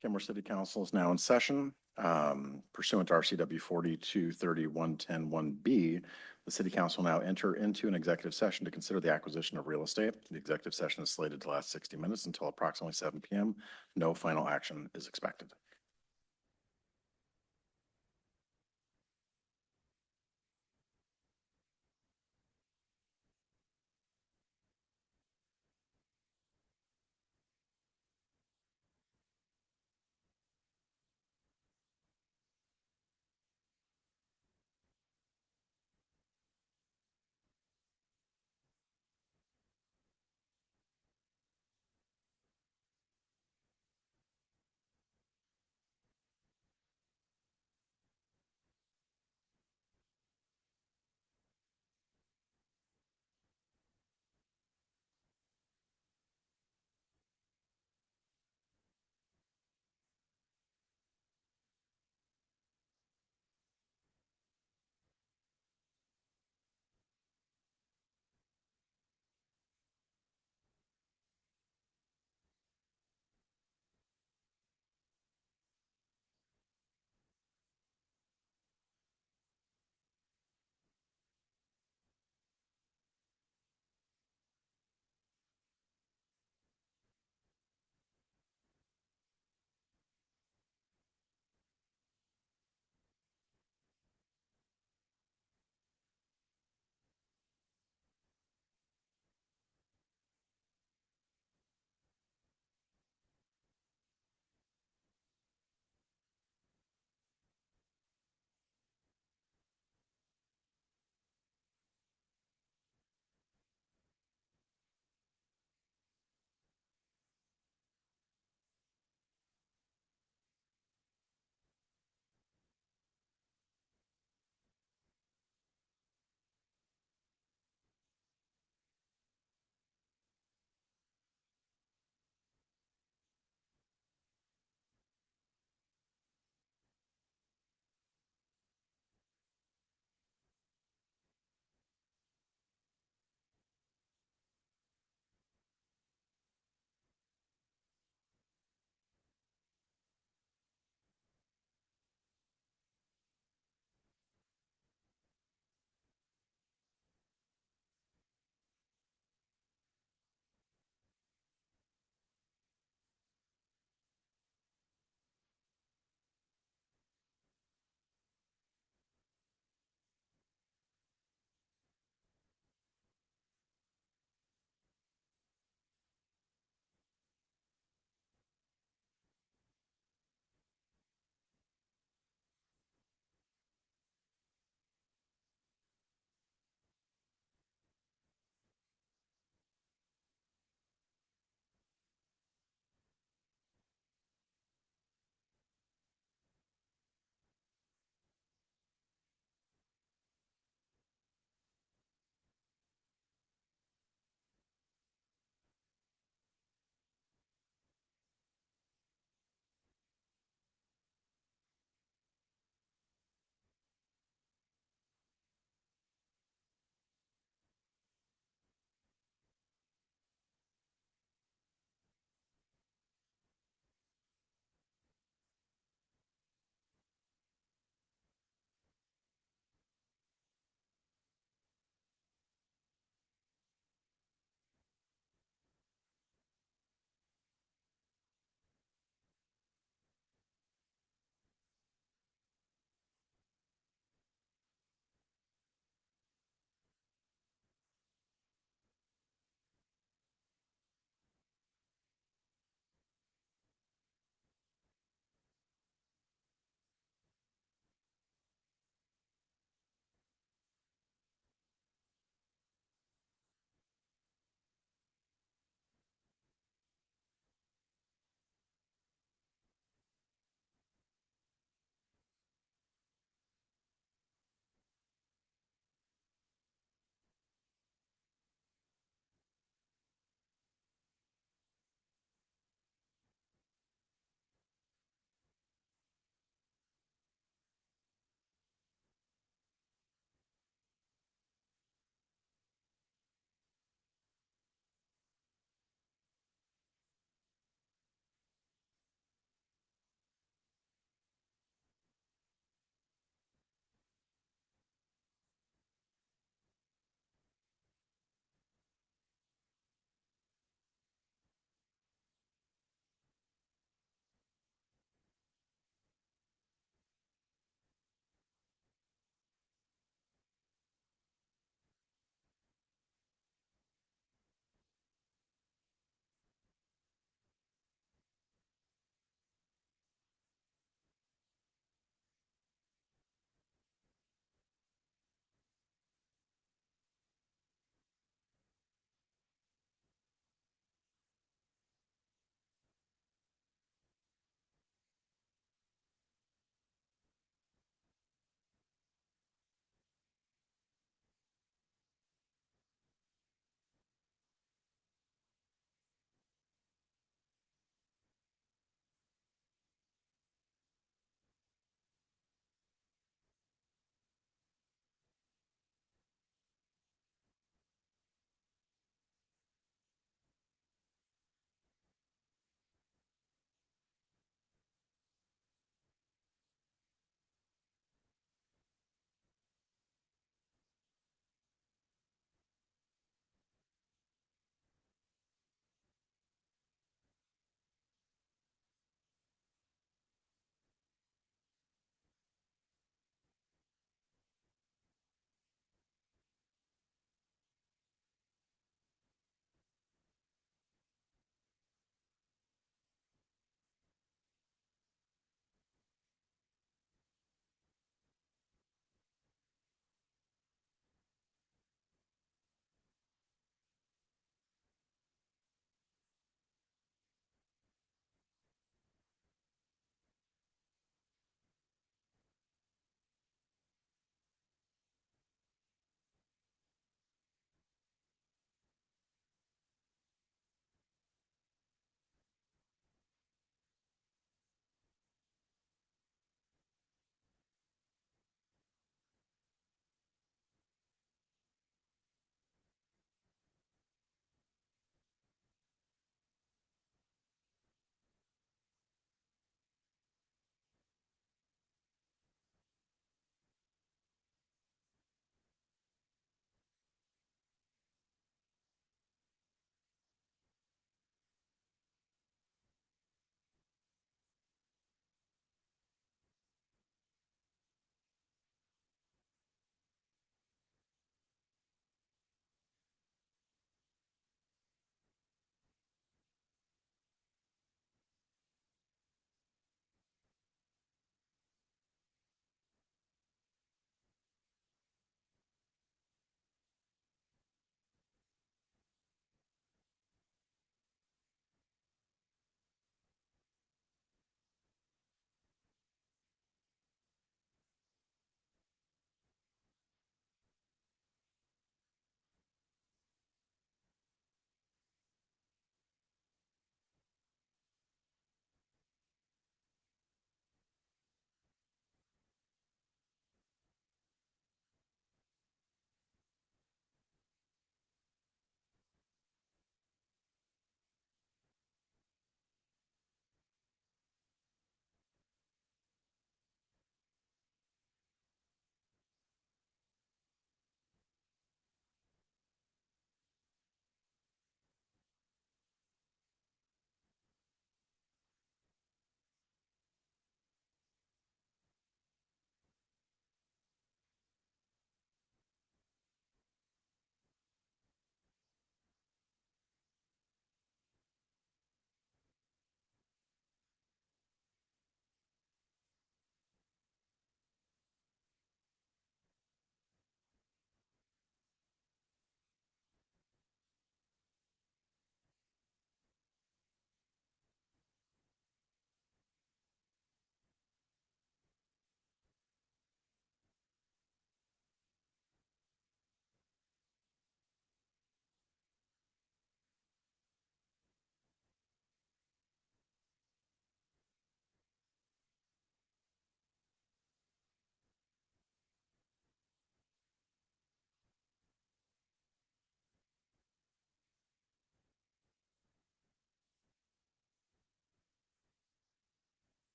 Kenmore City Council is now in session. Pursuant to RCW 4230-110-1B, the City Council now enter into an executive session to consider the acquisition of real estate. The executive session is slated to last 60 minutes until approximately 7 p.m. No final action is expected.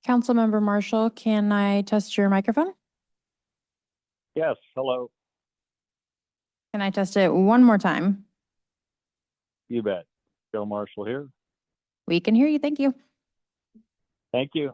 Councilmember Marshall, can I test your microphone? Yes, hello. Can I test it one more time? You bet. Joe Marshall here. We can hear you. Thank you. Thank you.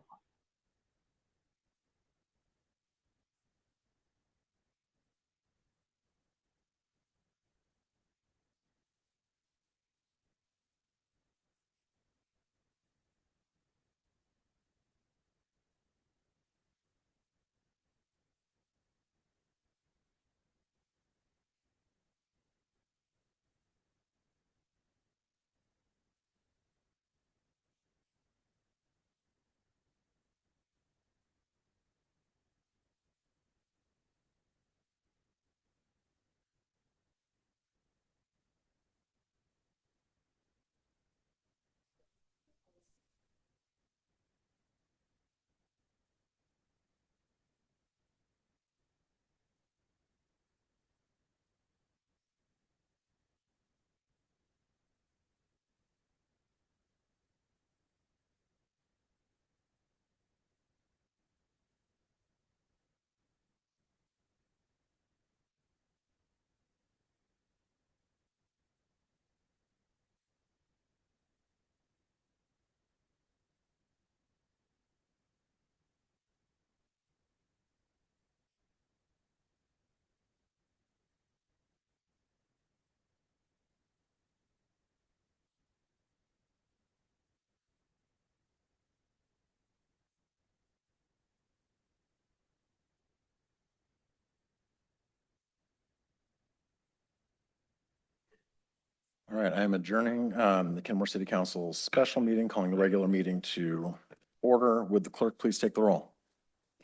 All right, I am adjourning the Kenmore City Council special meeting, calling the regular meeting to order. Would the clerk please take the roll?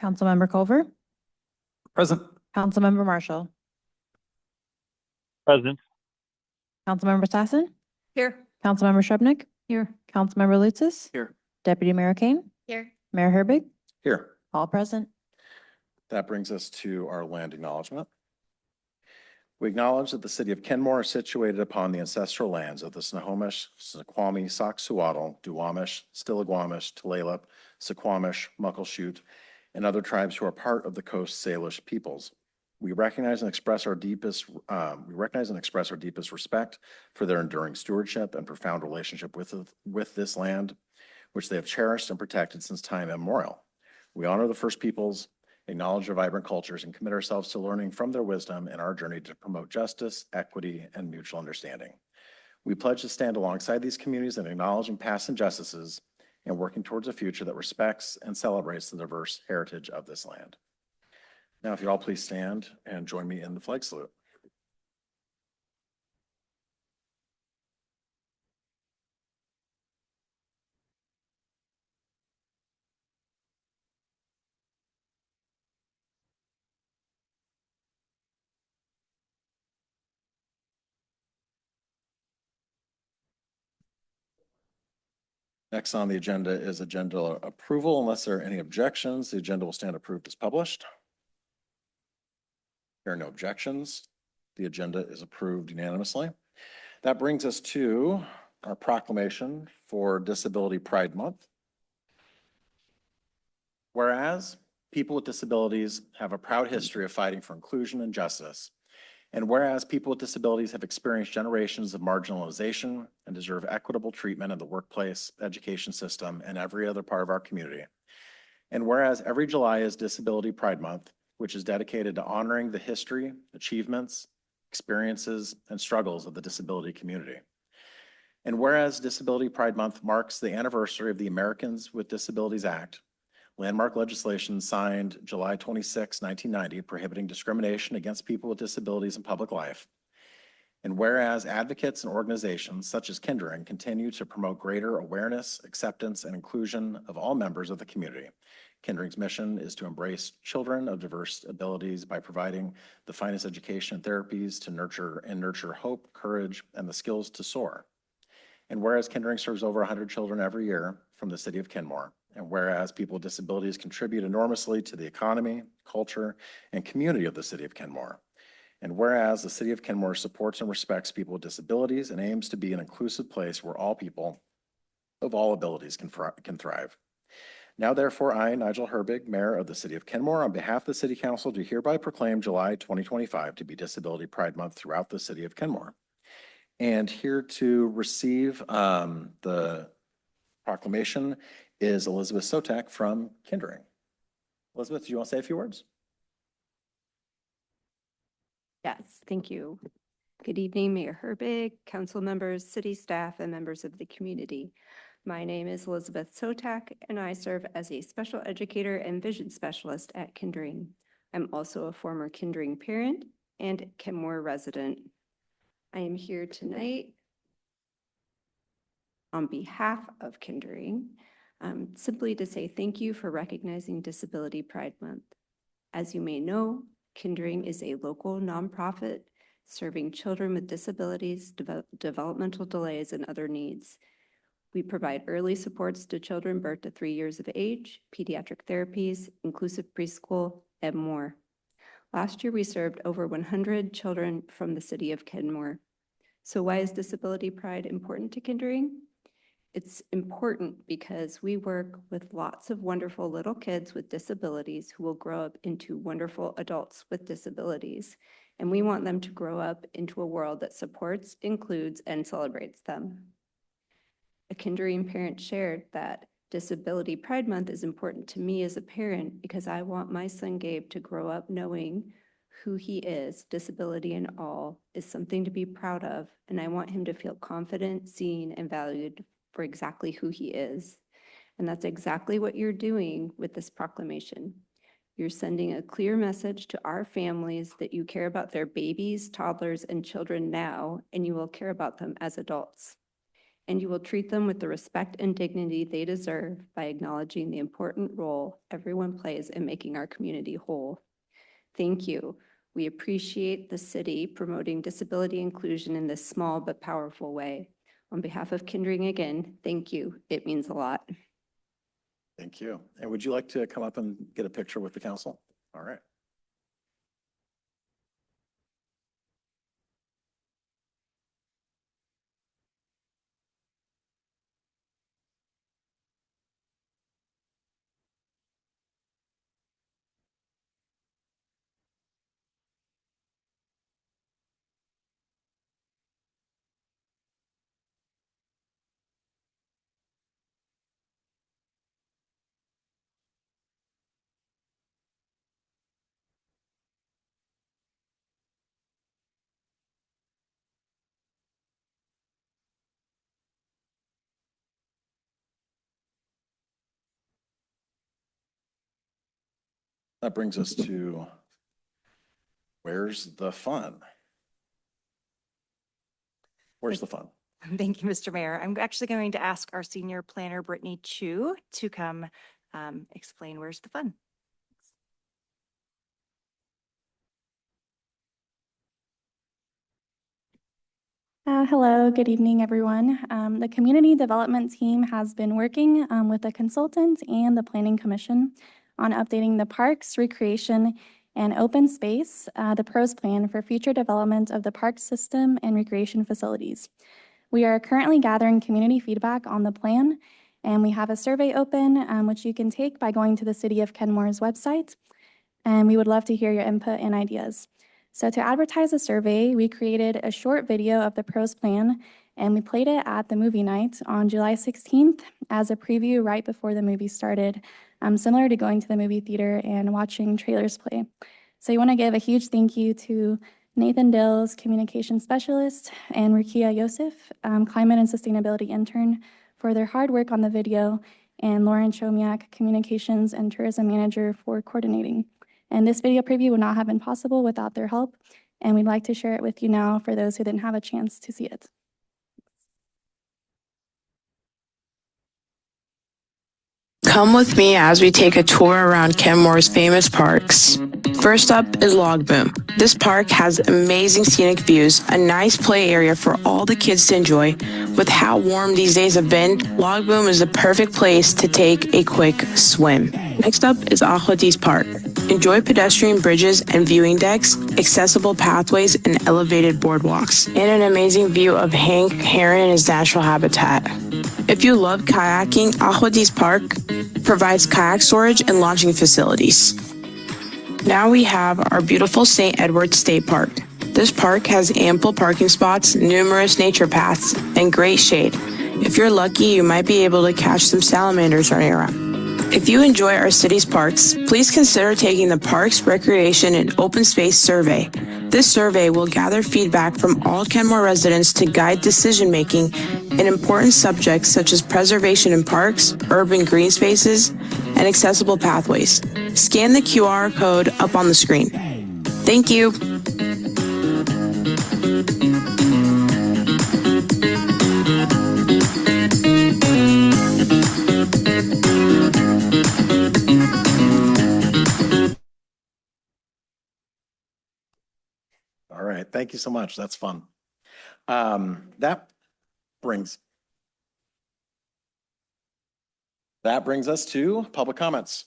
Councilmember Culver, Present. Councilmember Marshall, President. Councilmember Stassen, Here. Councilmember Shrubnik, Here. Councilmember Lutzis, Here. Deputy Mayor Kane, Here. Mayor Herbig, Here. all present. That brings us to our land acknowledgement. We acknowledge that the city of Kenmore is situated upon the ancestral lands of the Snohomish, Snoqualmie, Soxhawtl, Duwamish, Stillaguamish, Tulalip, Suquamish, Muckleshoot, and other tribes who are part of the Coast Salish peoples. We recognize and express our deepest respect for their enduring stewardship and profound relationship with this land, which they have cherished and protected since time immemorial. We honor the First Peoples, acknowledge their vibrant cultures, and commit ourselves to learning from their wisdom in our journey to promote justice, equity, and mutual understanding. We pledge to stand alongside these communities in acknowledging past injustices and working towards a future that respects and celebrates the diverse heritage of this land. Now, if you all please stand and join me in the flag salute. Next on the agenda is agenda approval. Unless there are any objections, the agenda will stand approved as published. There are no objections. The agenda is approved unanimously. That brings us to our proclamation for Disability Pride Month. Whereas people with disabilities have a proud history of fighting for inclusion and justice, and whereas people with disabilities have experienced generations of marginalization and deserve equitable treatment in the workplace, education system, and every other part of our community. And whereas every July is Disability Pride Month, which is dedicated to honoring the history, achievements, experiences, and struggles of the disability community. And whereas Disability Pride Month marks the anniversary of the Americans with Disabilities Act, landmark legislation signed July 26, 1990, prohibiting discrimination against people with disabilities in public life. And whereas advocates and organizations such as Kindring continue to promote greater awareness, acceptance, and inclusion of all members of the community. Kindring's mission is to embrace children of diverse abilities by providing the finest education and therapies to nurture hope, courage, and the skills to soar. And whereas Kindring serves over 100 children every year from the city of Kenmore, and whereas people with disabilities contribute enormously to the economy, culture, and community of the city of Kenmore, and whereas the city of Kenmore supports and respects people with disabilities and aims to be an inclusive place where all people of all abilities can thrive. Now therefore, I, Nigel Herbig, Mayor of the City of Kenmore, on behalf of the City Council, do hereby proclaim July 2025 to be Disability Pride Month throughout the City of Kenmore. And here to receive the proclamation is Elizabeth Sotak from Kindring. Elizabeth, do you want to say a few words? Yes, thank you. Good evening, Mayor Herbig, council members, city staff, and members of the community. My name is Elizabeth Sotak, and I serve as a special educator and vision specialist at Kindring. I'm also a former Kindring parent and Kenmore resident. I am here tonight on behalf of Kindring, simply to say thank you for recognizing Disability Pride Month. As you may know, Kindring is a local nonprofit serving children with disabilities, developmental delays, and other needs. We provide early supports to children birth to 3 years of age, pediatric therapies, inclusive preschool, and more. Last year, we served over 100 children from the city of Kenmore. So why is Disability Pride important to Kindring? It's important because we work with lots of wonderful little kids with disabilities who will grow up into wonderful adults with disabilities. And we want them to grow up into a world that supports, includes, and celebrates them. A Kindring parent shared that Disability Pride Month is important to me as a parent because I want my son Gabe to grow up knowing who he is, disability and all, is something to be proud of, and I want him to feel confident, seen, and valued for exactly who he is. And that's exactly what you're doing with this proclamation. You're sending a clear message to our families that you care about their babies, toddlers, and children now, and you will care about them as adults. And you will treat them with the respect and dignity they deserve by acknowledging the important role everyone plays in making our community whole. Thank you. We appreciate the city promoting disability inclusion in this small but powerful way. On behalf of Kindring again, thank you. It means a lot. Thank you. And would you like to come up and get a picture with the council? All right. That brings us to where's the fun? Where's the fun? Thank you, Mr. Mayor. I'm actually going to ask our senior planner, Brittany Chu, to come explain where's the fun. Hello, good evening, everyone. The Community Development Team has been working with the consultant and the Planning Commission on updating the parks, recreation, and open space, the PROS plan for future development of the park system and recreation facilities. We are currently gathering community feedback on the plan, and we have a survey open, which you can take by going to the City of Kenmore's website, and we would love to hear your input and ideas. So to advertise the survey, we created a short video of the PROS plan, and we played it at the movie night on July 16th as a preview right before the movie started, similar to going to the movie theater and watching trailers play. So we want to give a huge thank you to Nathan Dills, communication specialist, and Rukia Yosef, climate and sustainability intern, for their hard work on the video, and Lauren Chomiak, communications and tourism manager, for coordinating. And this video preview would not have been possible without their help, and we'd like to share it with you now for those who didn't have a chance to see it. Come with me as we take a tour around Kenmore's famous parks. First up is Log Boom. This park has amazing scenic views, a nice play area for all the kids to enjoy. With how warm these days have been, Log Boom is the perfect place to take a quick swim. Next up is Ahwadis Park. Enjoy pedestrian bridges and viewing decks, accessible pathways, and elevated boardwalks, and an amazing view of Hank Heron in his natural habitat. If you love kayaking, Ahwadis Park It provides kayak storage and launching facilities. Now we have our beautiful St. Edward State Park. This park has ample parking spots, numerous nature paths, and great shade. If you're lucky, you might be able to catch some salamanders running around. If you enjoy our city's parks, please consider taking the Parks, Recreation, and Open Space Survey. This survey will gather feedback from all Kenmore residents to guide decision-making in important subjects such as preservation in parks, urban green spaces, and accessible pathways. Scan the QR code up on the screen. Thank you. All right, thank you so much. That's fun. That brings us to public comments.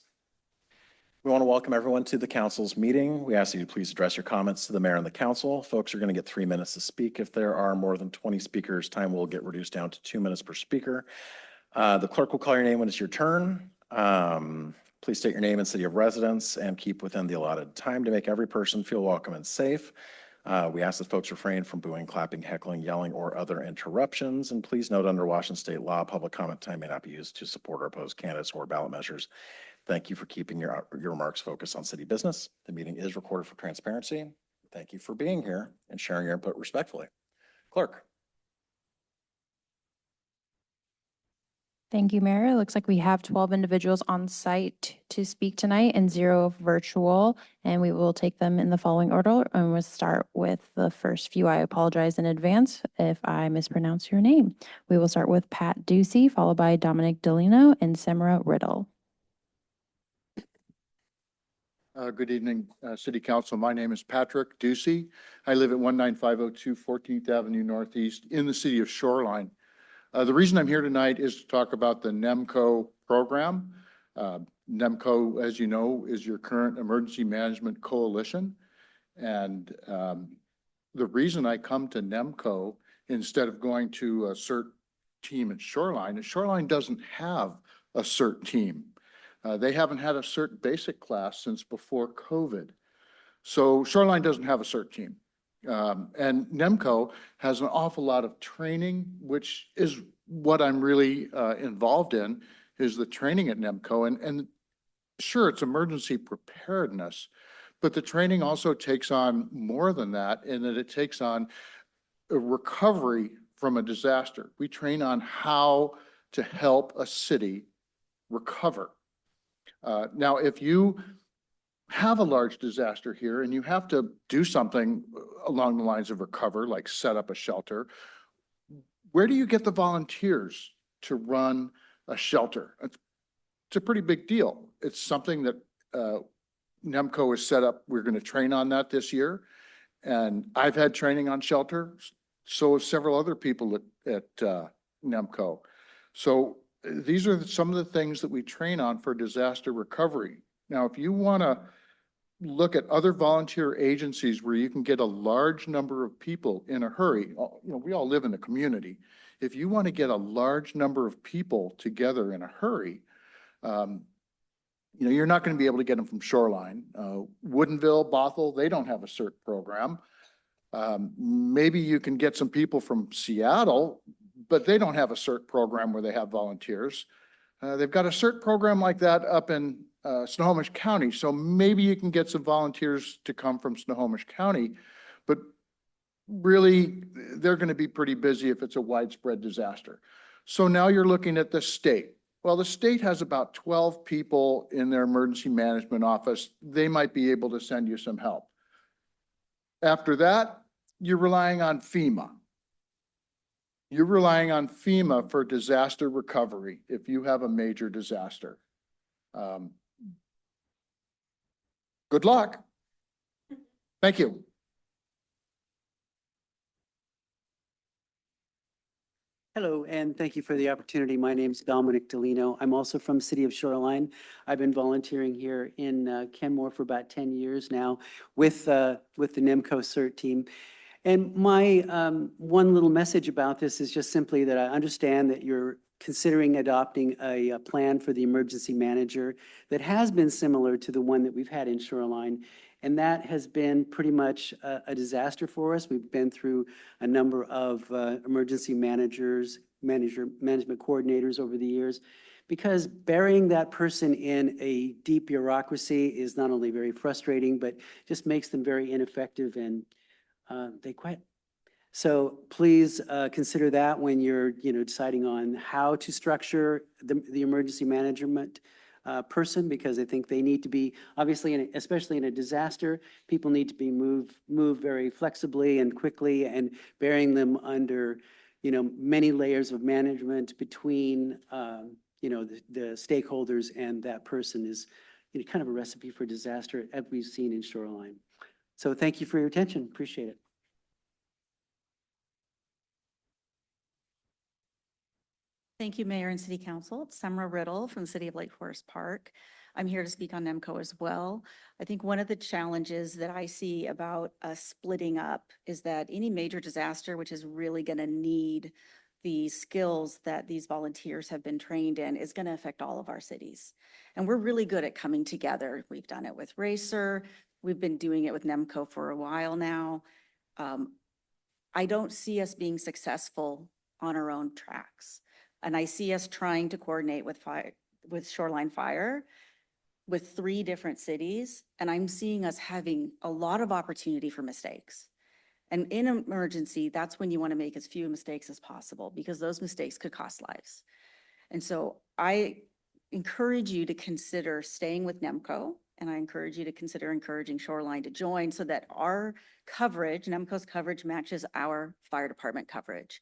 We want to welcome everyone to the council's meeting. We ask that you please address your comments to the mayor and the council. Folks are going to get 3 minutes to speak. If there are more than 20 speakers, time will get reduced down to 2 minutes per speaker. The clerk will call your name when it's your turn. Please state your name and city of residence and keep within the allotted time to make every person feel welcome and safe. We ask that folks refrain from booing, clapping, heckling, yelling, or other interruptions. And please note, under Washington state law, public comment time may not be used to support or oppose candidates or ballot measures. Thank you for keeping your remarks focused on city business. The meeting is recorded for transparency. Thank you for being here and sharing your input respectfully. Clerk. Thank you, Mayor. It looks like we have 12 individuals on site to speak tonight and 0 virtual, and we will take them in the following order. And we'll start with the first few. I apologize in advance if I mispronounce your name. We will start with Pat Ducey, followed by Dominic Delino and Semra Riddle. Good evening, City Council. My name is Patrick Ducey. I live at 19502 14th Avenue Northeast in the city of Shoreline. The reason I'm here tonight is to talk about the NEMCO program. NEMCO, as you know, is your current emergency management coalition. And the reason I come to NEMCO instead of going to a CERT team at Shoreline is Shoreline doesn't have a CERT team. They haven't had a CERT basic class since before COVID. So Shoreline doesn't have a CERT team. And NEMCO has an awful lot of training, which is what I'm really involved in, is the training at NEMCO. And sure, it's emergency preparedness, but the training also takes on more than that, in that it takes on a recovery from a disaster. We train on how to help a city recover. Now, if you have a large disaster here and you have to do something along the lines of recover, like set up a shelter, where do you get the volunteers to run a shelter? It's a pretty big deal. It's something that NEMCO has set up. We're going to train on that this year. And I've had training on shelter. So have several other people at NEMCO. So these are some of the things that we train on for disaster recovery. Now, if you want to look at other volunteer agencies where you can get a large number of people in a hurry, we all live in a community. If you want to get a large number of people together in a hurry, you're not going to be able to get them from Shoreline. Woodinville, Bothell, they don't have a CERT program. Maybe you can get some people from Seattle, but they don't have a CERT program where they have volunteers. They've got a CERT program like that up in Snohomish County. So maybe you can get some volunteers to come from Snohomish County, but really they're going to be pretty busy if it's a widespread disaster. So now you're looking at the state. Well, the state has about 12 people in their emergency management office. They might be able to send you some help. After that, you're relying on FEMA. You're relying on FEMA for disaster recovery if you have a major disaster. Good luck. Thank you. Hello, and thank you for the opportunity. My name is Dominic Delino. I'm also from City of Shoreline. I've been volunteering here in Kenmore for about 10 years now with the NEMCO CERT team. And my one little message about this is just simply that I understand that you're considering adopting a plan for the emergency manager that has been similar to the one that we've had in Shoreline. And that has been pretty much a disaster for us. We've been through a number of emergency management coordinators over the years, because burying that person in a deep bureaucracy is not only very frustrating, but just makes them very ineffective, and they quit. So please consider that when you're, deciding on how to structure the emergency management person, because I think they need to be, obviously, especially in a disaster, people need to be moved very flexibly and quickly, and burying them under, many layers of management between, the stakeholders and that person is, kind of a recipe for disaster, as we've seen in Shoreline. So thank you for your attention. Appreciate it. Thank you, Mayor and City Council. Summer Riddle from the City of Lake Forest Park. I'm here to speak on NEMCO as well. I think one of the challenges that I see about us splitting up is that any major disaster, which is really going to need the skills that these volunteers have been trained in, is going to affect all of our cities. And we're really good at coming together. We've done it with Racer. We've been doing it with NEMCO for a while now. I don't see us being successful on our own tracks. And I see us trying to coordinate with Shoreline Fire, with 3 different cities, and I'm seeing us having a lot of opportunity for mistakes. And in an emergency, that's when you want to make as few mistakes as possible, because those mistakes could cost lives. And so I encourage you to consider staying with NEMCO, and I encourage you to consider encouraging Shoreline to join, so that our coverage, NEMCO's coverage, matches our fire department coverage.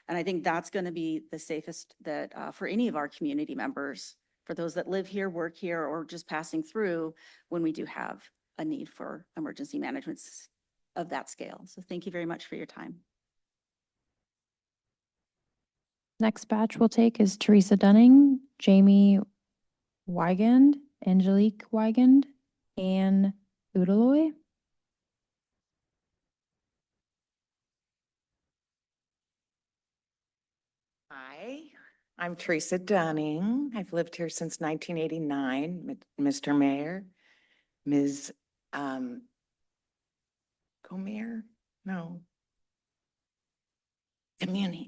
And I think that's going to be the safest that for any of our community members, for those that live here, work here, or just passing through when we do have a need for emergency management of that scale. So thank you very much for your time. Next batch we'll take is Teresa Dunning, Jamie Wigand, Angelique Wigand, Anne Udaloy. Hi, I'm Teresa Dunning. I've lived here since 1989. Mr. Mayor, Ms. Comer? No.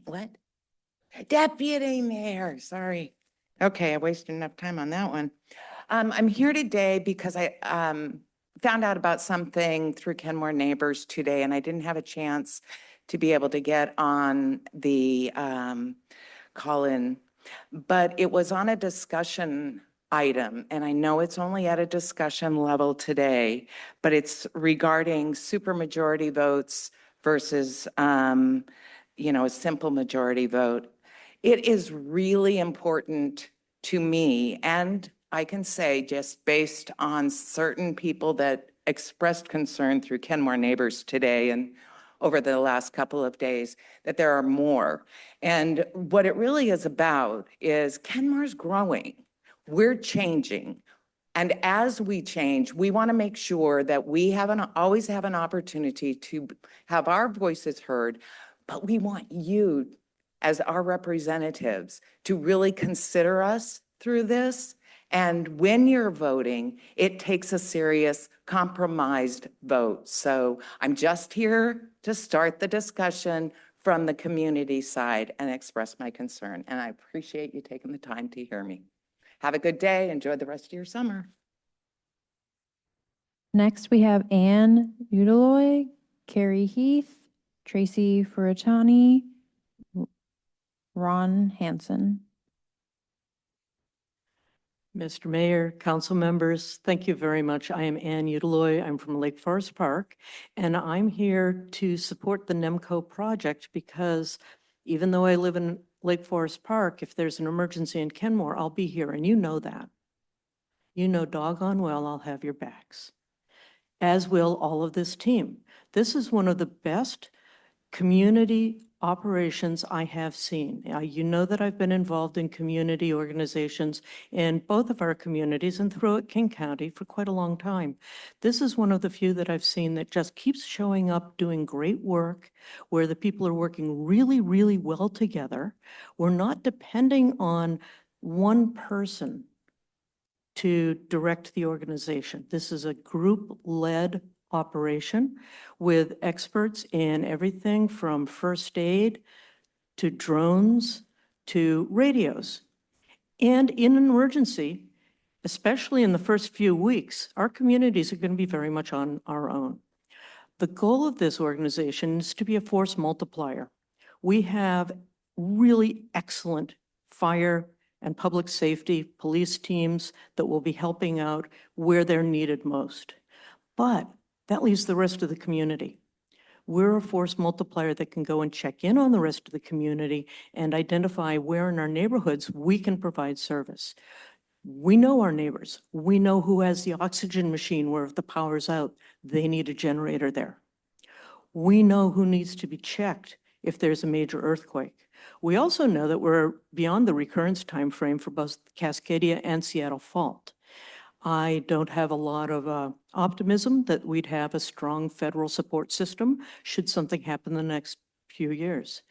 What? Deputy Mayor, sorry. Okay, I wasted enough time on that one. I'm here today because I found out about something through Kenmore Neighbors today, and I didn't have a chance to be able to get on the call-in, but it was on a discussion item, and I know it's only at a discussion level today, but it's regarding supermajority votes versus, a simple majority vote. It is really important to me, and I can say, just based on certain people that expressed concern through Kenmore Neighbors today and over the last couple of days, that there are more. And what it really is about is Kenmore's growing. We're changing. And as we change, we want to make sure that we always have an opportunity to have our voices heard, but we want you as our representatives to really consider us through this. And when you're voting, it takes a serious compromised vote. So I'm just here to start the discussion from the community side and express my concern. And I appreciate you taking the time to hear me. Have a good day. Enjoy the rest of your summer. Next, we have Anne Udaloy, Carrie Heath, Tracy Furutani, Ron Hansen. Mr. Mayor, council members, thank you very much. I am Ann Udaloy. I'm from Lake Forest Park, and I'm here to support the NEMCO project because even though I live in Lake Forest Park, if there's an emergency in Kenmore, I'll be here, and you know that. You know doggone well I'll have your backs, as will all of this team. This is one of the best community operations I have seen. You know that I've been involved in community organizations in both of our communities and throughout King County for quite a long time. This is one of the few that I've seen that just keeps showing up, doing great work, where the people are working really, really well together. We're not depending on one person to direct the organization. This is a group-led operation with experts in everything from first aid to drones to radios. And in an emergency, especially in the first few weeks, our communities are going to be very much on our own. The goal of this organization is to be a force multiplier. We have really excellent fire and public safety police teams that will be helping out where they're needed most. But that leaves the rest of the community. We're a force multiplier that can go and check in on the rest of the community and identify where in our neighborhoods we can provide service. We know our neighbors. We know who has the oxygen machine where if the power's out, they need a generator there. We know who needs to be checked if there's a major earthquake. We also know that we're beyond the recurrence timeframe for both Cascadia and Seattle fault. I don't have a lot of optimism that we'd have a strong federal support system should something happen in the next few years.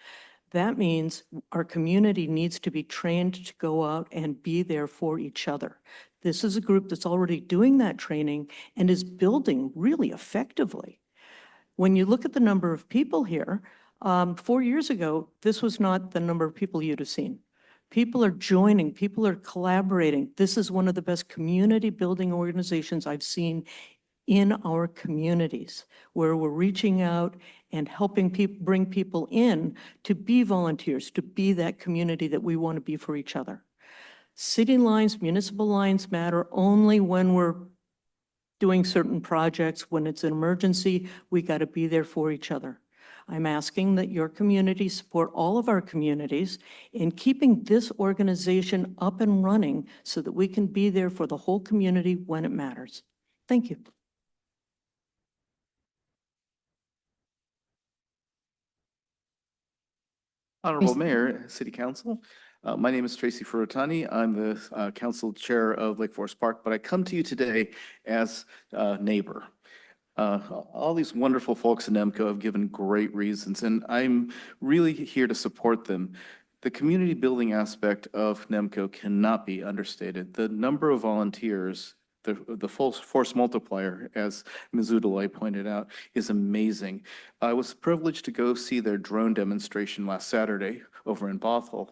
That means our community needs to be trained to go out and be there for each other. This is a group that's already doing that training and is building really effectively. When you look at the number of people here, 4 years ago, this was not the number of people you'd have seen. People are joining, people are collaborating. This is one of the best community building organizations I've seen in our communities, where we're reaching out and helping people, bring people in to be volunteers, to be that community that we want to be for each other. City lines, municipal lines matter only when we're doing certain projects. When it's an emergency, we got to be there for each other. I'm asking that your community support all of our communities in keeping this organization up and running so that we can be there for the whole community when it matters. Thank you. Honorable Mayor, City Council, my name is Tracy Furutani. I'm the Council Chair of Lake Forest Park, but I come to you today as a neighbor. All these wonderful folks in NEMCO have given great reasons, and I'm really here to support them. The community building aspect of NEMCO cannot be understated. The number of volunteers, the force multiplier, as Ms. Udaloy pointed out, is amazing. I was privileged to go see their drone demonstration last Saturday over in Bothell,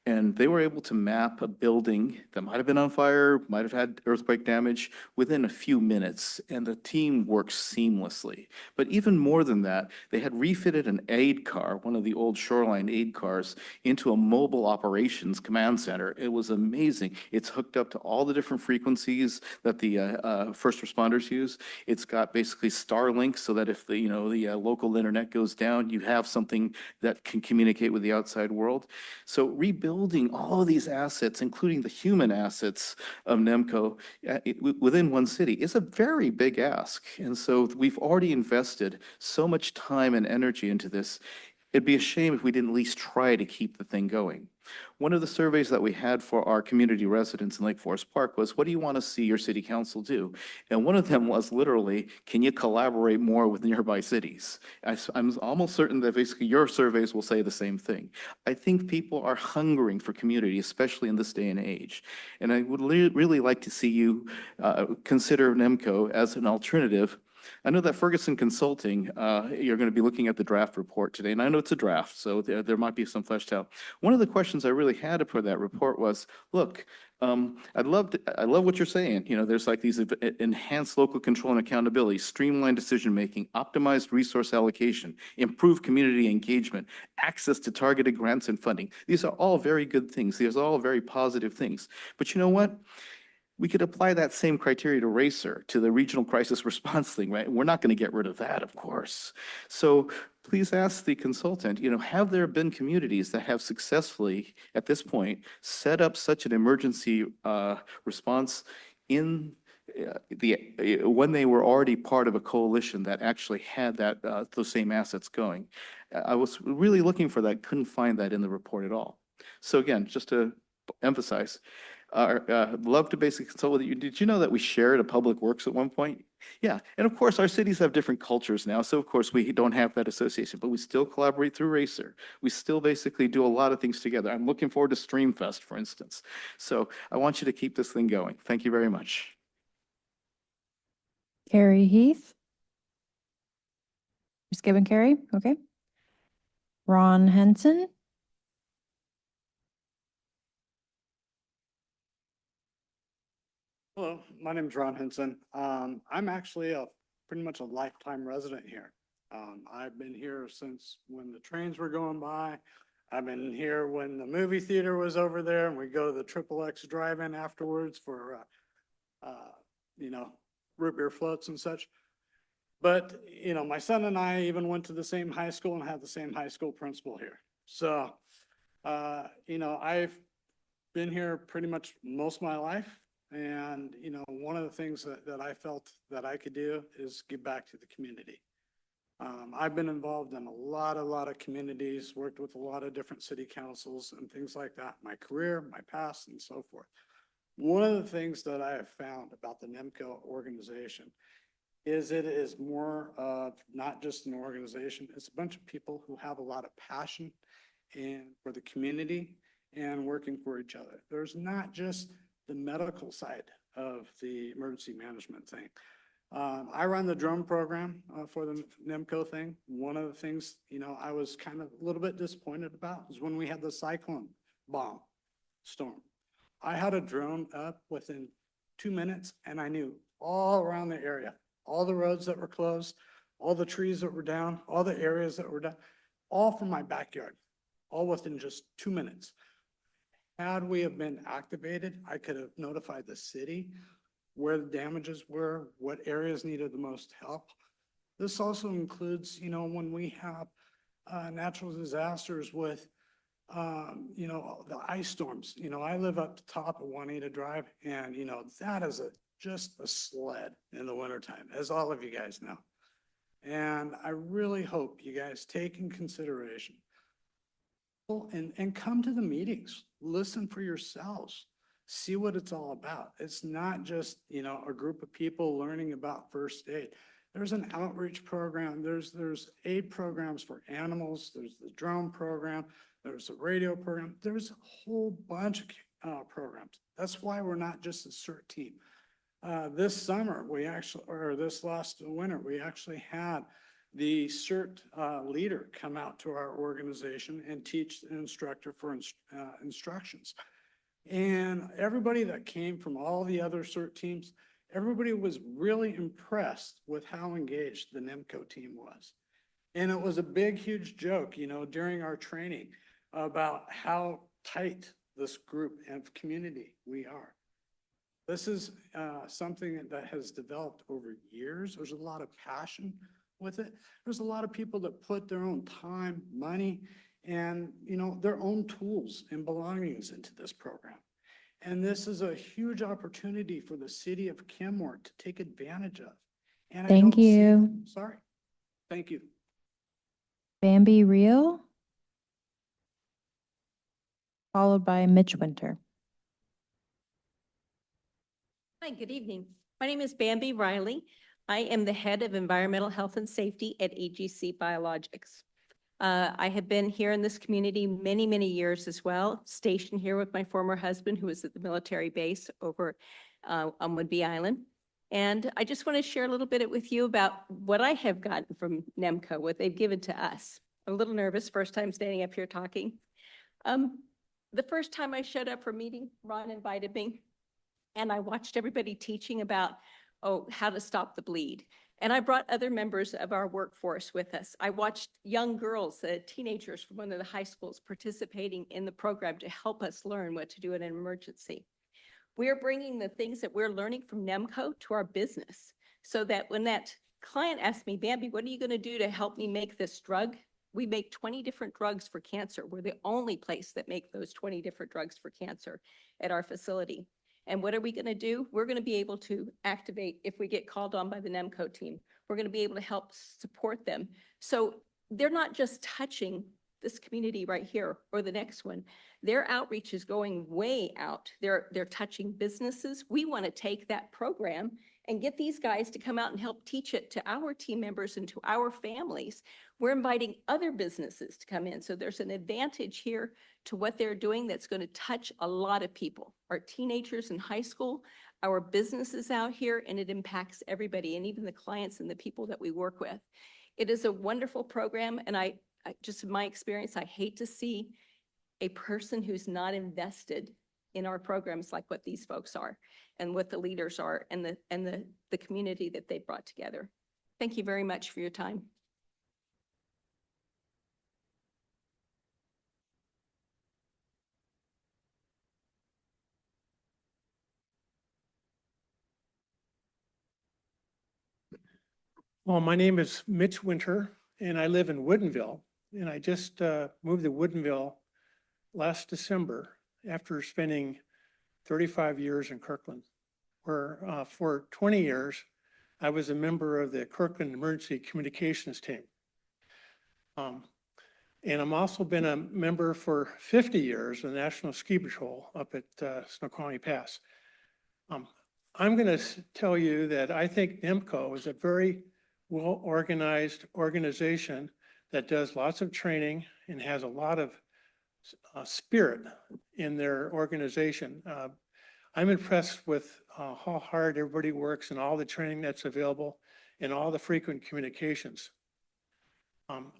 and they were able to map a building that might have been on fire, might have had earthquake damage within a few minutes, and the team worked seamlessly. But even more than that, they had refitted an aid car, one of the old Shoreline aid cars, into a mobile operations command center. It was amazing. It's hooked up to all the different frequencies that the first responders use. It's got basically Starlink so that if the local internet goes down, you have something that can communicate with the outside world. So rebuilding all of these assets, including the human assets of NEMCO within one city, is a very big ask. And so we've already invested so much time and energy into this. It'd be a shame if we didn't at least try to keep the thing going. One of the surveys that we had for our community residents in Lake Forest Park was, what do you want to see your city council do? And one of them was literally, can you collaborate more with nearby cities? I'm almost certain that basically your surveys will say the same thing. I think people are hungering for community, especially in this day and age. And I would really like to see you consider NEMCO as an alternative. I know that Ferguson Consulting, you're going to be looking at the draft report today, and I know it's a draft, so there might be some fleshed out. One of the questions I really had for that report was, look, I love what you're saying. You know, there's like these enhanced local control and accountability, streamlined decision-making, optimized resource allocation, improved community engagement, access to targeted grants and funding. These are all very good things. These are all very positive things. But you know what? We could apply that same criteria to RACER, to the regional crisis response thing, right? We're not going to get rid of that, of course. So please ask the consultant, have there been communities that have successfully, at this point, set up such an emergency response in when they were already part of a coalition that actually had that, those same assets going. I was really looking for that, couldn't find that in the report at all. So again, just to emphasize, love to basically consult with you. Did you know that we shared a public works at one point? Yeah, and of course, our cities have different cultures now, so of course, we don't have that association, but we still collaborate through Racer. We still basically do a lot of things together. I'm looking forward to Streamfest, for instance. So I want you to keep this thing going. Thank you very much. Carrie Heath. Skip and Carrie, okay. Ron Henson. Hello, my name is Ron Henson. I'm actually pretty much a lifetime resident here. I've been here since when the trains were going by. I've been here when the movie theater was over there and we go to the Triple X drive-in afterwards for, root beer floats and such. But, my son and I even went to the same high school and had the same high school principal here. So, I've been here pretty much most of my life. And, one of the things that I felt that I could do is give back to the community. I've been involved in a lot of communities, worked with a lot of different city councils and things like that, my career, my past, and so forth. One of the things that I have found about the NEMCO organization is it is more of not just an organization, it's a bunch of people who have a lot of passion and for the community and working for each other. There's not just the medical side of the emergency management thing. I run the drone program for the NEMCO thing. One of the things, I was kind of a little bit disappointed about is when we had the cyclone bomb storm. I had a drone up within 2 minutes and I knew all around the area, all the roads that were closed, all the trees that were down, all the areas that were down, all from my backyard, all within just 2 minutes. Had we have been activated, I could have notified the city where the damages were, what areas needed the most help. This also includes, when we have natural disasters with, the ice storms. I live up the top of Juanita Drive and, that is just a sled in the wintertime, as all of you guys know. And I really hope you guys take in consideration and come to the meetings, listen for yourselves, see what it's all about. It's not just, a group of people learning about first aid. There's an outreach program. There's aid programs for animals. There's the drone program. There's a radio program. There's a whole bunch of programs. That's why we're not just a CERT team. This summer, this last winter, we actually had the CERT leader come out to our organization and teach the instructor for instructions. And everybody that came from all the other CERT teams, everybody was really impressed with how engaged the NEMCO team was. And it was a big, huge joke, during our training about how tight this group and community we are. This is something that has developed over years. There's a lot of passion with it. There's a lot of people that put their own time, money, and their own tools and belongings into this program. And this is a huge opportunity for the city of Kenmore to take advantage of. And Thank you. Sorry. Thank you. Bambi Reel. Followed by Mitch Winter. Hi, good evening. My name is Bambi Riley. I am the head of environmental health and safety at AGC Biologics. I have been here in this community many, many years as well, stationed here with my former husband who was at the military base over on Whidbey Island. And I just want to share a little bit with you about what I have gotten from NEMCO, what they've given to us. I'm a little nervous, first time standing up here talking. The first time I showed up for a meeting, Ron invited me and I watched everybody teaching about, how to stop the bleed. And I brought other members of our workforce with us. I watched young girls, teenagers from one of the high schools participating in the program to help us learn what to do in an emergency. We're bringing the things that we're learning from NEMCO to our business so that when that client asks me, Bambi, what are you going to do to help me make this drug? We make 20 different drugs for cancer. We're the only place that make those 20 different drugs for cancer at our facility. And what are we going to do? We're going to be able to activate if we get called on by the NEMCO team. We're going to be able to help support them. So they're not just touching this community right here or the next one. Their outreach is going way out. They're touching businesses. We want to take that program and get these guys to come out and help teach it to our team members and to our families. We're inviting other businesses to come in. So there's an advantage here to what they're doing that's going to touch a lot of people, our teenagers in high school, our businesses out here, and it impacts everybody and even the clients and the people that we work with. It is a wonderful program, and I just in my experience, I hate to see a person who's not invested in our programs like what these folks are and what the leaders are and the community that they brought together. Thank you very much for your time. Well, my name is Mitch Winter, and I live in Woodinville. And I just moved to Woodinville last December after spending 35 years in Kirkland, where for 20 years, I was a member of the Kirkland Emergency Communications Team. And I'm also been a member for 50 years of the National Ski Patrol up at Snoqualmie Pass. I'm going to tell you that I think NEMCO is a very well-organized organization that does lots of training and has a lot of spirit in their organization. I'm impressed with how hard everybody works and all the training that's available and all the frequent communications.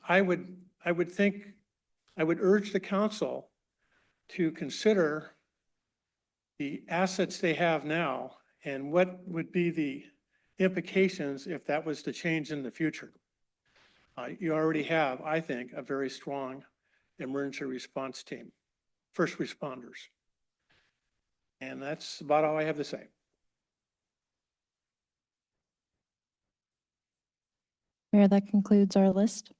I would urge the council to consider the assets they have now and what would be the implications if that was to change in the future. You already have, I think, a very strong emergency response team, first responders. And that's about all I have to say. Mayor, that concludes our list.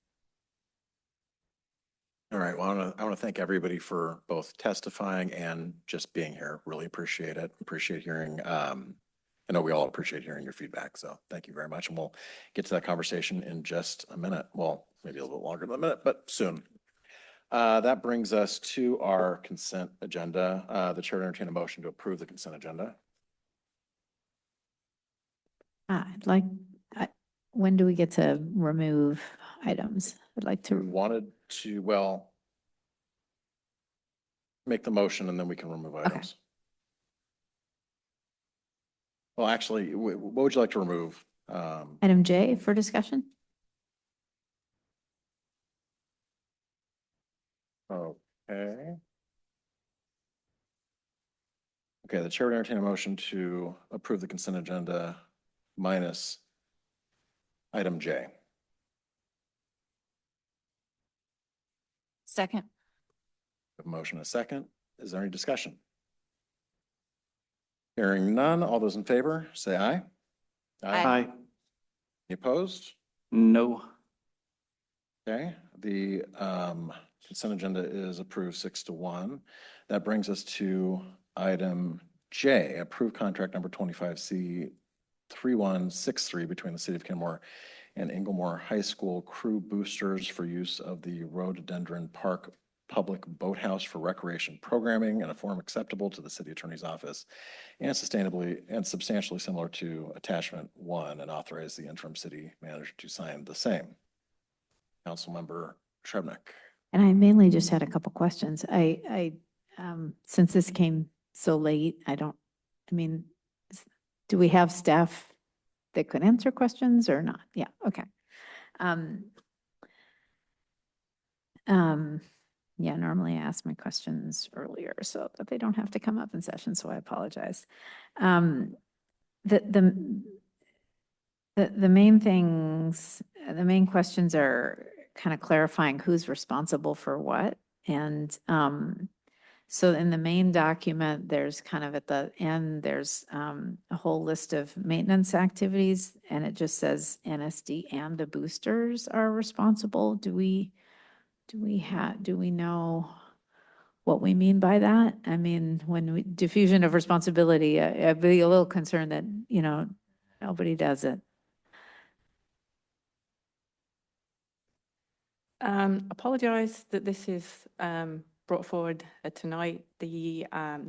All right, well, I want to thank everybody for both testifying and just being here. Really appreciate it. Appreciate hearing, I know we all appreciate hearing your feedback, so thank you very much. And we'll get to that conversation in just a minute. Well, maybe a little bit longer than a minute, but soon. That brings us to our consent agenda. The chair will entertain a motion to approve the consent agenda. I'd like, when do we get to remove items? I'd like We to, wanted to, well, make the motion and then we can remove items. Well, actually, what would you like to remove? item J for discussion? Okay. Okay, the chair would entertain a motion to approve the consent agenda minus item J. Second. A motion and a second. Is there any discussion? Hearing none, all those in favor, say aye. Aye. Any opposed? No. Okay, the consent agenda is approved 6-1. That brings us to item J, approved contract number 25C 3163 between the City of Kenmore and Inglemore High School crew boosters for use of the Rhododendron Park Public Boathouse for recreation programming in a form acceptable to the City Attorney's Office and sustainably and substantially similar to attachment 1, and authorize the interim city manager to sign the same. Councilmember Trebnick. And I mainly just had a couple questions. Since this came so late, do we have staff that could answer questions or not? Yeah, okay. Yeah, normally I ask my questions earlier so that they don't have to come up in session, so I apologize. The main things, the main questions are kind of clarifying who's responsible for what. And so in the main document, there's kind of at the end, there's a whole list of maintenance activities, and it just says NSD and the boosters are responsible. Do we know what we mean by that. I mean, when we, diffusion of responsibility, I'd be a little concerned that, you know, nobody does it. Apologize that this is brought forward tonight. The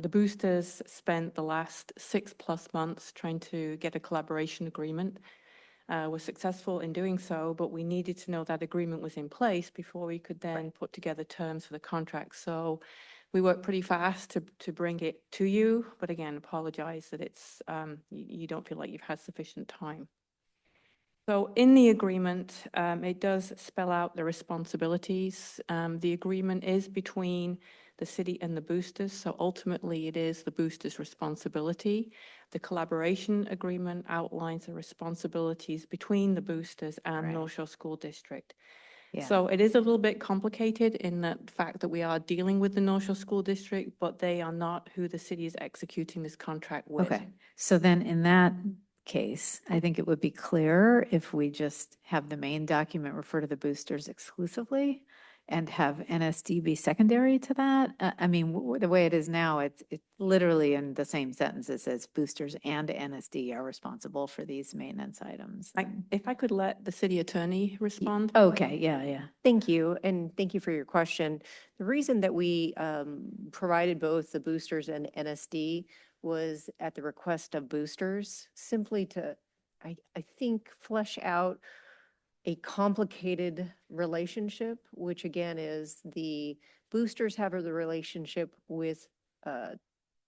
boosters spent the last 6+ months trying to get a collaboration agreement. Were successful in doing so, but we needed to know that agreement was in place before we could then put together terms for the contract. So we worked pretty fast to bring it to you, but again, apologize that it's you don't feel like you've had sufficient time. So in the agreement, it does spell out the responsibilities. The agreement is between the city and the boosters, so ultimately it is the boosters' responsibility. The collaboration agreement outlines the responsibilities between the boosters and Right. North Shore School District. Yeah. So it is a little bit complicated in the fact that we are dealing with the North Shore School District, but they are not who the city is executing this contract with. Okay, so then in that case, I think it would be clearer if we just have the main document refer to the boosters exclusively and have NSD be secondary to that. I mean, the way it is now, it's literally in the same sentence, it says boosters and NSD are responsible for these maintenance items. If I could let the city attorney respond. Okay, yeah. Thank you, and thank you for your question. The reason that we provided both the boosters and NSD was at the request of boosters, simply to, I think, flesh out a complicated relationship, which again is the boosters have the relationship with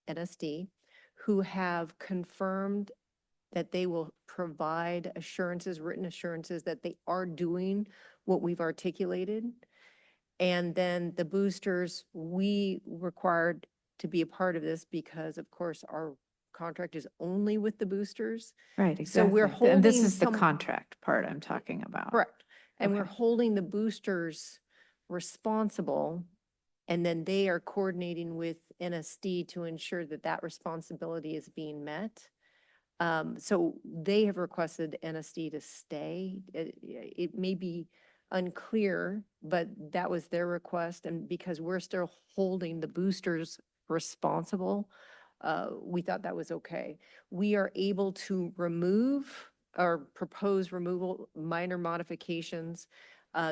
NSD, who have confirmed that they will provide assurances, written assurances that they are doing what we've articulated. And then the boosters, we required to be a part of this because of course our contract is only with the boosters. Right, So exactly. we're And this holding is the some- contract part I'm talking about. Correct. And we're Okay. holding the boosters responsible, and then they are coordinating with NSD to ensure that that responsibility is being met. So they have requested NSD to stay. It may be unclear, but that was their request. And because we're still holding the boosters responsible, we thought that was okay. We are able to remove or propose removal, minor modifications.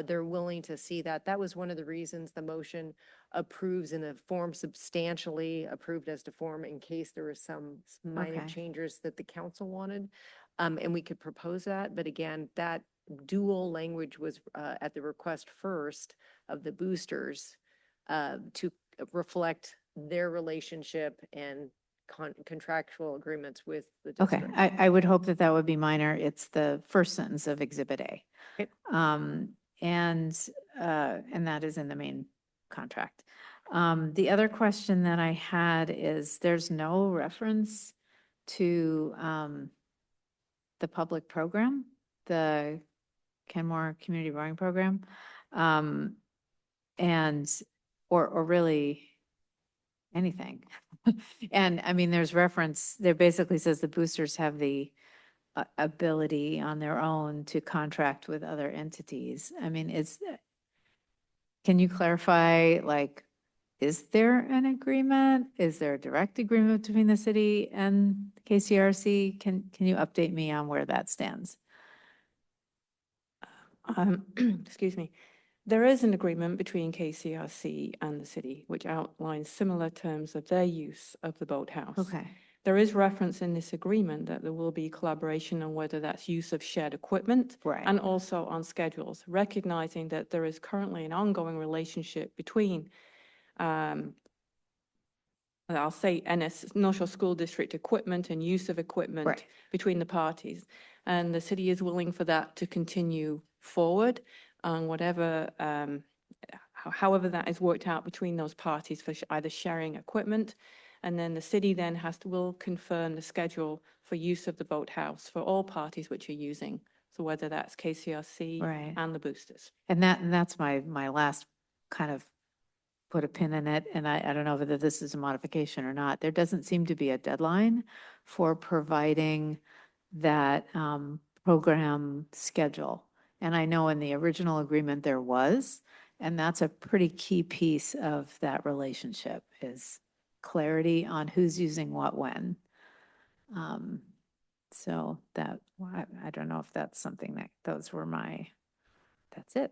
They're willing to see that. That was one of the reasons the motion approves in a form substantially approved as to form in case there was some minor Okay. changes that the council wanted. And we could propose that, but again, that dual language was at the request first of the boosters to reflect their relationship and contractual agreements with the Okay, district. I would hope that that would be minor. It's the first sentence of Exhibit A. Okay. And that is in the main contract. The other question that I had is there's no reference to the public program, the Kenmore Community Rowing Program. Or really anything. And I mean, there's reference, there basically says the boosters have the ability on their own to contract with other entities. I mean, can you clarify, like, is there an agreement? Is there a direct agreement between the city and KCRC? Can you update me on where that stands? Excuse me. There is an agreement between KCRC and the city, which outlines similar terms of their use of the boathouse. Okay. There is reference in this agreement that there will be collaboration on whether that's use of shared equipment Right. and also on schedules, recognizing that there is currently an ongoing relationship between, I'll say North Shore School District equipment and use of equipment Right. between the parties. And the city is willing for that to continue forward on whatever, however that is worked out between those parties for either sharing equipment. And then the city then will confirm the schedule for use of the boathouse for all parties which are using. So whether that's KCRC Right. and the boosters. And that's my last kind of put a pin in it, and I don't know whether this is a modification or not. There doesn't seem to be a deadline for providing that program schedule. And I know in the original agreement there was, And that's a pretty key piece of that relationship is clarity on who's using what when. So that, I don't know if that's something that, that's it.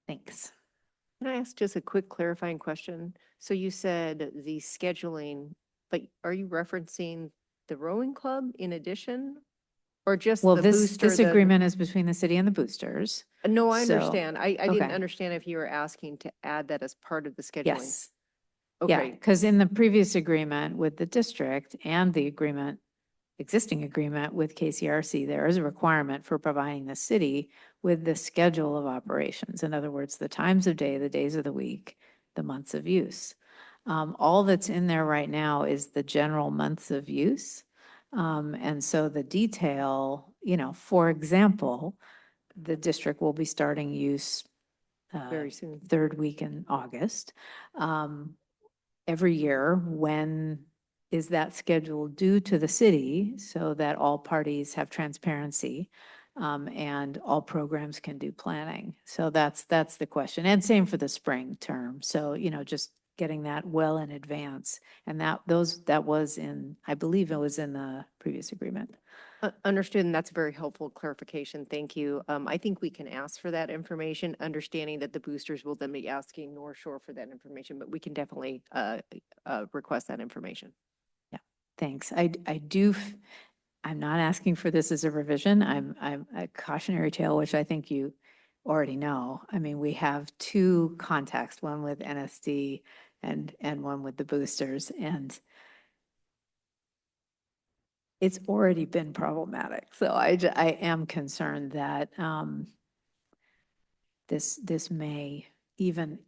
Thanks. Can I ask just a quick clarifying question? So you said the scheduling, but are you referencing the rowing club in addition? Or just Well, the this, booster? this agreement is between the city and the boosters. No, I So- understand. I didn't okay. understand if you were asking to add that as part of the scheduling. Yes. Yeah, Okay, because in the previous agreement with the district and the existing agreement with KCRC, there is a requirement for providing the city with the schedule of operations. In other words, the times of day, the days of the week, the months of use. All that's in there right now is the general months of use. And so the detail, for example, the district will be starting use very soon. third week in August. Every year, when is that schedule due to the city so that all parties have transparency and all programs can do planning? So that's the question. And same for the spring term. So, just getting that well in advance. And that was in, I believe it was in the previous agreement. Understood, and that's a very helpful clarification. Thank you. I think we can ask for that information, understanding that the boosters will then be asking North Shore for that information, but we can definitely request that information. Yeah, thanks. I'm not asking for this as a revision. I'm a cautionary tale, which I think you already know. I mean, we have two contacts, one with NSD and one with the boosters, and it's already been problematic. So I am concerned that this may even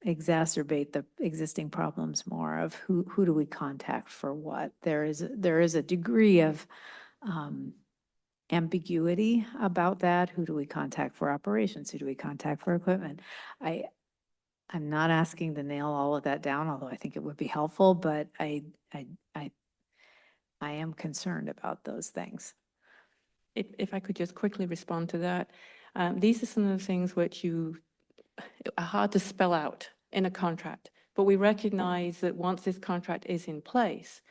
exacerbate the existing problems more of who do we contact for what. There is a degree of ambiguity about that. Who do we contact for operations? Who do we contact for equipment? I'm not asking to nail all of that down, although I think it would be helpful, but I am concerned about those things. If I could just quickly respond to that. These are some of the things which are hard to spell out in a contract, but we recognize that once this contract is in place,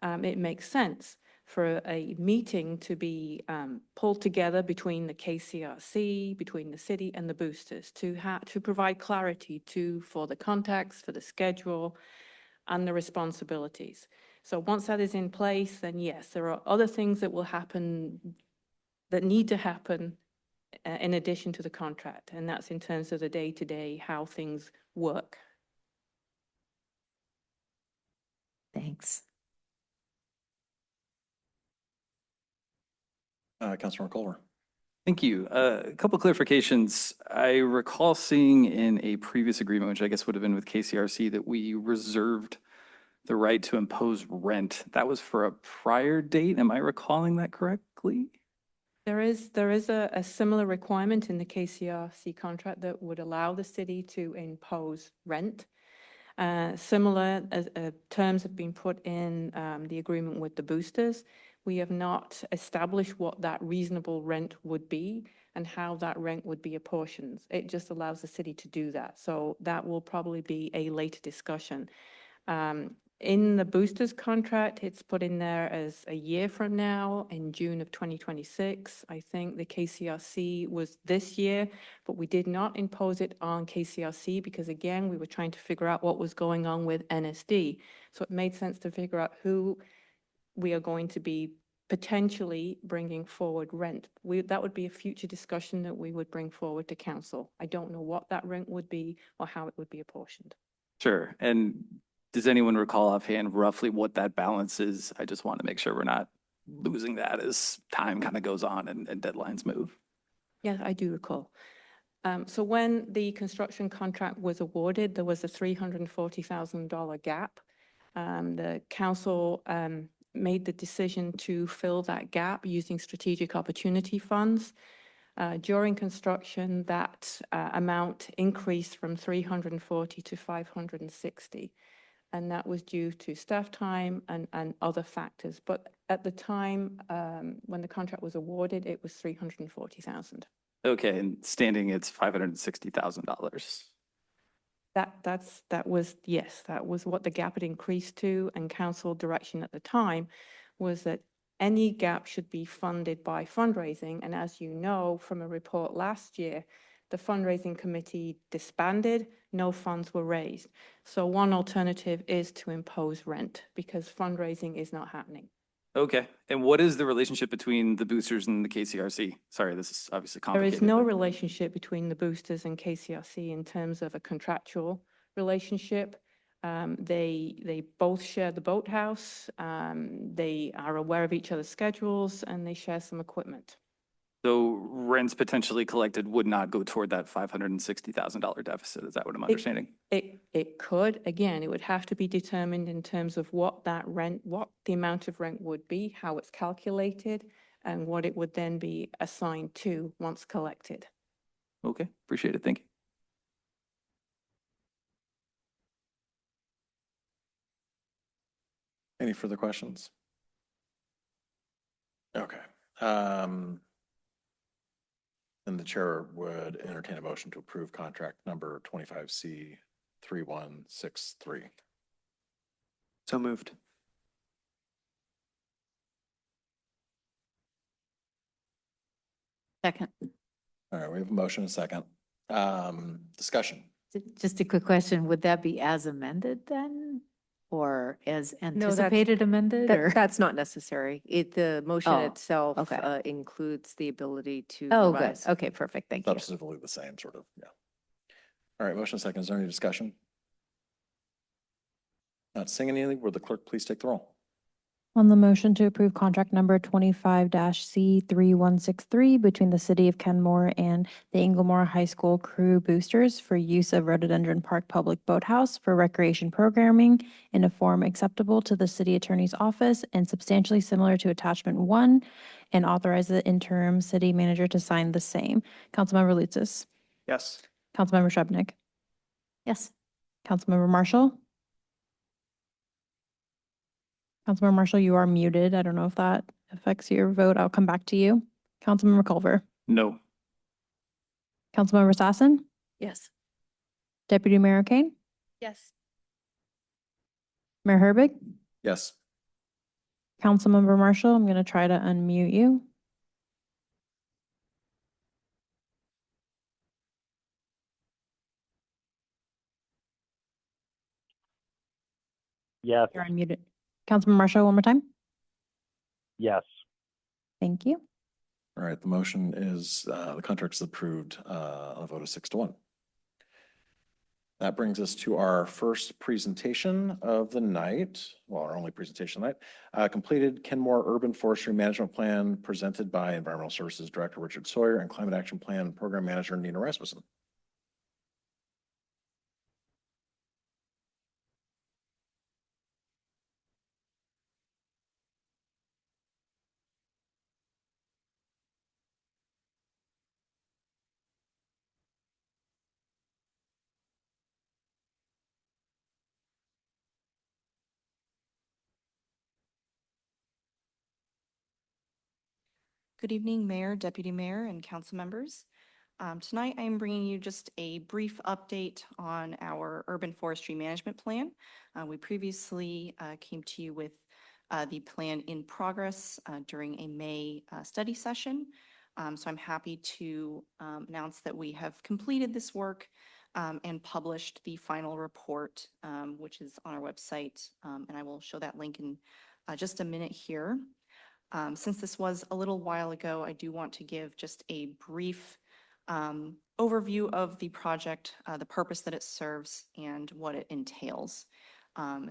it makes sense for a meeting to be pulled together between the KCRC, between the city and the boosters to provide clarity for the contacts, for the schedule and the responsibilities. So once that is in place, then yes, there are other things that will happen that need to happen in addition to the contract. And that's in terms of the day-to-day, how things work. Thanks. Councilmember Culver. Thank you. A couple clarifications. I recall seeing in a previous agreement, which I guess would have been with KCRC, that we reserved the right to impose rent. That was for a prior date. Am I recalling that correctly? There is a similar requirement in the KCRC contract that would allow the city to impose rent. Similar terms have been put in the agreement with the boosters. We have not established what that reasonable rent would be and how that rent would be apportioned. It just allows the city to do that. So that will probably be a later discussion. In the boosters contract, it's put in there as a year from now, in June of 2026. I think the KCRC was this year, but we did not impose it on KCRC because, again, we were trying to figure out what was going on with NSD. So it made sense to figure out who we are going to be potentially bringing forward rent. That would be a future discussion that we would bring forward to council. I don't know what that rent would be or how it would be apportioned. Sure. And does anyone recall offhand roughly what that balance is? I just want to make sure we're not losing that as time kind of goes on and deadlines move. Yeah, I do recall. So when the construction contract was awarded, there was a $340,000 gap. The council made the decision to fill that gap using strategic opportunity funds. During construction, that amount increased from 340 to 560. And that was due to staff time and other factors. But at the time when the contract was awarded, it was $340,000. Okay, and standing, it's $560,000. Yes, that was what the gap had increased to, and council direction at the time was that any gap should be funded by fundraising. And as you know from a report last year, the fundraising committee disbanded, no funds were raised. So one alternative is to impose rent because fundraising is not happening. Okay, and what is the relationship between the boosters and the KCRC? Sorry, this is obviously There complicated. is no but- relationship between the boosters and KCRC in terms of a contractual relationship. They both share the boathouse. They are aware of each other's schedules and they share some equipment. So rents potentially collected would not go toward that $560,000 deficit. Is that what I'm understanding? It could, again, it would have to be determined in terms of what that rent, what the amount of rent would be, how it's calculated, and what it would then be assigned to once collected. Okay, appreciate it. Thank you. Any further questions? Okay. Then the chair would entertain a motion to approve contract number 25C 3163. So moved. Second. All right, we have a motion and a second. Discussion. Just a quick question. Would that be as amended then? Or as No, that's- anticipated amended or? That's not necessary. The motion Oh, itself okay. includes the ability to Oh, good. revise. Okay, perfect. Thank you. Substantively the same, sort of, yeah. All right, motion and second. Is there any discussion? Not seeing anything, would the clerk please take the roll? On the motion to approve contract number 25-C3163 between the City of Kenmore and the Inglemore High School Crew Boosters for use of Rhododendron Park Public Boathouse for recreation programming in a form acceptable to the City Attorney's Office and substantially similar to Attachment 1, and authorize the interim city manager to sign the same. Councilmember Lutsis. Yes. Councilmember Shrubnik. Yes. Councilmember Marshall. Councilmember Marshall, you are muted. I don't know if that affects your vote. I'll come back to you. Councilmember Culver. No. Councilmember Sassen. Yes. Deputy Mayor Kane. Yes. Mayor Herbig. Yes. Councilmember Marshall, I'm going to try to unmute you. Yes. You're unmuted. Councilmember Marshall, one more time. Yes. Thank you. All right, the motion is, the contract is approved on a vote of 6-1. That brings us to our first presentation of the night, well, our only presentation tonight. Completed Kenmore Urban Forestry Management Plan presented by Environmental Services Director Richard Sawyer and Climate Action Plan Program Manager Nina Rasmussen. Good evening, Mayor, Deputy Mayor, and council members. Tonight, I am bringing you just a brief update on our urban forestry management plan. We previously came to you with the plan in progress during a May study session. So I'm happy to announce that we have completed this work and published the final report, which is on our website. And I will show that link in just a minute here. Since this was a little while ago, I do want to give just a brief overview of the project, the purpose that it serves, and what it entails.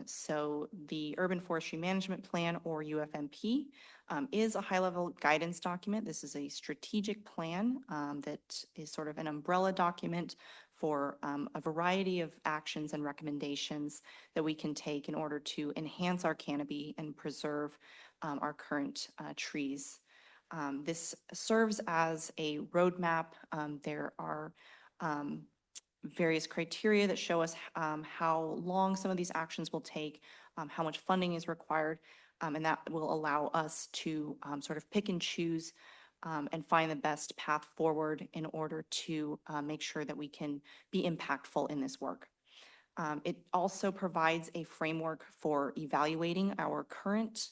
So the Urban Forestry Management Plan, or UFMP, is a high-level guidance document. This is a strategic plan that is sort of an umbrella document for a variety of actions and recommendations that we can take in order to enhance our canopy and preserve our current trees. This serves as a roadmap. There are various criteria that show us how long some of these actions will take, how much funding is required, and that will allow us to sort of pick and choose and find the best path forward in order to make sure that we can be impactful in this work. It also provides a framework for evaluating our current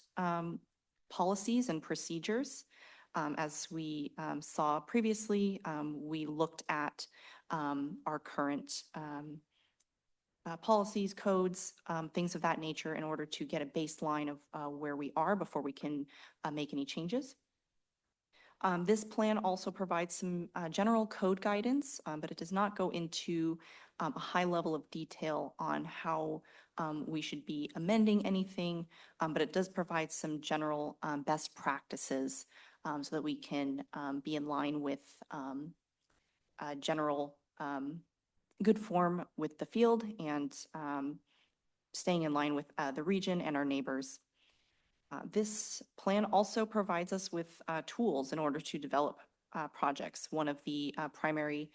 policies and procedures. As we saw previously, we looked at our current policies, codes, things of that nature in order to get a baseline of where we are before we can make any changes. This plan also provides some general code guidance, but it does not go into a high level of detail on how we should be amending anything, but it does provide some general best practices so that we can be in line with general good form with the field and staying in line with the region and our neighbors. This plan also provides us with tools in order to develop projects. One of the primary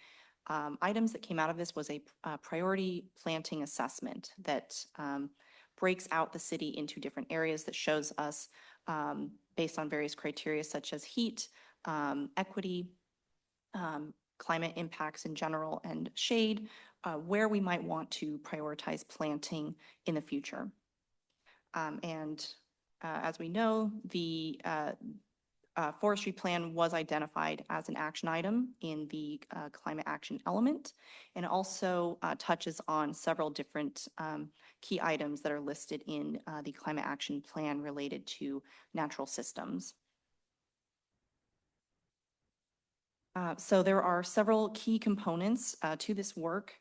items that came out of this was a priority planting assessment that breaks out the city into different areas that shows us, based on various criteria such as heat, equity, climate impacts in general, and shade, where we might want to prioritize planting in the future. As we know, the forestry plan was identified as an action item in the climate action element, and also touches on several different key items that are listed in the climate action plan related to natural systems. So there are several key components to this work.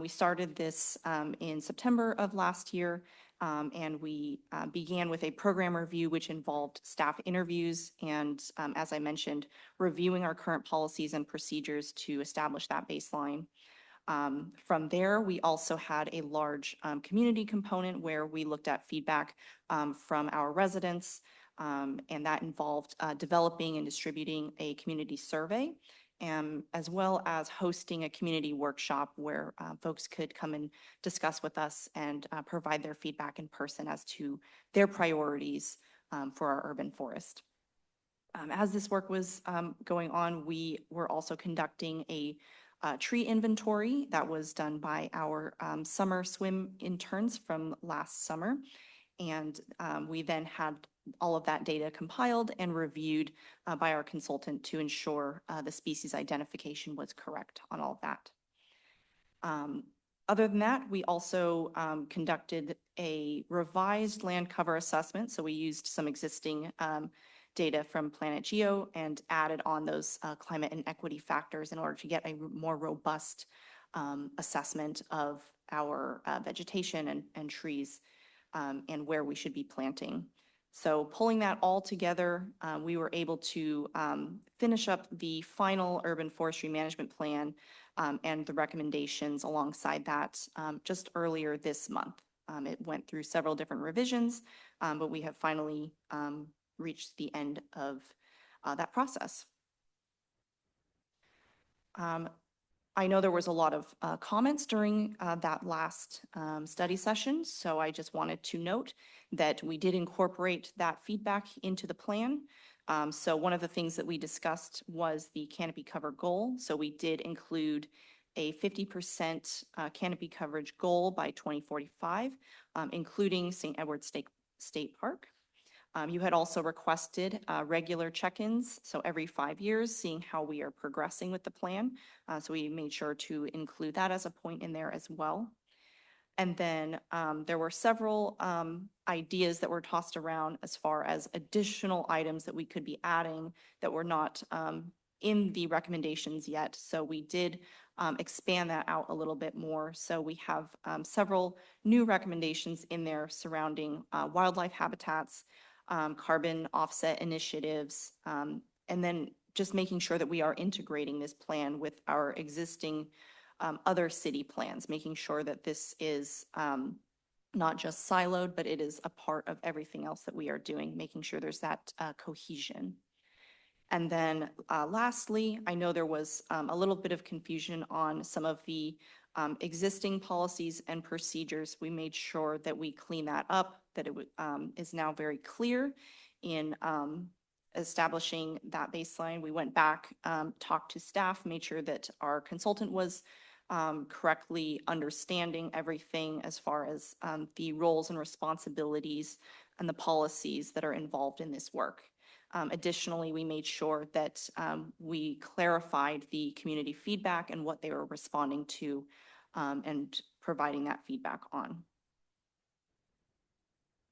We started this in September of last year. And we began with a program review, which involved staff interviews and, as I mentioned, reviewing our current policies and procedures to establish that baseline. From there, we also had a large community component where we looked at feedback from our residents, and that involved developing and distributing a community survey, as well as hosting a community workshop where folks could come and discuss with us and provide their feedback in person as to their priorities for our urban forest. As this work was going on, we were also conducting a tree inventory that was done by our summer swim interns from last summer. And we then had all of that data compiled and reviewed by our consultant to ensure the species identification was correct on all of that. Other than that, we also conducted a revised land cover assessment. So we used some existing data from Planet Geo and added on those climate and equity factors in order to get a more robust assessment of our vegetation and trees and where we should be planting. So pulling that all together, we were able to finish up the final urban forestry management plan and the recommendations alongside that just earlier this month. It went through several different revisions, but we have finally reached the end of that process. I know there was a lot of comments during that last study session, so I just wanted to note that we did incorporate that feedback into the plan. So one of the things that we discussed was the canopy cover goal. So we did include a 50% canopy coverage goal by 2045, including St. Edward State Park. You had also requested regular check-ins, so every 5 years, seeing how we are progressing with the plan. So we made sure to include that as a point in there as well. And then there were several ideas that were tossed around as far as additional items that we could be adding that were not in the recommendations yet. So we did expand that out a little bit more. So we have several new recommendations in there surrounding wildlife habitats, carbon offset initiatives, and then just making sure that we are integrating this plan with our existing other city plans, making sure that this is not just siloed, but it is a part of everything else that we are doing, making sure there's that cohesion. And then lastly, I know there was a little bit of confusion on some of the existing policies and procedures. We made sure that we clean that up, that it is now very clear in establishing that baseline, we went back, talked to staff, made sure that our consultant was correctly understanding everything as far as the roles and responsibilities and the policies that are involved in this work. Additionally, we made sure that we clarified the community feedback and what they were responding to and providing that feedback on.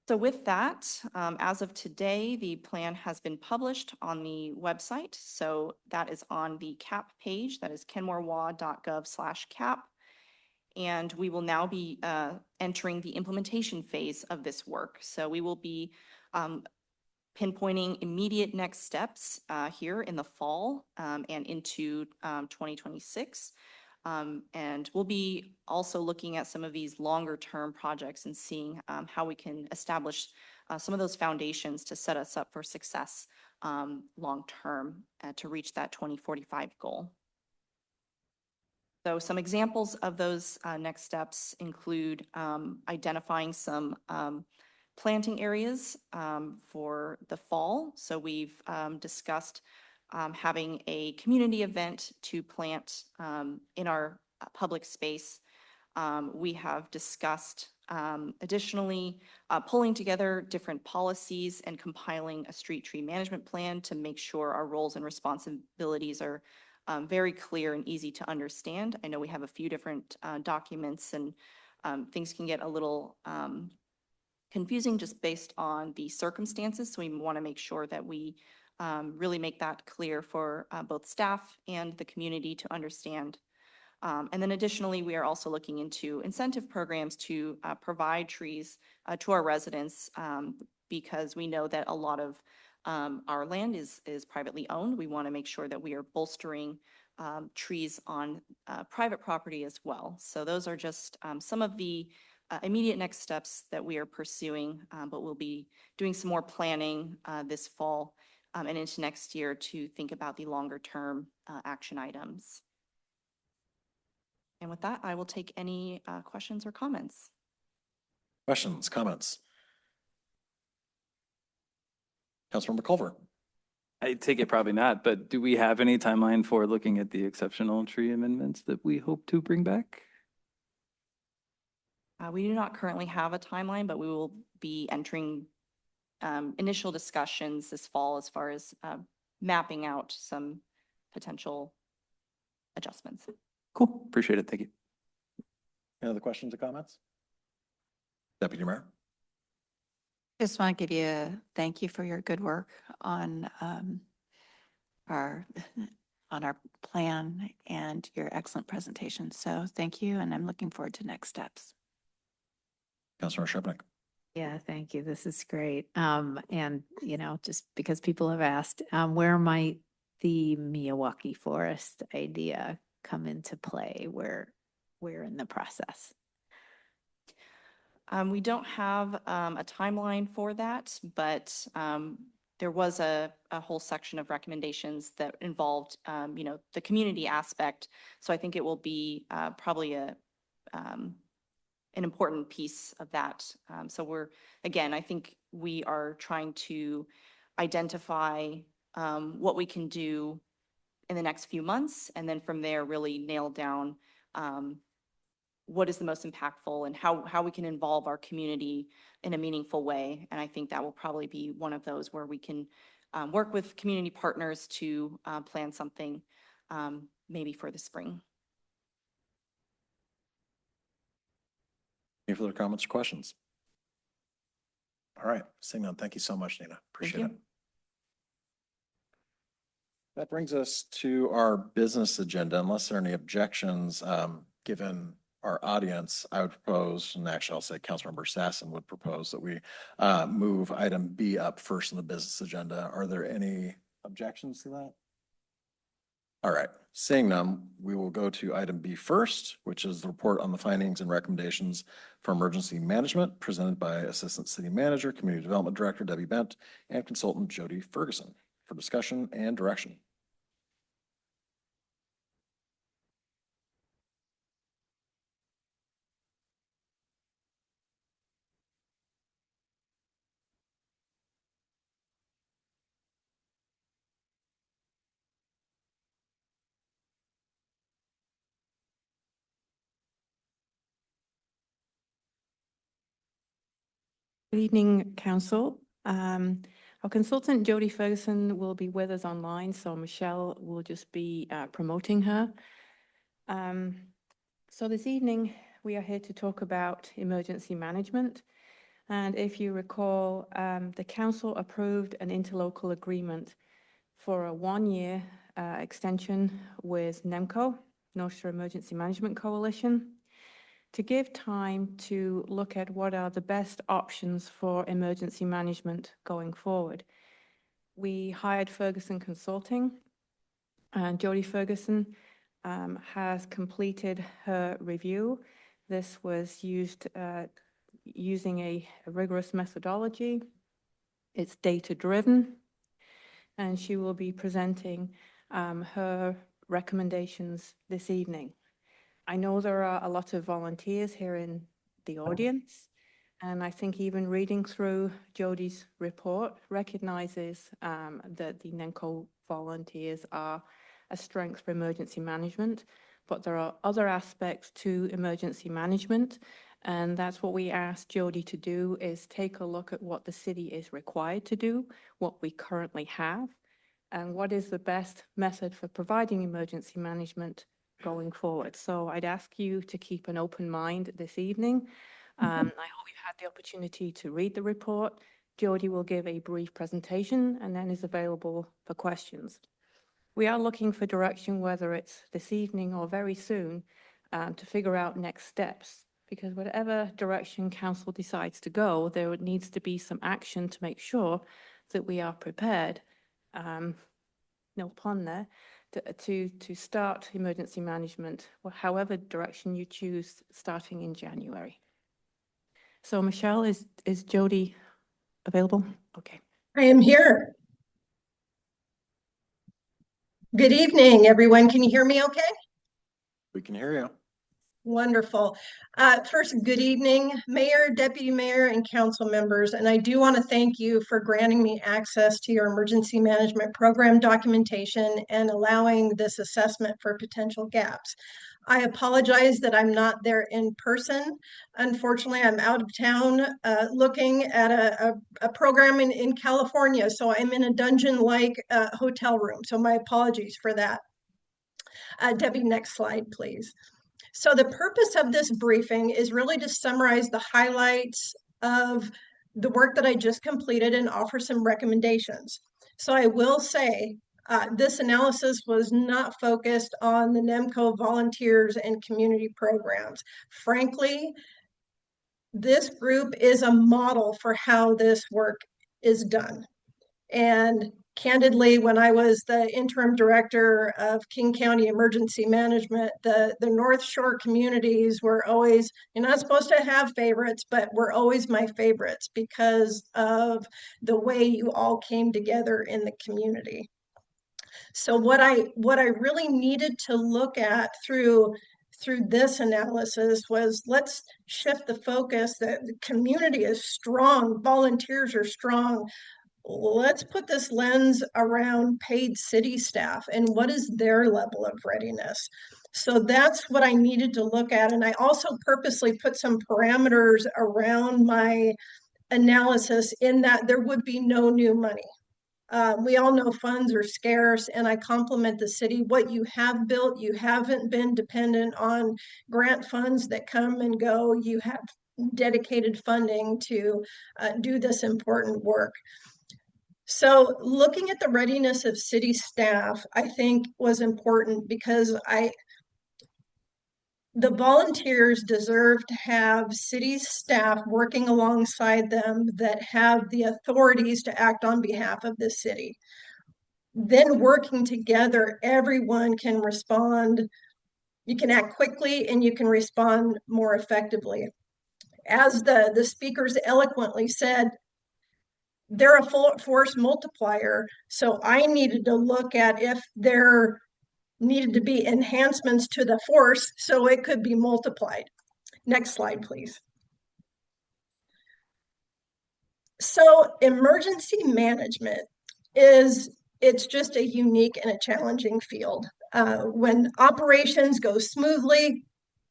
So with that, as of today, the plan has been published on the website. So that is on the CAP page. That is kenmorewa.gov/CAP. And we will now be entering the implementation phase of this work. So we will be pinpointing immediate next steps here in the fall and into 2026. And we'll be also looking at some of these longer term projects and seeing how we can establish some of those foundations to set us up for success long term to reach that 2045 goal. So some examples of those next steps include identifying some planting areas for the fall. So we've discussed having a community event to plant in our public space. We have discussed additionally pulling together different policies and compiling a street tree management plan to make sure our roles and responsibilities are very clear and easy to understand. I know we have a few different documents and things can get a little confusing just based on the circumstances. So we want to make sure that we really make that clear for both staff and the community to understand. And then additionally, we are also looking into incentive programs to provide trees to our residents because we know that a lot of our land is privately owned. We want to make sure that we are bolstering trees on private property as well. So those are just some of the immediate next steps that we are pursuing, but we'll be doing some more planning this fall and into next year to think about the longer term action items. And with that, I will take any questions or comments. Questions, comments? Councilmember Culver. I take it probably not, but do we have any timeline for looking at the exceptional tree amendments that we hope to bring back? We do not currently have a timeline, but we will be entering initial discussions this fall as far as mapping out some potential adjustments. Cool, appreciate it, thank you. Any other questions or comments? Deputy Mayor. Just want to give you a thank you for your good work on our plan and your excellent presentation. So thank you, and I'm looking forward to next steps. Councilor Shepnick. Yeah, thank you. This is great. And, you know, just because people have asked, where might the Miyawaki Forest idea come into play? Where in the process? We don't have a timeline for that, but there was a whole section of recommendations that involved, you know, the community aspect. So I think it will be probably an important piece of that. So again, I think we are trying to identify what we can do in the next few months, and then from there really nail down what is the most impactful and how we can involve our community in a meaningful way. And I think that will probably be one of those where we can work with community partners to plan something maybe for the spring. Any further comments or questions? All right, seeing none, thank you so much, Nina. Appreciate it. That brings us to our business agenda. Unless there are any objections, given our audience, I would propose, and actually I'll say Councilmember Sassen would propose that we move item B up first in the business agenda. Are there any objections to that? All right, seeing none, we will go to item B first, which is the report on the findings and recommendations for emergency management presented by Assistant City Manager, Community Development Director Debbie Bent, and Consultant Jody Ferguson for discussion and direction. Good evening, Council. Our consultant Jody Ferguson will be with us online, so Michelle will just be promoting her. So this evening, we are here to talk about emergency management. And if you recall, the Council approved an interlocal agreement for a one-year extension with NEMCO, North Shore Emergency Management Coalition, to give time to look at what are the best options for emergency management going forward. We hired Ferguson Consulting, and Jody Ferguson has completed her review. This was used using a rigorous methodology. It's data-driven, and she will be presenting her recommendations this evening. I know there are a lot of volunteers here in the audience, and I think even reading through Jody's report recognizes that the NEMCO volunteers are a strength for emergency management, but there are other aspects to emergency management, and that's what we asked Jody to do, is take a look at what the city is required to do, what we currently have, and what is the best method for providing emergency management going forward. So I'd ask you to keep an open mind this evening. I hope you've had the opportunity to read the report. Jody will give a brief presentation and then is available for questions. We are looking for direction, whether it's this evening or very soon, to figure out next steps, because whatever direction council decides to go, there needs to be some action to make sure that we are prepared, no pun there, to start emergency management, however direction you choose, starting in January. So Michelle, is Jody available? Okay. I am here. Good evening, everyone. Can you hear me okay? We can hear you. Wonderful. First, good evening, Mayor, Deputy Mayor, and council members. And I do want to thank you for granting me access to your emergency management program documentation and allowing this assessment for potential gaps. I apologize that I'm not there in person. Unfortunately, I'm out of town looking at a program in California. So I'm in a dungeon-like hotel room. So my apologies for that. Debbie, next slide, please. So the purpose of this briefing is really to summarize the highlights of the work that I just completed and offer some recommendations. So I will say this analysis was not focused on the NEMCO volunteers and community programs. Frankly, this group is a model for how this work is done. And candidly, when I was the interim director of King County Emergency Management, the North Shore communities were always, you're not supposed to have favorites, but were always my favorites because of the way you all came together in the community. So what I really needed to look at through this analysis was, let's shift the focus. That the community is strong, volunteers are strong. Let's put this lens around paid city staff and what is their level of readiness. So that's what I needed to look at. And I also purposely put some parameters around my analysis in that there would be no new money. We all know funds are scarce, and I compliment the city. What you have built, you haven't been dependent on grant funds that come and go. You have dedicated funding to do this important work. So looking at the readiness of city staff, I think was important because the volunteers deserve to have city staff working alongside them that have the authorities to act on behalf of the city. Then working together, everyone can respond. You can act quickly and you can respond more effectively. As the speakers eloquently said, they're a force multiplier. So I needed to look at if there needed to be enhancements to the force so it could be multiplied. Next slide, please. So emergency management it's just a unique and a challenging field. When operations go smoothly,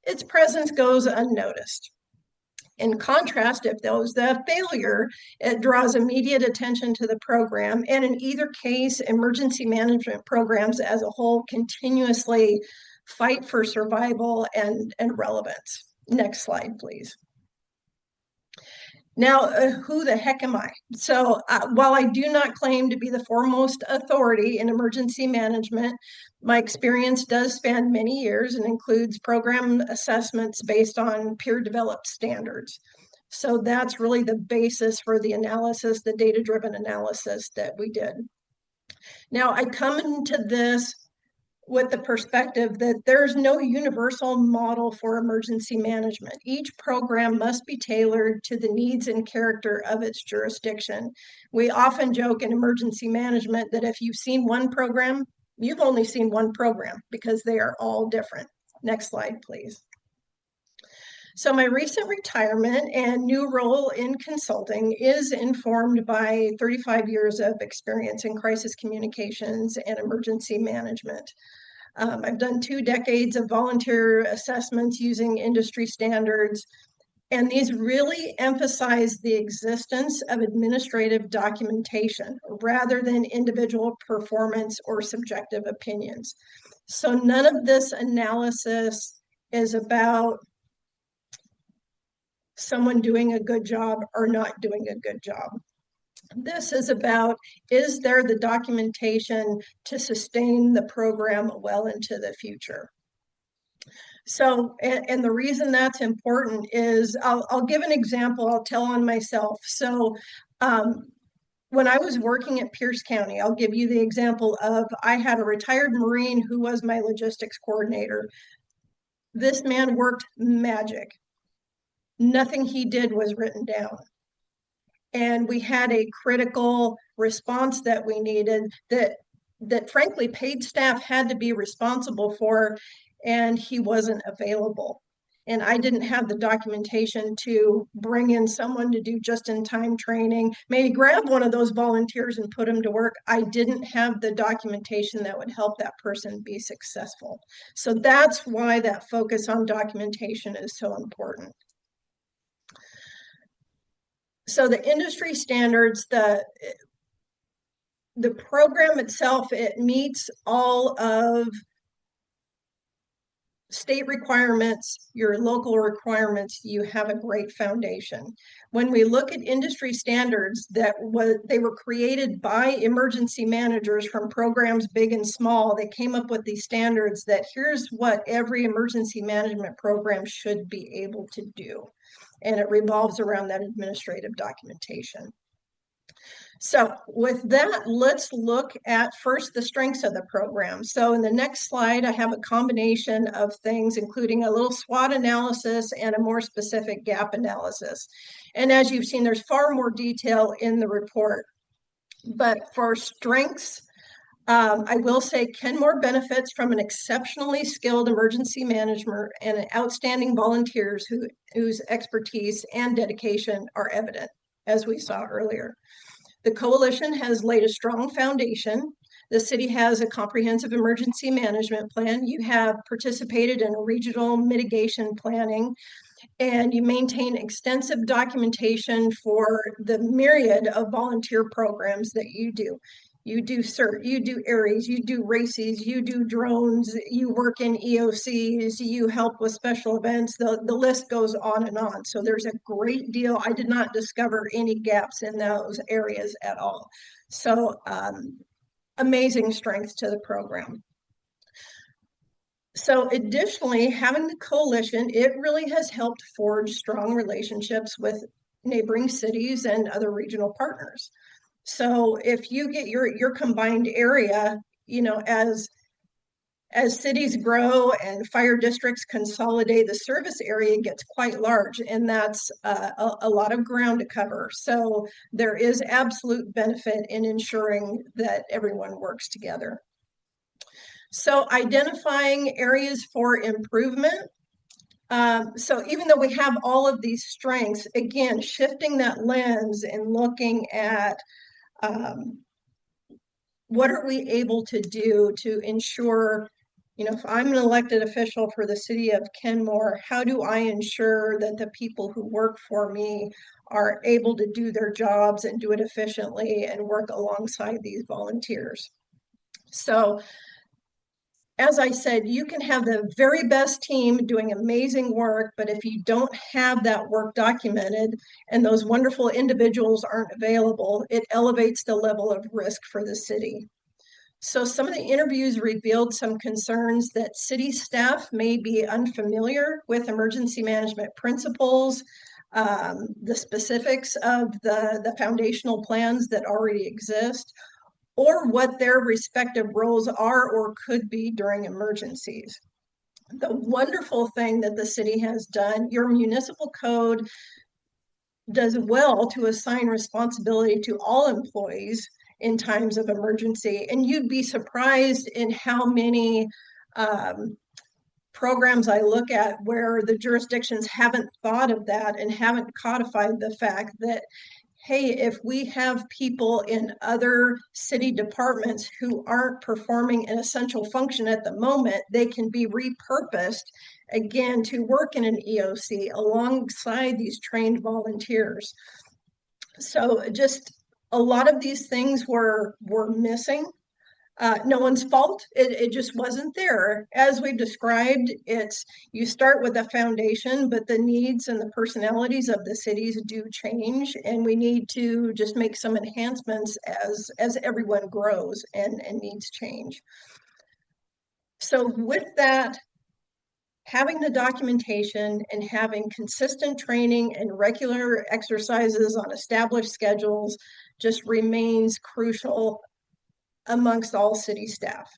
its presence goes unnoticed. In contrast, if there was a failure, it draws immediate attention to the program. And in either case, emergency management programs as a whole continuously fight for survival and relevance. Next slide, please. Now, who the heck am I? So while I do not claim to be the foremost authority in emergency management, my experience does span many years and includes program assessments based on peer-developed standards. So that's really the basis for the analysis, the data-driven analysis that we did. Now, I come into this with the perspective that there's no universal model for emergency management. Each program must be tailored to the needs and character of its jurisdiction. We often joke in emergency management that if you've seen one program, you've only seen one program because they are all different. Next slide, please. So my recent retirement and new role in consulting is informed by 35 years of experience in crisis communications and emergency management. I've done 2 decades of volunteer assessments using industry standards, and these really emphasize the existence of administrative documentation rather than individual performance or subjective opinions. So none of this analysis is about someone doing a good job or not doing a good job. This is about, is there the documentation to sustain the program well into the future? So, and the reason that's important is, I'll give an example, I'll tell on myself. So when I was working at Pierce County, I'll give you the example of, I had a retired Marine who was my logistics coordinator. This man worked magic. Nothing he did was written down. And we had a critical response that we needed that frankly paid staff had to be responsible for, and he wasn't available. And I didn't have the documentation to bring in someone to do just-in-time training, maybe grab one of those volunteers and put them to work. I didn't have the documentation that would help that person be successful. So that's why that focus on documentation is so important. So the industry standards, the program itself, it meets all of state requirements, your local requirements, you have a great foundation. When we look at industry standards they were created by emergency managers from programs big and small, they came up with these standards that here's what every emergency management program should be able to do. And it revolves around that administrative documentation. So with that, let's look at first the strengths of the program. So in the next slide, I have a combination of things, including a little SWOT analysis and a more specific gap analysis. And as you've seen, there's far more detail in the report. But for strengths, I will say Kenmore benefits from an exceptionally skilled emergency manager and outstanding volunteers whose expertise and dedication are evident, as we saw earlier. The coalition has laid a strong foundation. The city has a comprehensive emergency management plan. You have participated in regional mitigation planning, and you maintain extensive documentation for the myriad of volunteer programs that you do. You do CERT, you do ARES, you do RACES, you do drones, you work in EOCs, you help with special events, the list goes on and on. So there's a great deal. I did not discover any gaps in those areas at all. So amazing strength to the program. So additionally, having the coalition, it really has helped forge strong relationships with neighboring cities and other regional partners. So if you get your combined area, you know, as cities grow and fire districts consolidate, the service area gets quite large, and that's a lot of ground to cover. So there is absolute benefit in ensuring that everyone works together. So identifying areas for improvement. So even though we have all of these strengths, again, shifting that lens and looking at what are we able to do to ensure, You know, if I'm an elected official for the city of Kenmore, how do I ensure that the people who work for me are able to do their jobs and do it efficiently and work alongside these volunteers? So, as I said, you can have the very best team doing amazing work, but if you don't have that work documented and those wonderful individuals aren't available, it elevates the level of risk for the city. So some of the interviews revealed some concerns that city staff may be unfamiliar with emergency management principles, the specifics of the foundational plans that already exist, or what their respective roles are or could be during emergencies. The wonderful thing that the city has done, your municipal code does well to assign responsibility to all employees in times of emergency. And you'd be surprised in how many programs I look at where the jurisdictions haven't thought of that and haven't codified the fact that, hey, if we have people in other city departments who aren't performing an essential function at the moment, they can be repurposed again to work in an EOC alongside these trained volunteers. So just a lot of these things were missing. No one's fault. It just wasn't there. As we've described, you start with a foundation, but the needs and the personalities of the cities do change, and we need to just make some enhancements as everyone grows and needs change. So with that, having the documentation and having consistent training and regular exercises on established schedules just remains crucial amongst all city staff.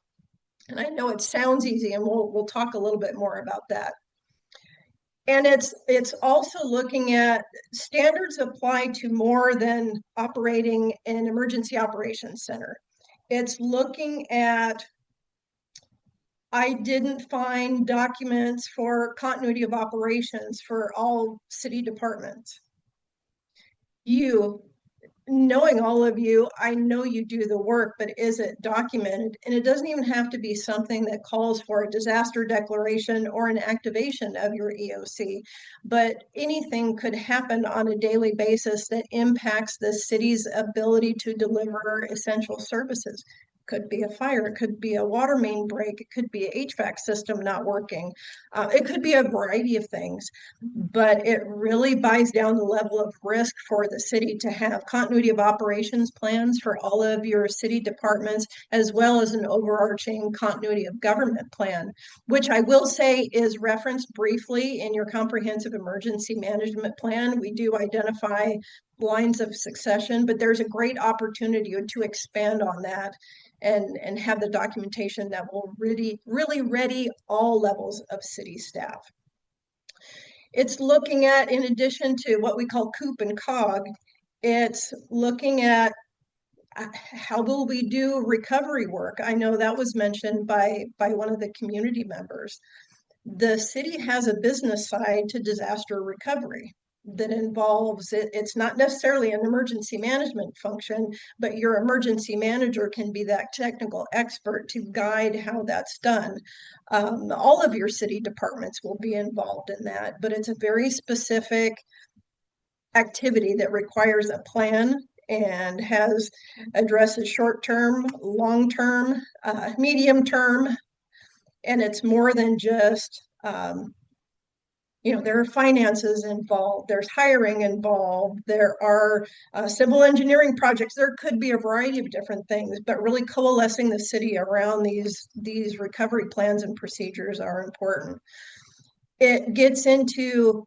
And I know it sounds easy, and we'll talk a little bit more about that. And it's also looking at standards apply to more than operating an emergency operations center. It's looking at, I didn't find documents for continuity of operations for all city departments. Knowing all of you, I know you do the work, but is it documented? And it doesn't even have to be something that calls for a disaster declaration or an activation of your EOC, but anything could happen on a daily basis that impacts the city's ability to deliver essential services. Could be a fire, it could be a water main break, it could be an HVAC system not working. It could be a variety of things, but it really buys down the level of risk for the city to have continuity of operations plans for all of your city departments, as well as an overarching continuity of government plan, which I will say is referenced briefly in your comprehensive emergency management plan. We do identify lines of succession, but there's a great opportunity to expand on that and have the documentation that will really ready all levels of city staff. It's looking at, in addition to what we call COOP and COG, it's looking at how will we do recovery work? I know that was mentioned by one of the community members. The city has a business side to disaster recovery that involves it's not necessarily an emergency management function, but your emergency manager can be that technical expert to guide how that's done. All of your city departments will be involved in that, but it's a very specific activity that requires a plan and addresses short-term, long-term, medium-term, and it's more than just there are finances involved, there's hiring involved, there are civil engineering projects. There could be a variety of different things, but really coalescing the city around these recovery plans and procedures are important. It gets into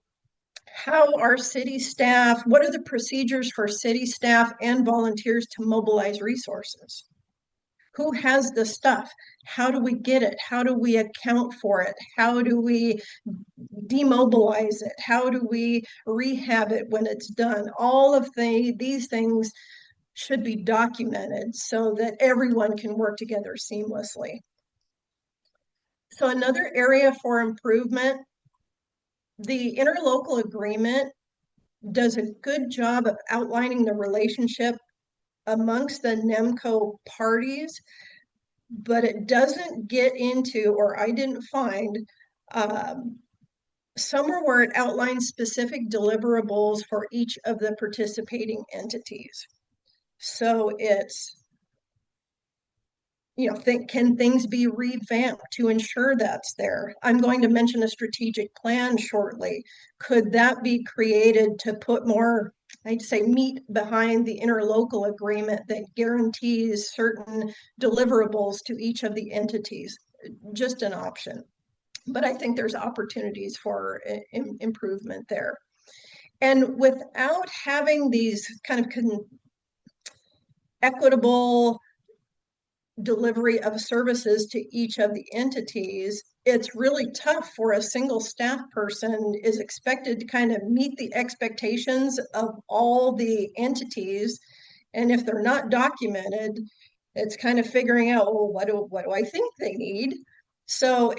how our city staff, what are the procedures for city staff and volunteers to mobilize resources? Who has the stuff? How do we get it? How do we account for it? How do we demobilize it? How do we rehab it when it's done? All of these things should be documented so that everyone can work together seamlessly. So another area for improvement, the interlocal agreement does a good job of outlining the relationship amongst the NEMCO parties, but it doesn't get into, or I didn't find, somewhere where it outlines specific deliverables for each of the participating entities. So it's, can things be revamped to ensure that's there? I'm going to mention a strategic plan shortly. Could that be created to put more, I'd say, meat behind the interlocal agreement that guarantees certain deliverables to each of the entities? Just an option. But I think there's opportunities for improvement there. And without having these kind of equitable delivery of services to each of the entities, it's really tough for a single staff person is expected to kind of meet the expectations of all the entities. And if they're not documented, it's kind of figuring out, well, what do I think they need? So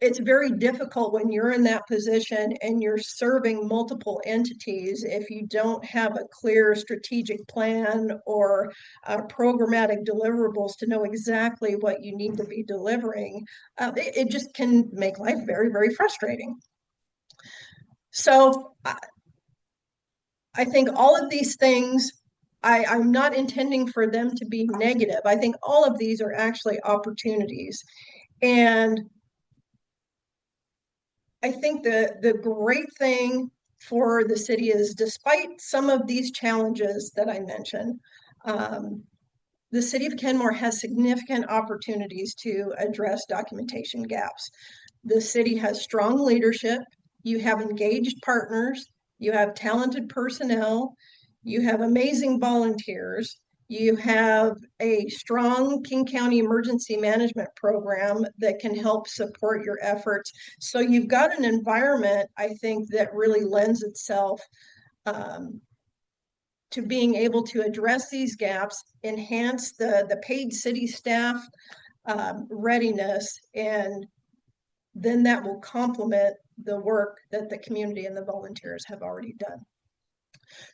it's very difficult when you're in that position and you're serving multiple entities if you don't have a clear strategic plan or programmatic deliverables to know exactly what you need to be delivering. It just can make life very, very frustrating. So I think all of these things, I'm not intending for them to be negative. I think all of these are actually opportunities. And I think the great thing for the city is, despite some of these challenges that I mentioned, the city of Kenmore has significant opportunities to address documentation gaps. The city has strong leadership. You have engaged partners. You have talented personnel. You have amazing volunteers. You have a strong King County emergency management program that can help support your efforts. So you've got an environment, I think, that really lends itself to being able to address these gaps, enhance the paid city staff readiness, and then that will complement the work that the community and the volunteers have already done.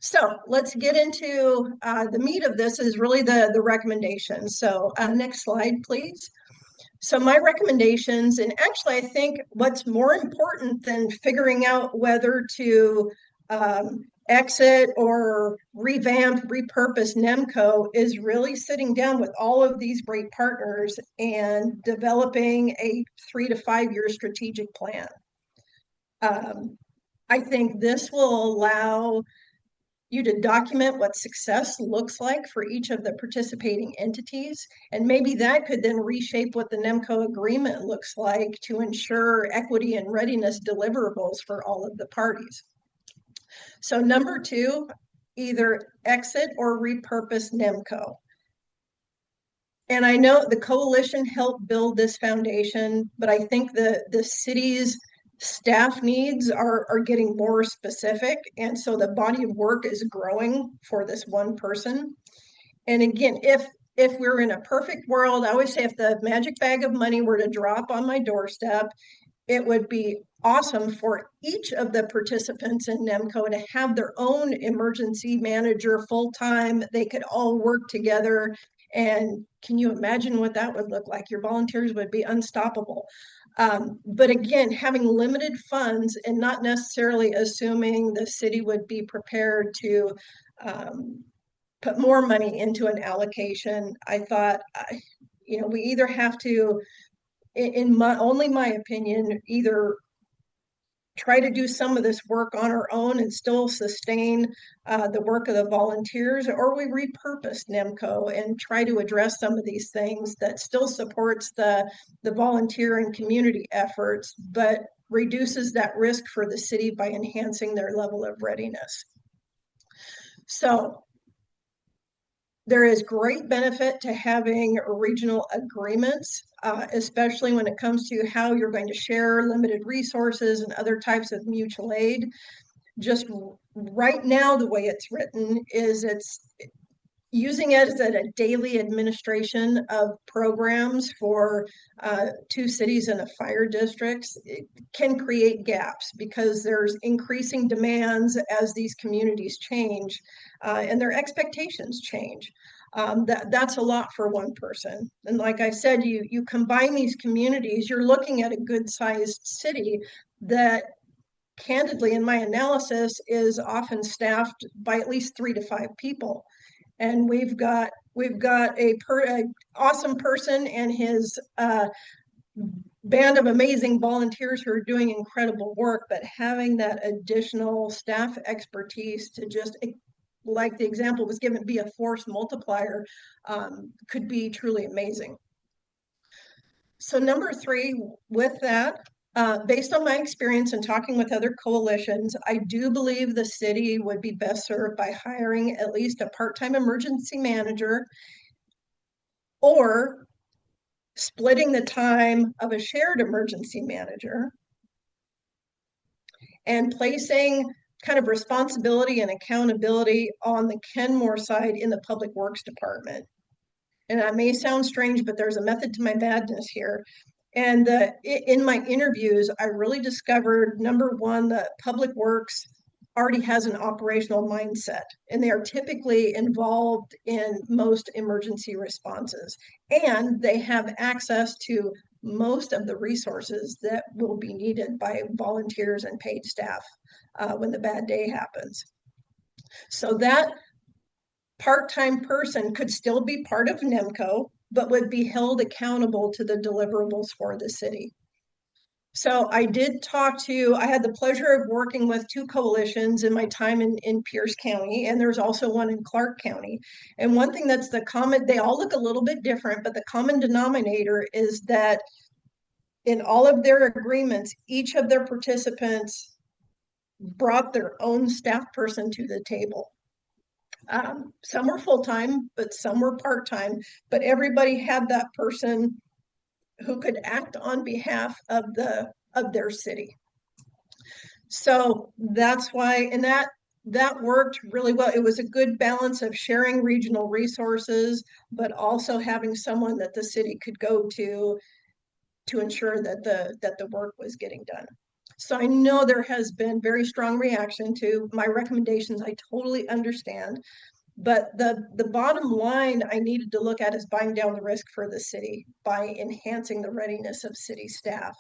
So let's get into the meat of this is really the recommendations. So next slide, please. So my recommendations, and actually I think what's more important than figuring out whether to exit or revamp, repurpose NEMCO is really sitting down with all of these great partners and developing a 3 to 5 year strategic plan. I think this will allow you to document what success looks like for each of the participating entities. And maybe that could then reshape what the NEMCO agreement looks like to ensure equity and readiness deliverables for all of the parties. So number 2, either exit or repurpose NEMCO. And I know the coalition helped build this foundation, but I think the city's staff needs are getting more specific. And so the body of work is growing for this one person. And again, if we're in a perfect world, I always say if the magic bag of money were to drop on my doorstep, it would be awesome for each of the participants in NEMCO to have their own emergency manager full-time. They could all work together. And can you imagine what that would look like? Your volunteers would be unstoppable. But again, having limited funds and not necessarily assuming the city would be prepared to put more money into an allocation, I thought, we either have to, in my opinion, either try to do some of this work on our own and still sustain the work of the volunteers, or we repurpose NEMCO and try to address some of these things that still supports the volunteer and community efforts, but reduces that risk for the city by enhancing their level of readiness. So there is great benefit to having regional agreements, especially when it comes to how you're going to share limited resources and other types of mutual aid. Just right now, the way it's written is it's using it as a daily administration of programs for 2 cities and a fire districts. It can create gaps because there's increasing demands as these communities change and their expectations change. That's a lot for one person. And like I said, you combine these communities, you're looking at a good-sized city that candidly, in my analysis, is often staffed by at least 3 to 5 people. And we've got a awesome person and his band of amazing volunteers who are doing incredible work, but having that additional staff expertise to just, like the example was given, be a force multiplier, could be truly amazing. So number 3, with that, based on my experience in talking with other coalitions, I do believe the city would be best served by hiring at least a part-time emergency manager, or splitting the time of a shared emergency manager and placing kind of responsibility and accountability on the Kenmore side in the Public Works Department. And that may sound strange, but there's a method to my madness here. And in my interviews, I really discovered, number one, that Public Works already has an operational mindset, and they are typically involved in most emergency responses. And they have access to most of the resources that will be needed by volunteers and paid staff when the bad day happens. So that part-time person could still be part of NEMCO, but would be held accountable to the deliverables for the city. So I had the pleasure of working with 2 coalitions in my time in Pierce County, and there's also one in Clark County. And one thing that's the common, they all look a little bit different, but the common denominator is that in all of their agreements, each of their participants brought their own staff person to the table. Some were full-time, but some were part-time, but everybody had that person who could act on behalf of their city. So that's why, and that worked really well. It was a good balance of sharing regional resources, but also having someone that the city could go to ensure that the work was getting done. So I know there has been very strong reaction to my recommendations. I totally understand. But the bottom line I needed to look at is buying down the risk for the city by enhancing the readiness of city staff.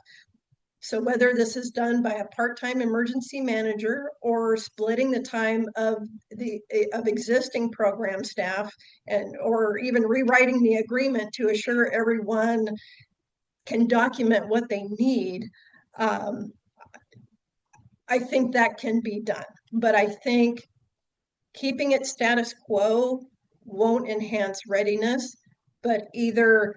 So whether this is done by a part-time emergency manager or splitting the time of existing program staff, or even rewriting the agreement to assure everyone can document what they need, I think that can be done. But I think keeping it status quo won't enhance readiness, but either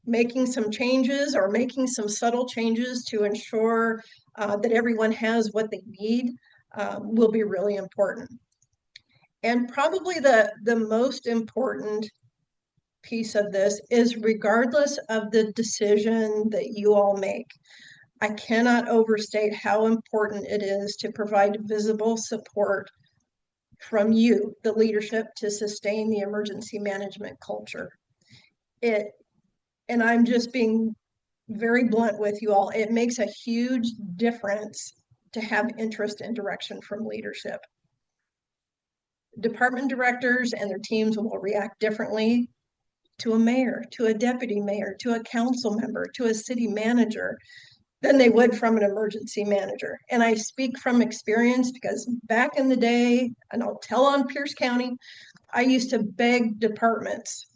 making some changes or making some subtle changes to ensure that everyone has what they need will be really important. And probably the most important piece of this is, regardless of the decision that you all make, I cannot overstate how important it is to provide visible support from you, the leadership, to sustain the emergency management culture. And I'm just being very blunt with you all, it makes a huge difference to have interest and direction from leadership. Department directors and their teams will react differently to a mayor, to a deputy mayor, to a council member, to a city manager than they would from an emergency manager. And I speak from experience because back in the day, and I'll tell on Pierce County, I used to beg departments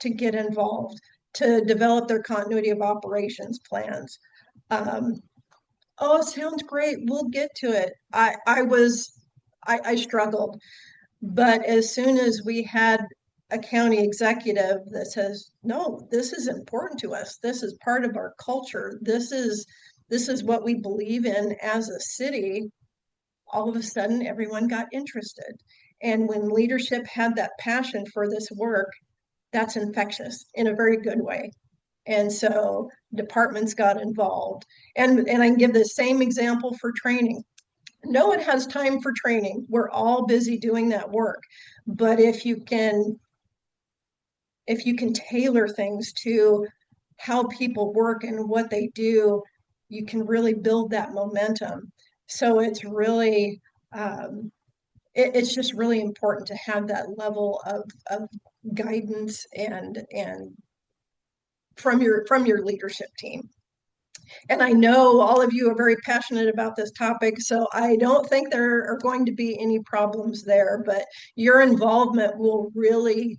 to get involved, to develop their continuity of operations plans. Oh, sounds great, we'll get to it. I struggled. But as soon as we had a county executive that says, no, this is important to us, this is part of our culture, this is what we believe in as a city, all of a sudden everyone got interested. And when leadership had that passion for this work, that's infectious in a very good way. And so departments got involved. And I can give the same example for training. No one has time for training. We're all busy doing that work. But if you can tailor things to how people work and what they do, you can really build that momentum. So it's really it's just really important to have that level of guidance and from your leadership team. And I know all of you are very passionate about this topic, so I don't think there are going to be any problems there, but your involvement will really,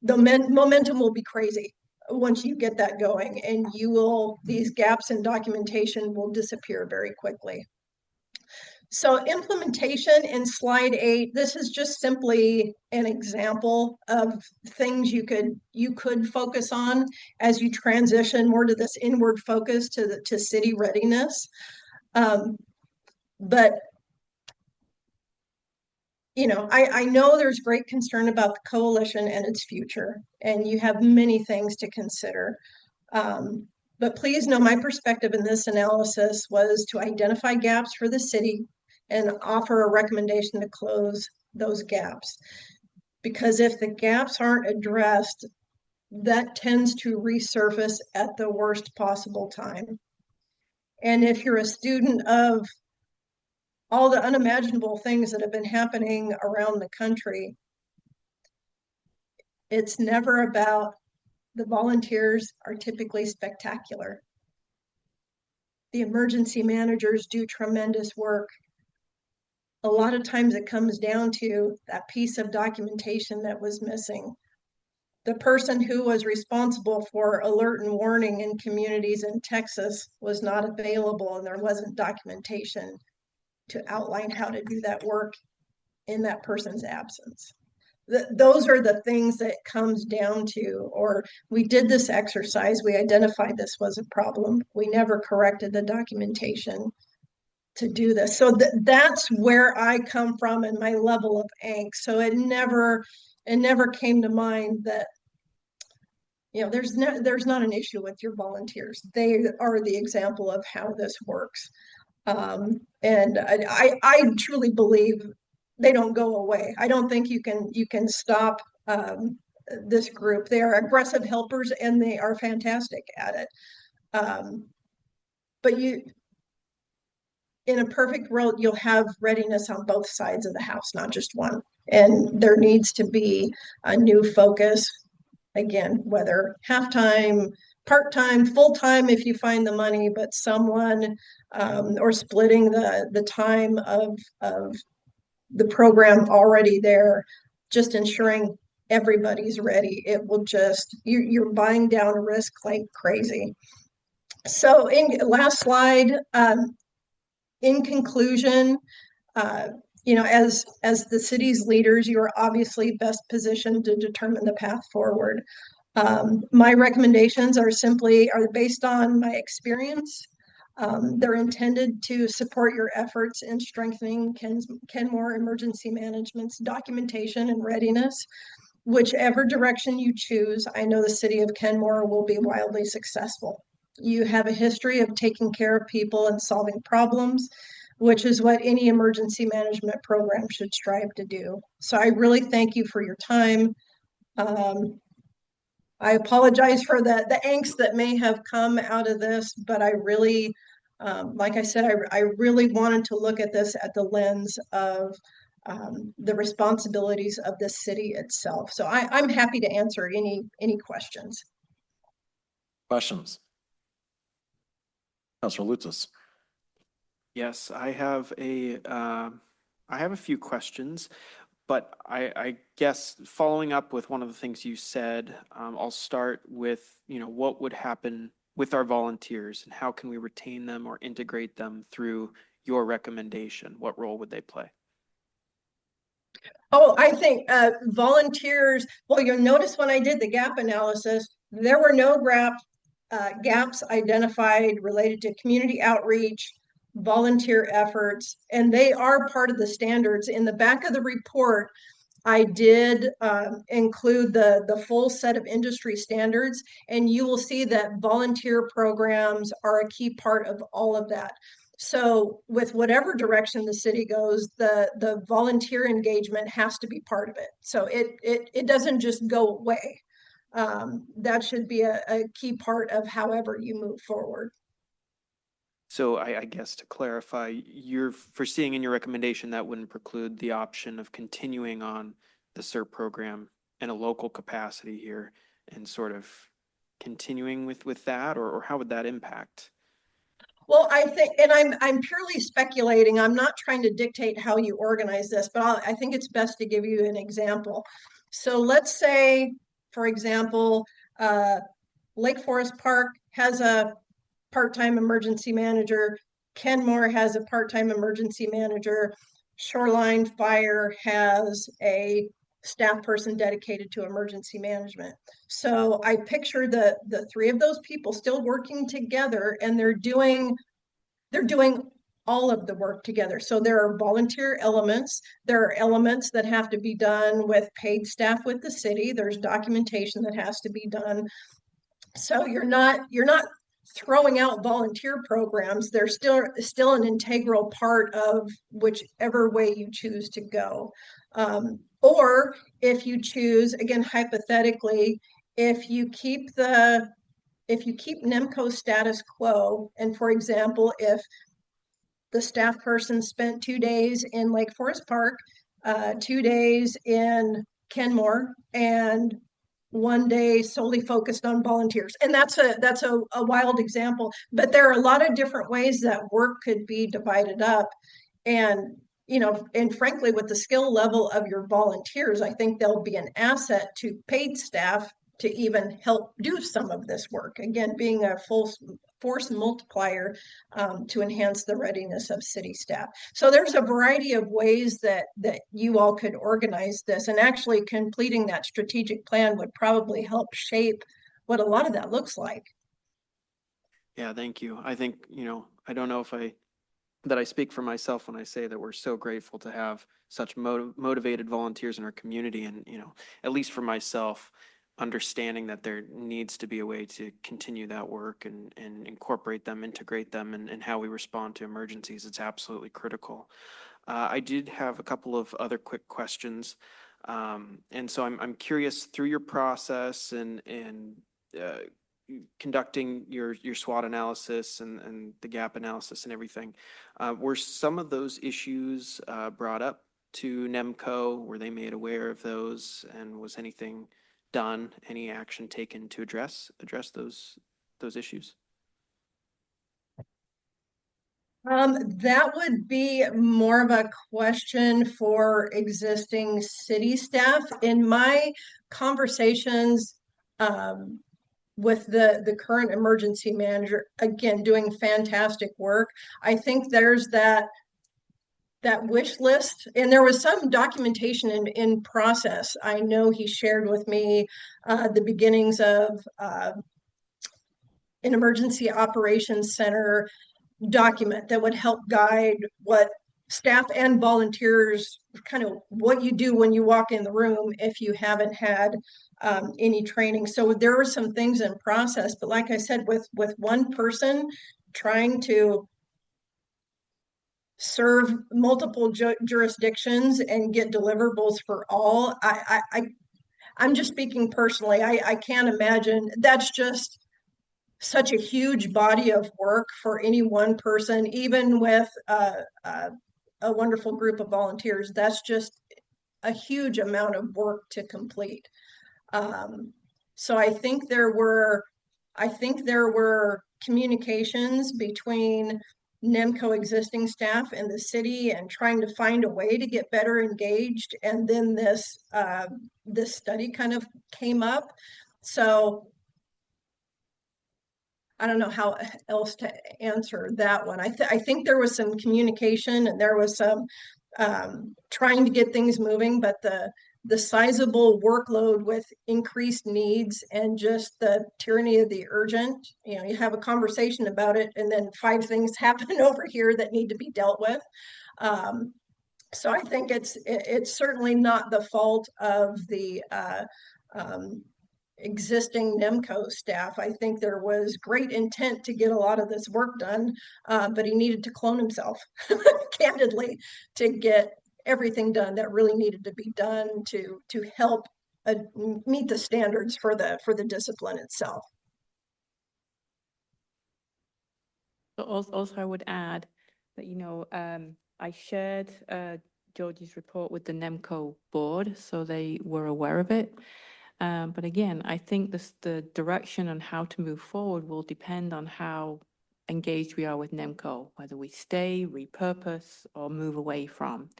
the momentum will be crazy once you get that going, and these gaps in documentation will disappear very quickly. So implementation in slide 8, this is just simply an example of things you could focus on as you transition more to this inward focus to city readiness. But you know, I know there's great concern about the coalition and its future, and you have many things to consider. But please know my perspective in this analysis was to identify gaps for the city and offer a recommendation to close those gaps. Because if the gaps aren't addressed, that tends to resurface at the worst possible time. And if you're a student of all the unimaginable things that have been happening around the country, it's never about the volunteers are typically spectacular. The emergency managers do tremendous work. A lot of times it comes down to that piece of documentation that was missing. The person who was responsible for alert and warning in communities in Texas was not available, and there wasn't documentation to outline how to do that work in that person's absence. Those are the things that it comes down to. Or we did this exercise, we identified this was a problem, we never corrected the documentation to do this. So that's where I come from and my level of angst. So it never came to mind that, you know, there's not an issue with your volunteers. They are the example of how this works. And I truly believe they don't go away. I don't think you can stop this group. They are aggressive helpers and they are fantastic at it. But in a perfect world, you'll have readiness on both sides of the house, not just one. And there needs to be a new focus, again, whether half-time, part-time, full-time if you find the money, but someone or splitting the time of the program already there, just ensuring everybody's ready. It will just, you're buying down risk like crazy. So in last slide, in conclusion, you know, as the city's leaders, you are obviously best positioned to determine the path forward. My recommendations are based on my experience. They're intended to support your efforts in strengthening Kenmore Emergency Management's documentation and readiness. Whichever direction you choose, I know the city of Kenmore will be wildly successful. You have a history of taking care of people and solving problems, which is what any emergency management program should strive to do. So I really thank you for your time. I apologize for the angst that may have come out of this, but I really, like I said, I really wanted to look at this at the lens of the responsibilities of the city itself. So I'm happy to answer any questions. Questions? Councilor Lutzis. Yes, I have a few questions, but I guess following up with one of the things you said, I'll start with, you know, what would happen with our volunteers and how can we retain them or integrate them through your recommendation? What role would they play? Oh, I think volunteers, well, you'll notice when I did the gap analysis, there were no gaps identified related to community outreach, volunteer efforts, and they are part of the standards. In the back of the report, I did include the full set of industry standards, and you will see that volunteer programs are a key part of all of that. So with whatever direction the city goes, the volunteer engagement has to be part of it. So it doesn't just go away. That should be a key part of however you move forward. So I guess to clarify, you're foreseeing in your recommendation that wouldn't preclude the option of continuing on the CERT program in a local capacity here and sort of continuing with that, or how would that impact? Well, I think, and I'm purely speculating. I'm not trying to dictate how you organize this, but I think it's best to give you an example. So let's say, for example, Lake Forest Park has a part-time emergency manager. Kenmore has a part-time emergency manager. Shoreline Fire has a staff person dedicated to emergency management. So I picture the three of those people still working together, and they're doing all of the work together. So there are volunteer elements. There are elements that have to be done with paid staff with the city. There's documentation that has to be done. So you're not throwing out volunteer programs. They're still an integral part of whichever way you choose to go. Or if you choose, again, hypothetically, if you keep NEMCO status quo, and for example, if the staff person spent 2 days in Lake Forest Park, 2 days in Kenmore, and 1 day solely focused on volunteers. And that's a wild example, but there are a lot of different ways that work could be divided up. And, and frankly, with the skill level of your volunteers, I think they'll be an asset to paid staff to even help do some of this work. Again, being a full force multiplier to enhance the readiness of city staff. So there's a variety of ways that you all could organize this, and actually completing that strategic plan would probably help shape what a lot of that looks like. Yeah, thank you. I think, I don't know that I speak for myself when I say that we're so grateful to have such motivated volunteers in our community. And, at least for myself, understanding that there needs to be a way to continue that work and incorporate them, integrate them and how we respond to emergencies. It's absolutely critical. I did have a couple of other quick questions. And so I'm curious, through your process and conducting your SWOT analysis and the gap analysis and everything, were some of those issues brought up to NEMCO? Were they made aware of those? And was anything done, any action taken to address those issues? That would be more of a question for existing city staff. In my conversations with the current emergency manager, again, doing fantastic work, I think there's that wish list, and there was some documentation in process. I know he shared with me the beginnings of an emergency operations center document that would help guide what staff and volunteers, kind of what you do when you walk in the room if you haven't had any training. So there were some things in process, but like I said, with one person trying to serve multiple jurisdictions and get deliverables for all, I'm just speaking personally. I can't imagine. That's just such a huge body of work for any one person, even with a wonderful group of volunteers. That's just a huge amount of work to complete. So I think there were communications between NEMCO existing staff and the city, and trying to find a way to get better engaged. And then this study kind of came up. So I don't know how else to answer that one. I think there was some communication, and there was some trying to get things moving, but the sizable workload with increased needs and just the tyranny of the urgent, you have a conversation about it, and then 5 things happen over here that need to be dealt with. So I think it's certainly not the fault of the existing NEMCO staff. I think there was great intent to get a lot of this work done, but he needed to clone himself, candidly, to get everything done that really needed to be done to help meet the standards for the discipline itself. So also I would add that, I shared Georgie's report with the NEMCO board, so they were aware of it. But again, I think the direction on how to move forward will depend on how engaged we are with NEMCO, whether we stay, repurpose, or move away from.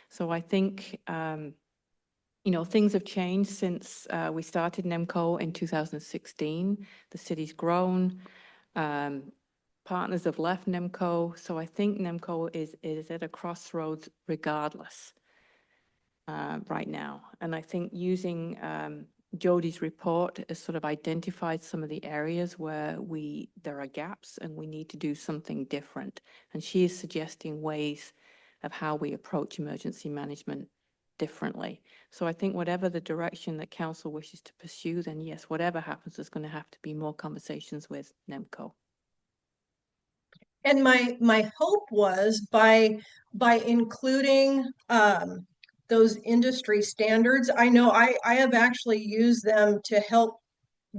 So I think, things have changed since we started NEMCO in 2016. The city's grown. Partners have left NEMCO. So I think NEMCO is at a crossroads regardless right now. And I think using Jodi's report has sort of identified some of the areas where there are gaps and we need to do something different. And she is suggesting ways of how we approach emergency management differently. So I think whatever the direction that council wishes to pursue, then yes, whatever happens, there's going to have to be more conversations with NEMCO. And my hope was by including those industry standards, I know I have actually used them to help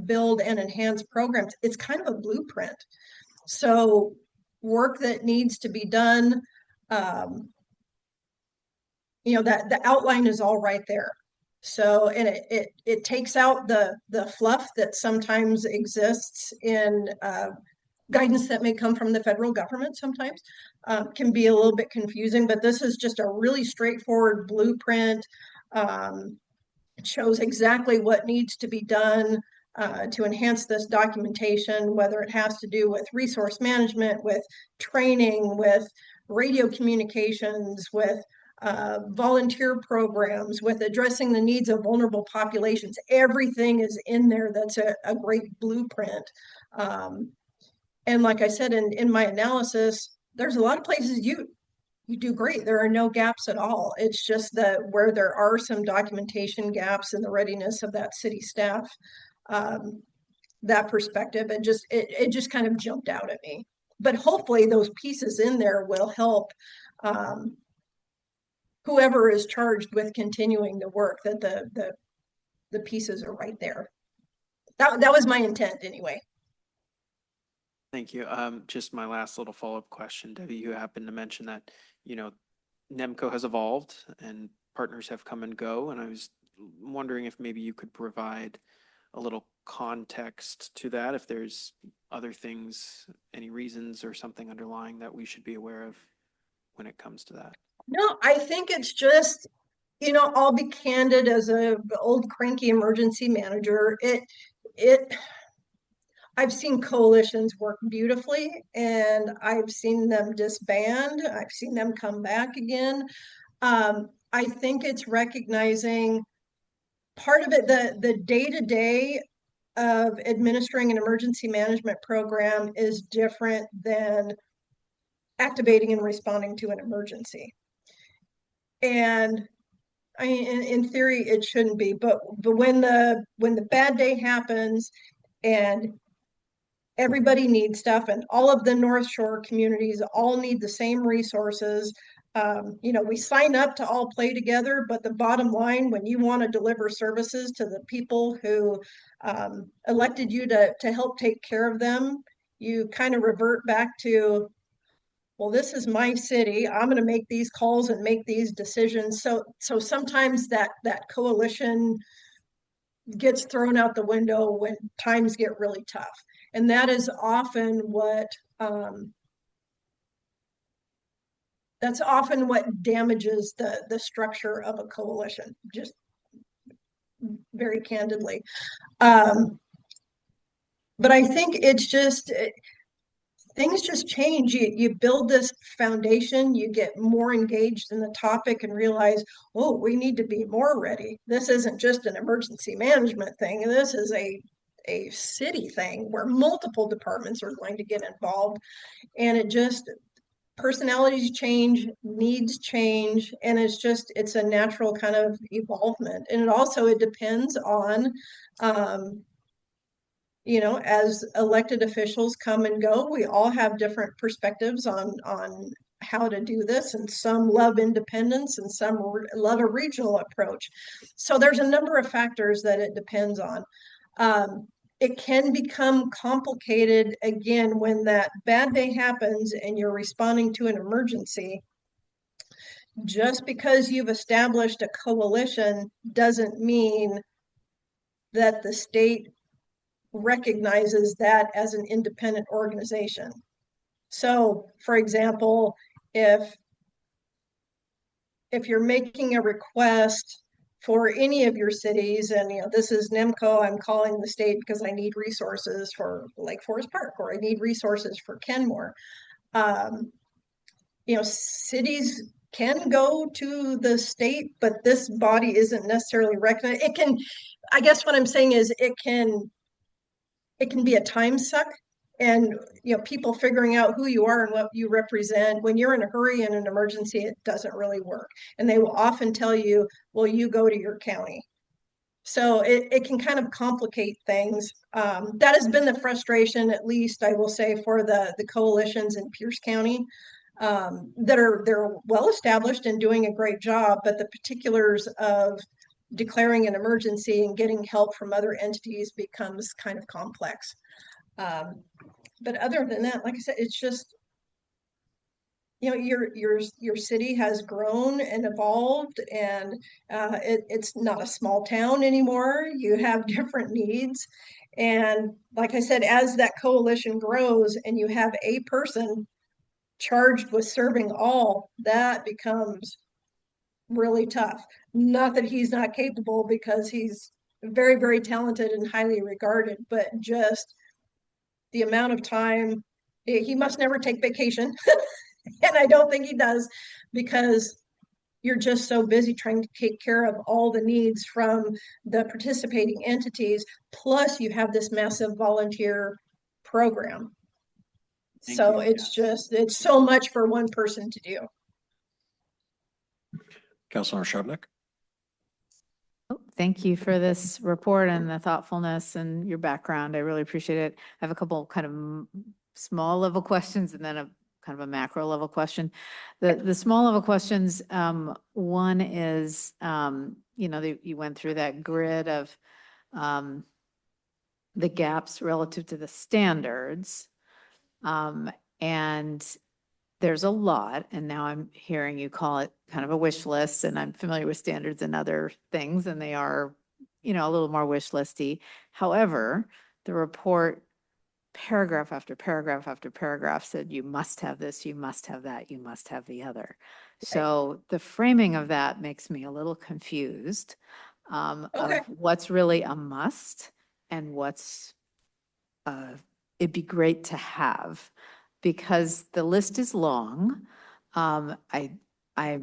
build and enhance programs. It's kind of a blueprint. So work that needs to be done, that the outline is all right there. So, and it takes out the fluff that sometimes exists in guidance that may come from the federal government sometimes. Can be a little bit confusing, but this is just a really straightforward blueprint. It shows exactly what needs to be done to enhance this documentation, whether it has to do with resource management, with training, with radio communications, with volunteer programs, with addressing the needs of vulnerable populations. Everything is in there. That's a great blueprint. And like I said, in my analysis, there's a lot of places you do great. There are no gaps at all. It's just that where there are some documentation gaps in the readiness of that city staff, that perspective, it just kind of jumped out at me. But hopefully those pieces in there will help whoever is charged with continuing the work, that the pieces are right there. That was my intent anyway. Thank you. Just my last little follow-up question. Debbie, you happened to mention that, NEMCO has evolved and partners have come and go. And I was wondering if maybe you could provide a little context to that, if there's other things, any reasons or something underlying that we should be aware of when it comes to that. No, I think it's just, I'll be candid as a old cranky emergency manager. I've seen coalitions work beautifully and I've seen them disband. I've seen them come back again. I think it's recognizing part of it, the day-to-day of administering an emergency management program is different than activating and responding to an emergency. And I mean, in theory, it shouldn't be, but when the bad day happens and everybody needs stuff and all of the North Shore communities all need the same resources, we sign up to all play together, but the bottom line, when you want to deliver services to the people who elected you to help take care of them, you kind of revert back to, well, this is my city. I'm going to make these calls and make these decisions. So sometimes that coalition gets thrown out the window when times get really tough. And that is often what damages the structure of a coalition, just very candidly. But I think it's just, things just change. You build this foundation, you get more engaged in the topic and realize, oh, we need to be more ready. This isn't just an emergency management thing. This is a city thing where multiple departments are going to get involved. And personalities change, needs change, and it's a natural kind of evolvement. And it depends on, as elected officials come and go, we all have different perspectives on how to do this, and some love independence and some love a regional approach. So there's a number of factors that it depends on. it can become complicated again when that bad day happens and you're responding to an emergency. Just because you've established a coalition doesn't mean that the state recognizes that as an independent organization. So, for example, if you're making a request for any of your cities, and this is NEMCO, I'm calling the state because I need resources for Lake Forest Park, or I need resources for Kenmore. Cities can go to the state, but this body isn't necessarily recognized. It can, I guess what I'm saying is it can be a time suck, and people figuring out who you are and what you represent. When you're in a hurry in an emergency, it doesn't really work, and they will often tell you, well, you go to your county. So it can kind of complicate things. That has been the frustration, at least I will say, for the coalitions in Pierce County, they're well established and doing a great job, but the particulars of declaring an emergency and getting help from other entities becomes kind of complex. But other than that, like I said, it's just, your city has grown and evolved, and it's not a small town anymore. You have different needs. And like I said, as that coalition grows and you have a person charged with serving all, that becomes really tough. Not that he's not capable, because he's very, very talented and highly regarded, but just the amount of time, he must never take vacation. And I don't think he does, because you're just so busy trying to take care of all the needs from the participating entities. Plus you have this massive volunteer program. So it's so much for one person to do. Councilor Sharpnick. Thank you for this report and the thoughtfulness and your background. I really appreciate it. I have a couple kind of small level questions and then a kind of a macro level question. The small level questions, one is, you went through that grid of the gaps relative to the standards. And there's a lot, and now I'm hearing you call it kind of a wish list, and I'm familiar with standards and other things, and they are, a little more wish listy. However, the report, paragraph after paragraph after paragraph, said you must have this, you must have that, you must have the other. So the framing of that makes me a little confused of what's really a must and what's it'd be great to have, because the list is long. I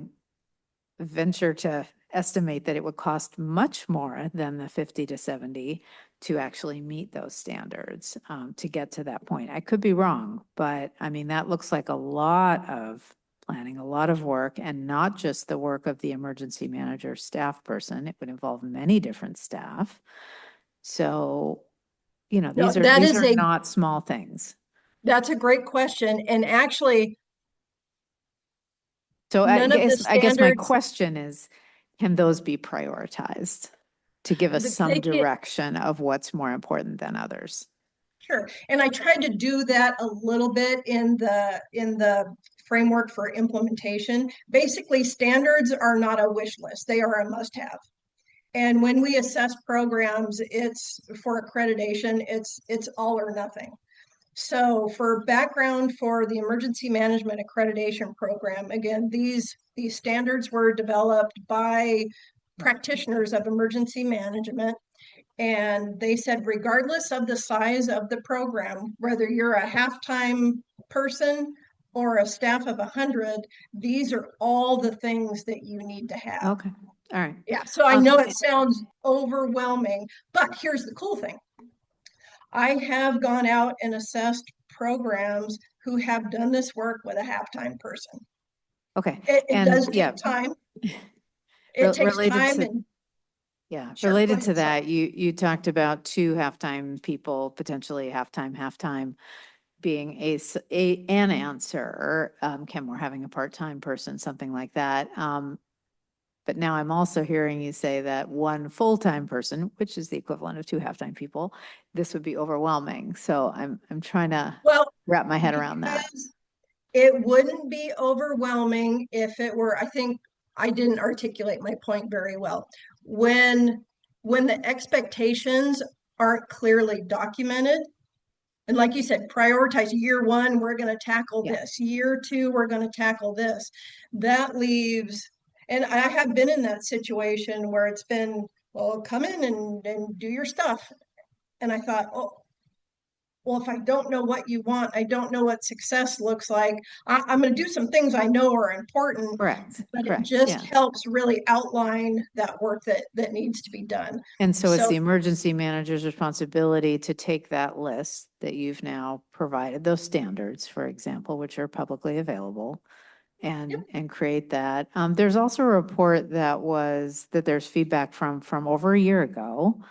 venture to estimate that it would cost much more than the 50 to 70 to actually meet those standards, to get to that point. I could be wrong, but I mean, that looks like a lot of planning, a lot of work, and not just the work of the emergency manager staff person. It would involve many different staff. So, these are not small things. That's a great question. And actually, so I guess my question is, can those be prioritized to give us some direction of what's more important than others? Sure. And I tried to do that a little bit in the framework for implementation. Basically, standards are not a wish list. They are a must-have. And when we assess programs, it's for accreditation, it's all or nothing. So for background for the Emergency Management Accreditation Program, again, these standards were developed by practitioners of emergency management. And they said, regardless of the size of the program, whether you're a half-time person or a staff of 100, these are all the things that you need to have. Okay. All right. Yeah. So I know it sounds overwhelming, but here's the cool thing. I have gone out and assessed programs who have done this work with a half-time person. Okay. It does take time. It takes time. Sure, related to that, you talked about 2 half-time people, potentially half-time, being an answer, Kenmore having a part-time person, something like that. But now I'm also hearing you say that one full-time person, which is the equivalent of two half-time people, this would be overwhelming. So I'm trying to Well, wrap my head around that. because it wouldn't be overwhelming if it were, I think I didn't articulate my point very well. When the expectations aren't clearly documented, and like you said, prioritize year one, we're going to tackle this. Year two, we're going to tackle this. That leaves, and I have been in that situation where it's been, well, come in and do your stuff. And I thought, oh, well, if I don't know what you want, I don't know what success looks like. I'm going to do some things I know are important. Correct. But Correct. it just Yeah. helps really outline that work that needs to be done. And so it's the emergency manager's responsibility to take that list that you've now provided, those standards, for example, which are publicly available, and create that. There's also a report that there's feedback from over a year ago,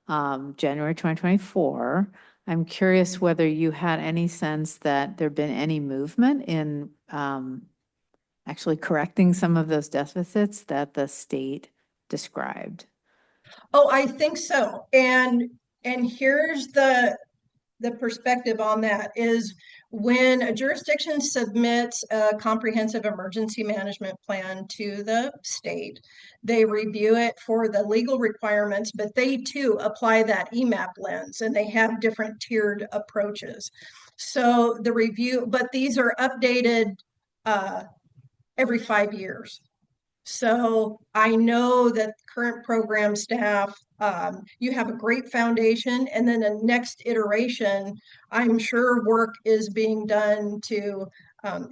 January 2024. I'm curious whether you had any sense that there'd been any movement in actually correcting some of those deficits that the state described. Oh, I think so. And here's the perspective on that is when a jurisdiction submits a comprehensive emergency management plan to the state, they review it for the legal requirements, but they too apply that EMAP lens and they have different tiered approaches. So the review, but these are updated every 5 years. So I know that current program staff, you have a great foundation, and then the next iteration, I'm sure work is being done to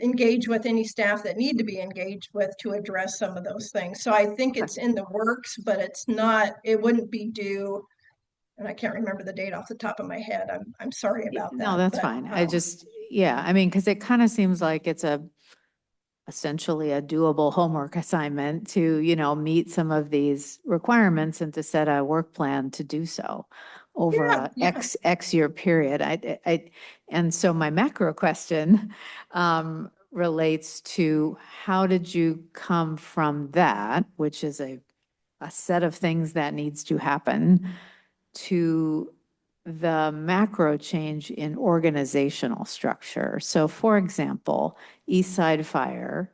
engage with any staff that need to be engaged with to address some of those things. So I think it's in the works, but it wouldn't be due. And I can't remember the date off the top of my head. I'm sorry about that. No, that's but, fine. I mean, because it kind of seems like it's essentially a doable homework assignment to, meet some of these requirements and to set a work plan to do so over a X year period. And so my macro question relates to how did you come from that, which is a set of things that needs to happen, to the macro change in organizational structure. So for example, Eastside Fire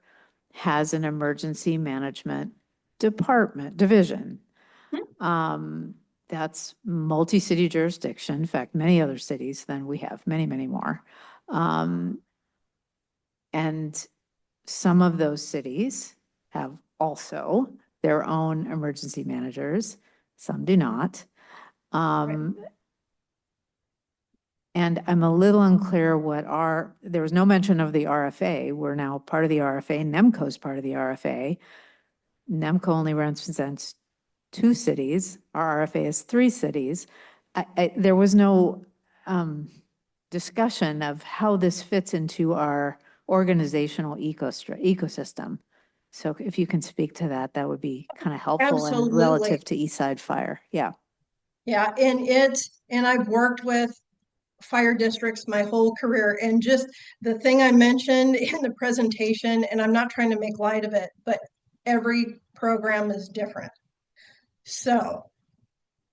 has an emergency management division. That's multi-city jurisdiction. In fact, many other cities than we have, many, many more. And some of those cities have also their own emergency managers. Some do not. And I'm a little unclear there was no mention of the RFA. We're now part of the RFA. NEMCO is part of the RFA. NEMCO only represents 2 cities. Our RFA is 3 cities. There was no discussion of how this fits into our organizational ecosystem. So if you can speak to that, that would be kind of helpful and relative to Eastside Fire. Yeah. Yeah, and I've worked with fire districts my whole career, and just the thing I mentioned in the presentation, and I'm not trying to make light of it, but every program is different. So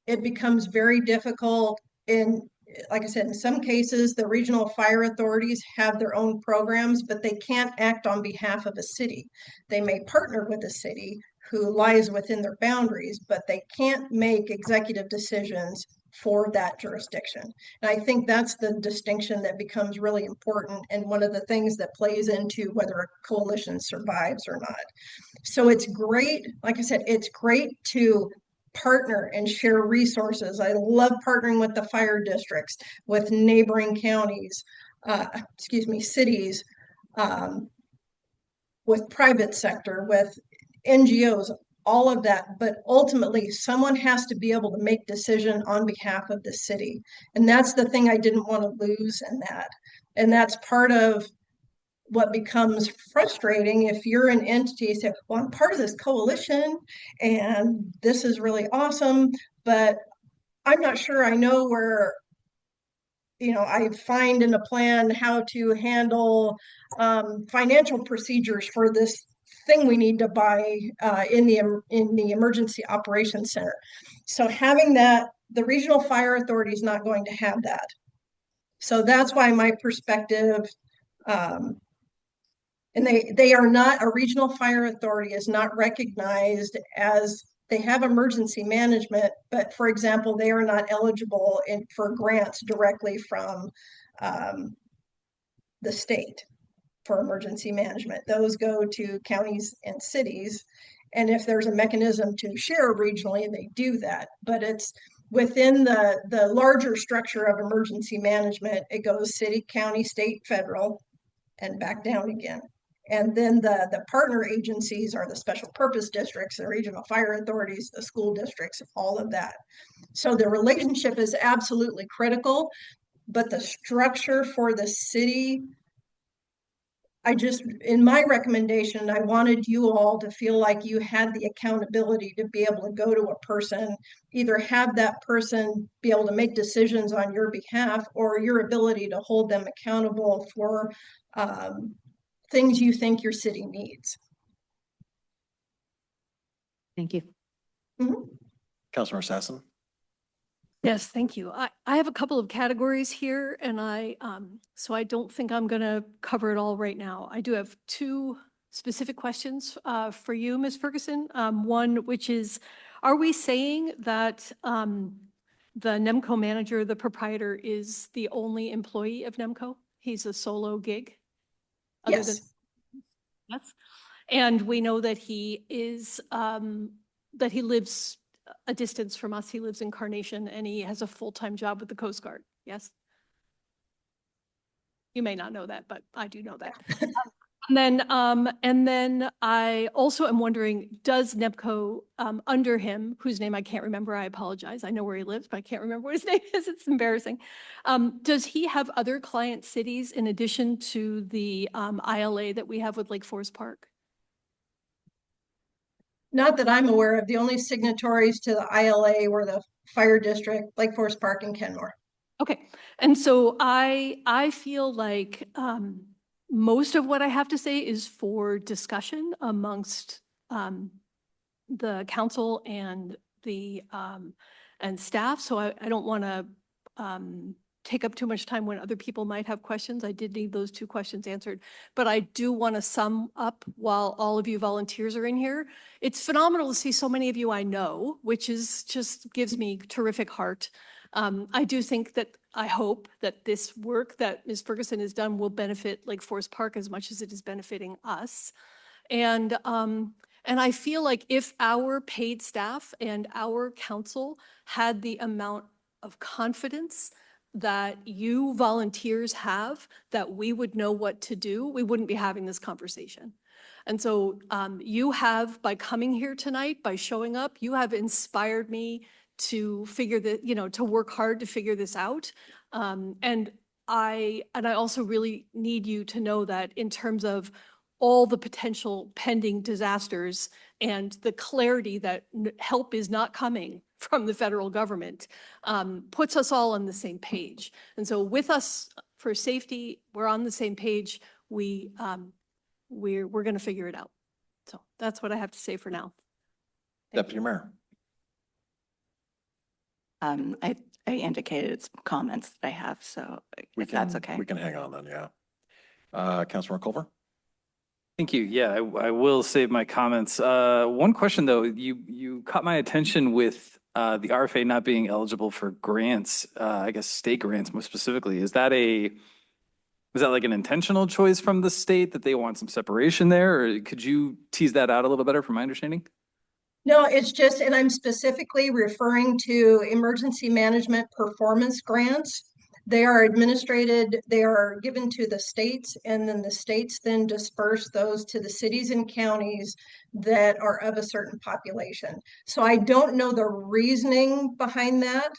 it becomes very difficult like I said, in some cases, the regional fire authorities have their own programs, but they can't act on behalf of a city. They may partner with a city who lies within their boundaries, but they can't make executive decisions for that jurisdiction. And I think that's the distinction that becomes really important, and one of the things that plays into whether a coalition survives or not. So it's great, like I said, it's great to partner and share resources. I love partnering with the fire districts, with neighboring counties, cities, with private sector, with NGOs, all of that. But ultimately, someone has to be able to make decision on behalf of the city. And that's the thing I didn't want to lose in that. And that's part of what becomes frustrating if you're an entity, say, well, I'm part of this coalition and this is really awesome, but I'm not sure I know where, I find in a plan how to handle financial procedures for this thing we need to buy in the Emergency Operations Center. So having that, the Regional Fire Authority is not going to have that. So that's why my perspective, and they are not, a regional fire authority is not recognized as, they have emergency management, but for example, they are not eligible for grants directly from the state for emergency management. Those go to counties and cities. And if there's a mechanism to share regionally, they do that. But it's within the larger structure of emergency management, it goes city, county, state, federal, and back down again. And then the partner agencies are the special purpose districts, the regional fire authorities, the school districts, all of that. So the relationship is absolutely critical, but the structure for the city, in my recommendation, I wanted you all to feel like you had the accountability to be able to go to a person, either have that person be able to make decisions on your behalf, or your ability to hold them accountable for things you think your city needs. Thank you. Councilmember Sassen. Yes, thank you. I have a couple of categories here, and so I don't think I'm going to cover it all right now. I do have two specific questions for you, Ms. Ferguson. One, which is, are we saying that the NEMCO manager, the proprietor, is the only employee of NEMCO? He's a solo gig? Yes. Yes. And we know that he is, that he lives a distance from us. He lives in Carnation, and he has a full-time job with the Coast Guard. Yes? You may not know that, but I do know that. And then I also am wondering, does NEMCO, under him, whose name I can't remember, I apologize. I know where he lives, but I can't remember what his name is. It's embarrassing. Does he have other client cities in addition to the ILA that we have with Lake Forest Park? Not that I'm aware of. The only signatories to the ILA were the Fire District, Lake Forest Park, and Kenmore. Okay. And so I feel like most of what I have to say is for discussion amongst the council and the and staff. So I don't want to take up too much time when other people might have questions. I did need those two questions answered, but I do want to sum up while all of you volunteers are in here. It's phenomenal to see so many of you I know, which is just gives me terrific heart. I do think that, I hope that this work that Ms. Ferguson has done will benefit Lake Forest Park as much as it is benefiting us. And I feel like if our paid staff and our council had the amount of confidence that you volunteers have, that we would know what to do, we wouldn't be having this conversation. And so you have, by coming here tonight, by showing up, you have inspired me to figure that, to work hard to figure this out. And I also really need you to know that in terms of all the potential pending disasters and the clarity that help is not coming from the federal government, puts us all on the same page. And so with us for safety, we're on the same page. We're going to figure it out. So that's what I have to say for now. Deputy Mayor. I indicated some comments that I have, so if that's okay. We can hang on then, yeah. Councilmember Culver? Thank you. Yeah, I will save my comments. One question though, you caught my attention with the RFA not being eligible for grants, I guess state grants more specifically. Is that like an intentional choice from the state that they want some separation there? Or could you tease that out a little better from my understanding? No, it's just, and I'm specifically referring to emergency management performance grants. They are administrated, they are given to the states, and then the states then disperse those to the cities and counties that are of a certain population. So I don't know the reasoning behind that,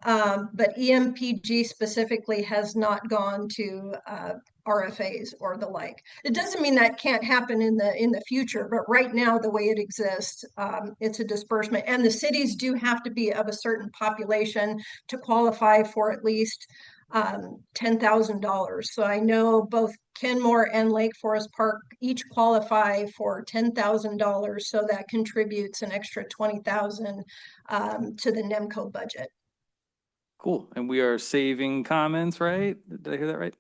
but EMPG specifically has not gone to RFAs or the like. It doesn't mean that can't happen in the future, but right now, the way it exists, it's a disbursement. And the cities do have to be of a certain population to qualify for at least $10,000. So I know both Kenmore and Lake Forest Park each qualify for $10,000. So that contributes an extra 20,000 to the NEMCO budget. Cool. And we are saving comments, right? Did I hear that right?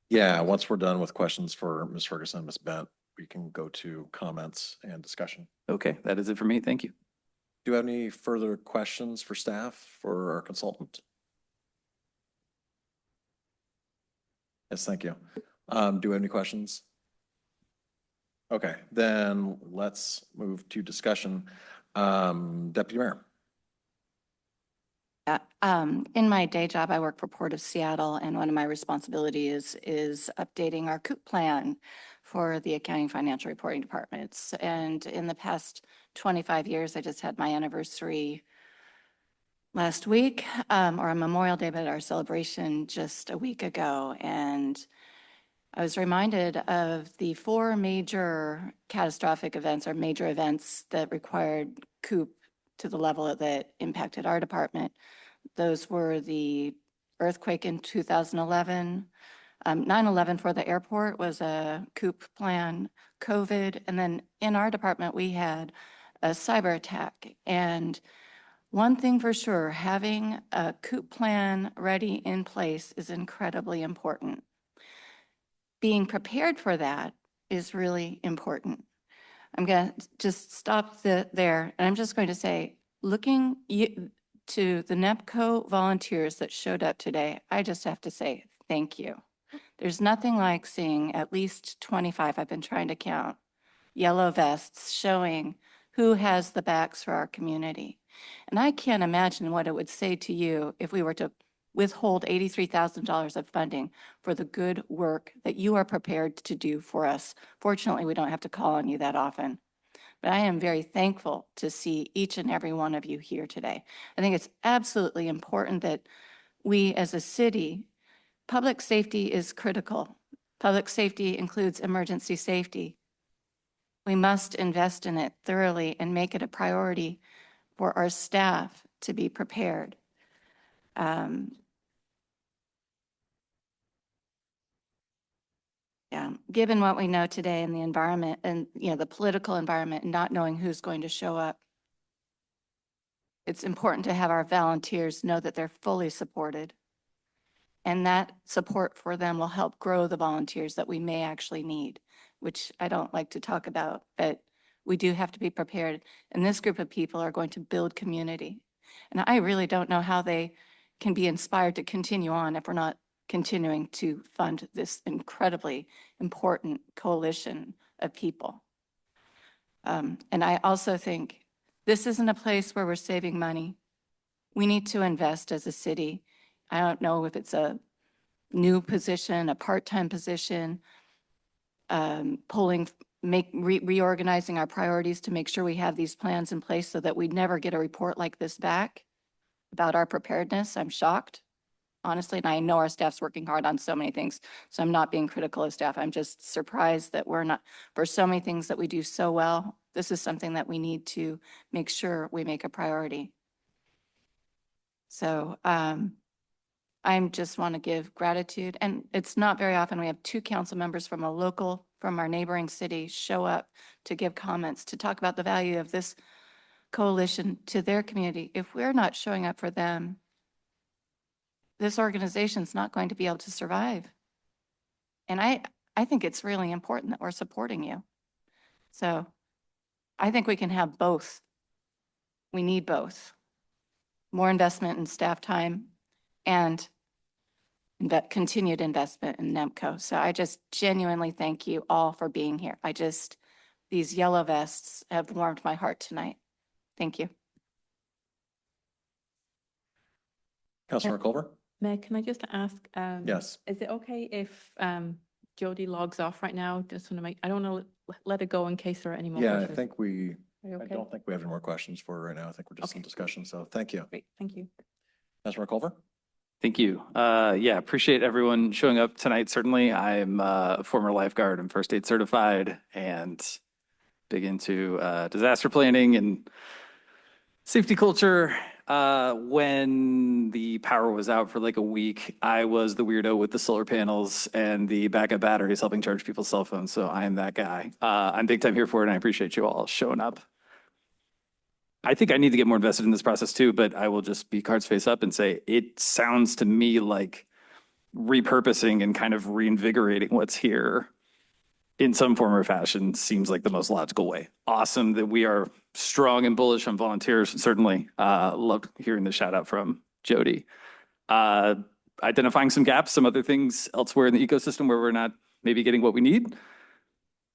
Yeah, once we're done with questions for Ms. Ferguson, Ms. Bent, we can go to comments and discussion. Okay, that is it for me. Thank you. Do you have any further questions for staff, for our consultant? Yes, thank you. Do we have any questions? Okay, then let's move to discussion. Deputy Mayor. In my day job, I work for Port of Seattle, and one of my responsibilities is updating our COOP plan for the accounting financial reporting departments. And in the past 25 years, I just had my anniversary last week, or on Memorial Day, but our celebration just a week ago. And I was reminded of the 4 major catastrophic events or major events that required COOP to the level that impacted our department. Those were the earthquake in 2011, 9/11 for the airport was a COOP plan, COVID, and then in our department, we had a cyber attack. And one thing for sure, having a COOP plan ready in place is incredibly important. Being prepared for that is really important. I'm going to just stop there, and I'm just going to say, looking to the NEMCO volunteers that showed up today, I just have to say thank you. There's nothing like seeing at least 25, I've been trying to count, yellow vests showing who has the backs for our community. And I can't imagine what it would say to you if we were to withhold $83,000 of funding for the good work that you are prepared to do for us. Fortunately, we don't have to call on you that often. But I am very thankful to see each and every one of you here today. I think it's absolutely important that we as a city, public safety is critical. Public safety includes emergency safety. We must invest in it thoroughly and make it a priority for our staff to be prepared. Yeah, given what we know today in the environment and, the political environment and not knowing who's going to show up, it's important to have our volunteers know that they're fully supported. And that support for them will help grow the volunteers that we may actually need, which I don't like to talk about, but we do have to be prepared. And this group of people are going to build community. And I really don't know how they can be inspired to continue on if we're not continuing to fund this incredibly important coalition of people. And I also think this isn't a place where we're saving money. We need to invest as a city. I don't know if it's a new position, a part-time position, reorganizing our priorities to make sure we have these plans in place so that we never get a report like this back about our preparedness. I'm shocked, honestly, and I know our staff's working hard on so many things, so I'm not being critical of staff. I'm just surprised that we're not, for so many things that we do so well, this is something that we need to make sure we make a priority. So I just want to give gratitude, and it's not very often we have 2 council members from our neighboring city show up to give comments, to talk about the value of this coalition to their community. If we're not showing up for them, this organization's not going to be able to survive. And I think it's really important that we're supporting you. So I think we can have both. We need both. More investment in staff time and continued investment in NEMCO. So I just genuinely thank you all for being here. These yellow vests have warmed my heart tonight. Thank you. Councilmember Culver? Meg, can I just ask? Yes. Is it okay if Jody logs off right now? Just want to I don't know, let it go in case there are any more Yeah, I questions. think Are you I okay? don't think we have any more questions for right now. I think we're just in discussion. So thank you. Great, thank you. Councilmember Culver? Thank you. Yeah, appreciate everyone showing up tonight. Certainly, I'm a former lifeguard and first aid certified and big into disaster planning and safety culture. When the power was out for like a week, I was the weirdo with the solar panels and the backup batteries helping charge people's cell phones. So I am that guy. I'm big time here for it, and I appreciate you all showing up. I think I need to get more invested in this process too, but I will just be cards face up and say it sounds to me like repurposing and kind of reinvigorating what's here in some form or fashion seems like the most logical way. Awesome that we are strong and bullish on volunteers. Certainly loved hearing the shout out from Jody. Identifying some gaps, some other things elsewhere in the ecosystem where we're not maybe getting what we need.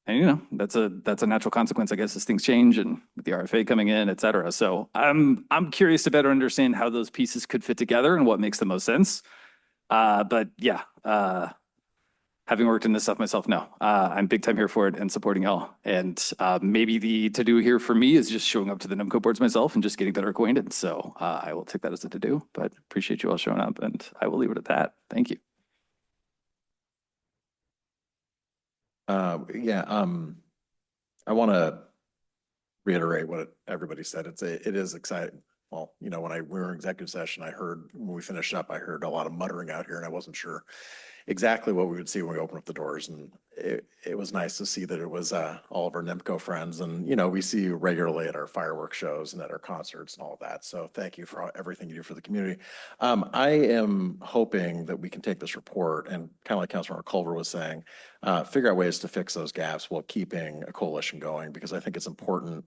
And you know, that's a natural consequence, I guess, as things change and with the RFA coming in, et cetera. So I'm curious to better understand how those pieces could fit together and what makes the most sense. But yeah, having worked in this stuff myself, no, I'm big time here for it and supporting y'all. And maybe the to-do here for me is just showing up to the NEMCO boards myself and just getting better acquainted. So I will take that as a to-do, but appreciate you all showing up, and I will leave it at that. Thank you. I want to reiterate what everybody said. It is exciting. Well, you know, when we were in executive session, when we finished up, I heard a lot of muttering out here, and I wasn't sure exactly what we would see when we opened up the doors. And it was nice to see that it was all of our NEMCO friends. And, you know, we see you regularly at our fireworks shows and at our concerts and all of that. So thank you for everything you do for the community. I am hoping that we can take this report and, kind of like Councilmember Culver was saying, figure out ways to fix those gaps while keeping a coalition going, because I think it's important.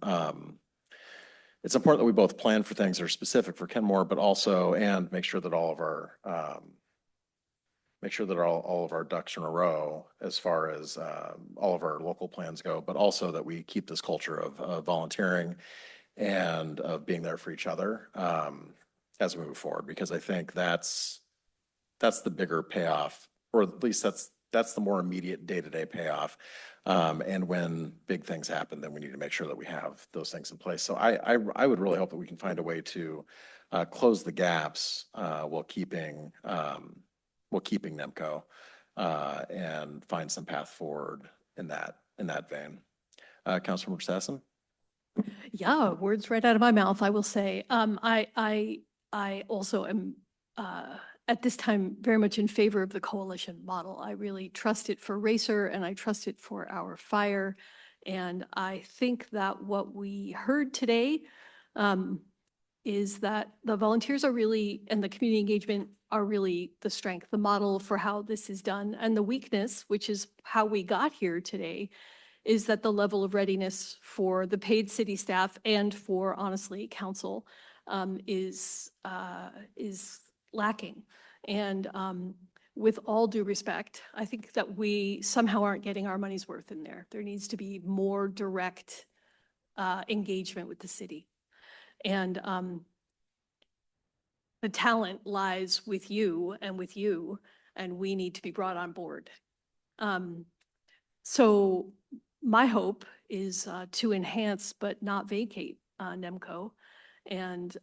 It's important that we both plan for things that are specific for Kenmore, but also, and make sure that all of our all of our ducks in a row as far as all of our local plans go, but also that we keep this culture of volunteering and of being there for each other as we move forward, because I think that's the bigger payoff, or at least that's the more immediate day-to-day payoff. And when big things happen, then we need to make sure that we have those things in place. So I would really hope that we can find a way to close the gaps while keeping NEMCO and find some path forward in that vein. Councilmember Stassen? Yeah, words right out of my mouth, I will say. I also am at this time very much in favor of the coalition model. I really trust it for Racer, and I trust it for our fire. And I think that what we heard today is that the volunteers are really, and the community engagement are really the strength, the model for how this is done. And the weakness, which is how we got here today, is that the level of readiness for the paid city staff and for, honestly, council is lacking. And with all due respect, I think that we somehow aren't getting our money's worth in there. There needs to be more direct engagement with the city. And the talent lies with you, and we need to be brought on board. So my hope is to enhance but not vacate NEMCO, and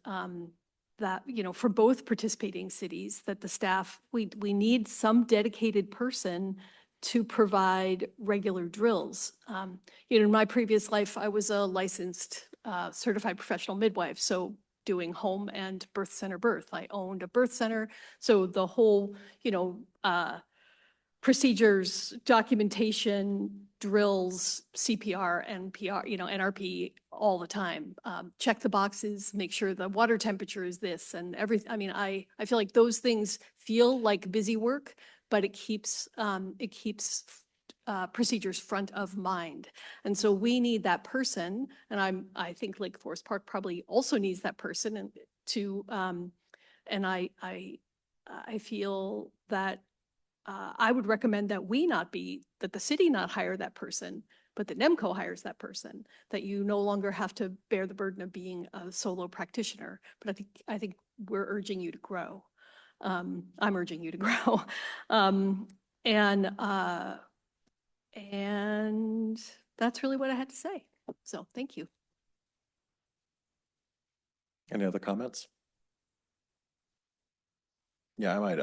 that, you know, for both participating cities, that the staff, we need some dedicated person to provide regular drills. You know, in my previous life, I was a licensed certified professional midwife, so doing home and birth center birth. I owned a birth center, so the whole, you know, procedures, documentation, drills, CPR, NPR, you know, NRP all the time. Check the boxes, make sure the water temperature is this and everything. I mean, I feel like those things feel like busy work, but it keeps procedures front of mind. And so we need that person. And I think Lake Forest Park probably also needs that person, and and I feel that I would recommend that that the city not hire that person, but that NEMCO hires that person, that you no longer have to bear the burden of being a solo practitioner. But I think we're urging you to grow. I'm urging you to grow. And that's really what I had to say. So thank you. Any other comments? Yeah, I might,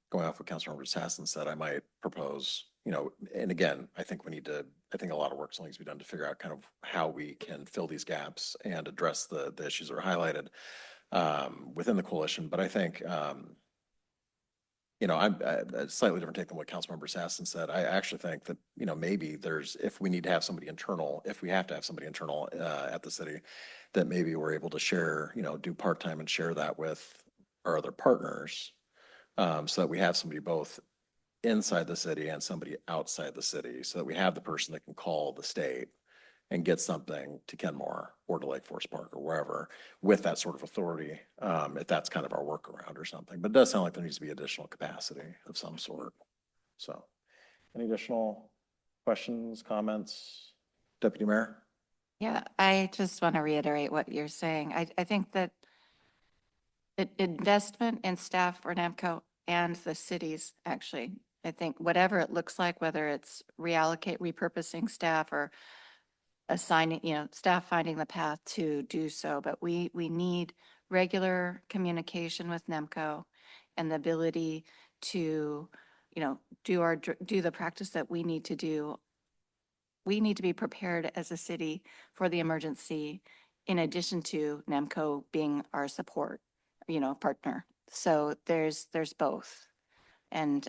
going off what Councilmember Stassen said, I might propose, you know, and again, I think a lot of work still needs to be done to figure out kind of how we can fill these gaps and address the issues that are highlighted. within the coalition. But I think, I'm a slightly different take than what Councilmember Sassen said. I actually think that, maybe if we need to have somebody internal, if we have to have somebody internal at the city, that maybe we're able to share, do part-time and share that with our other partners, so that we have somebody both inside the city and somebody outside the city, so that we have the person that can call the state and get something to Kenmore or to Lake Forest Park or wherever with that sort of authority, if that's kind of our workaround or something. But it does sound like there needs to be additional capacity of some sort. So, any additional questions, comments? Deputy Mayor? Yeah, I just want to reiterate what you're saying. I think that investment in staff for NAMCO and the cities, actually, I think whatever it looks like, whether it's repurposing staff or assigning, staff finding the path to do so, but we need regular communication with NEMCO and the ability to, do the practice that we need to do. We need to be prepared as a city for the emergency, in addition to NEMCO being our support, partner. So there's both. And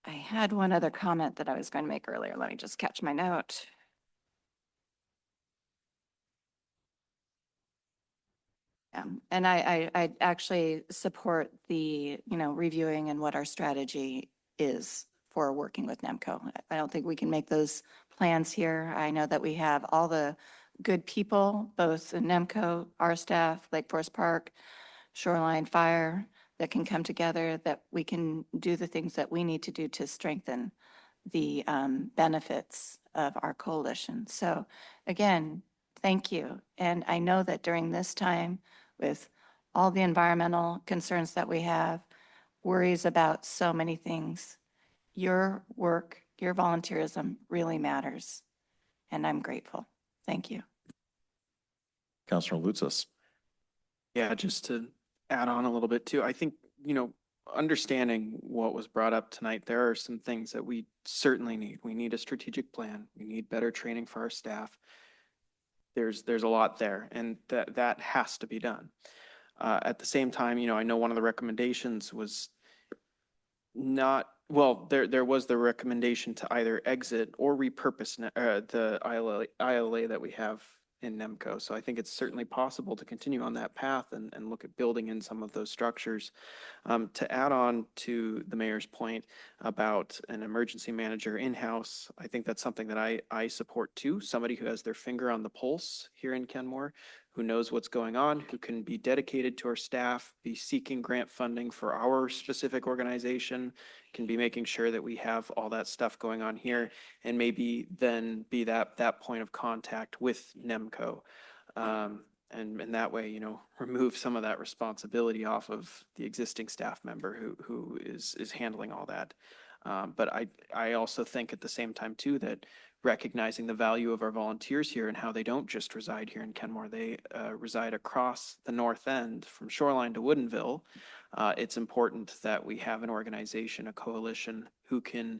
I had one other comment that I was going to make earlier. Let me just catch my note. And I actually support the, reviewing and what our strategy is for working with NEMCO. I don't think we can make those plans here. I know that we have all the good people, both in NEMCO, our staff, Lake Forest Park, Shoreline Fire, that can come together, that we can do the things that we need to do to strengthen the benefits of our coalition. So again, thank you. And I know that during this time, with all the environmental concerns that we have, worries about so many things, your work, your volunteerism really matters. And I'm grateful. Thank you. Councilor Lutzis. Yeah, just to add on a little bit too, I think, understanding what was brought up tonight, there are some things that we certainly need. We need a strategic plan. We need better training for our staff. There's a lot there, and that has to be done. At the same time, I know one of the recommendations was not, well, there was the recommendation to either exit or repurpose the ILA that we have in NEMCO. So I think it's certainly possible to continue on that path and look at building in some of those structures. To add on to the mayor's point about an emergency manager in-house, I think that's something that I support too. Somebody who has their finger on the pulse here in Kenmore, who knows what's going on, who can be dedicated to our staff, be seeking grant funding for our specific organization, can be making sure that we have all that stuff going on here, and maybe then be that point of contact with NEMCO. And that way, remove some of that responsibility off of the existing staff member who is handling all that. But I also think at the same time too, that recognizing the value of our volunteers here and how they don't just reside here in Kenmore, they reside across the north end from Shoreline to Woodinville. It's important that we have an organization, a coalition, who can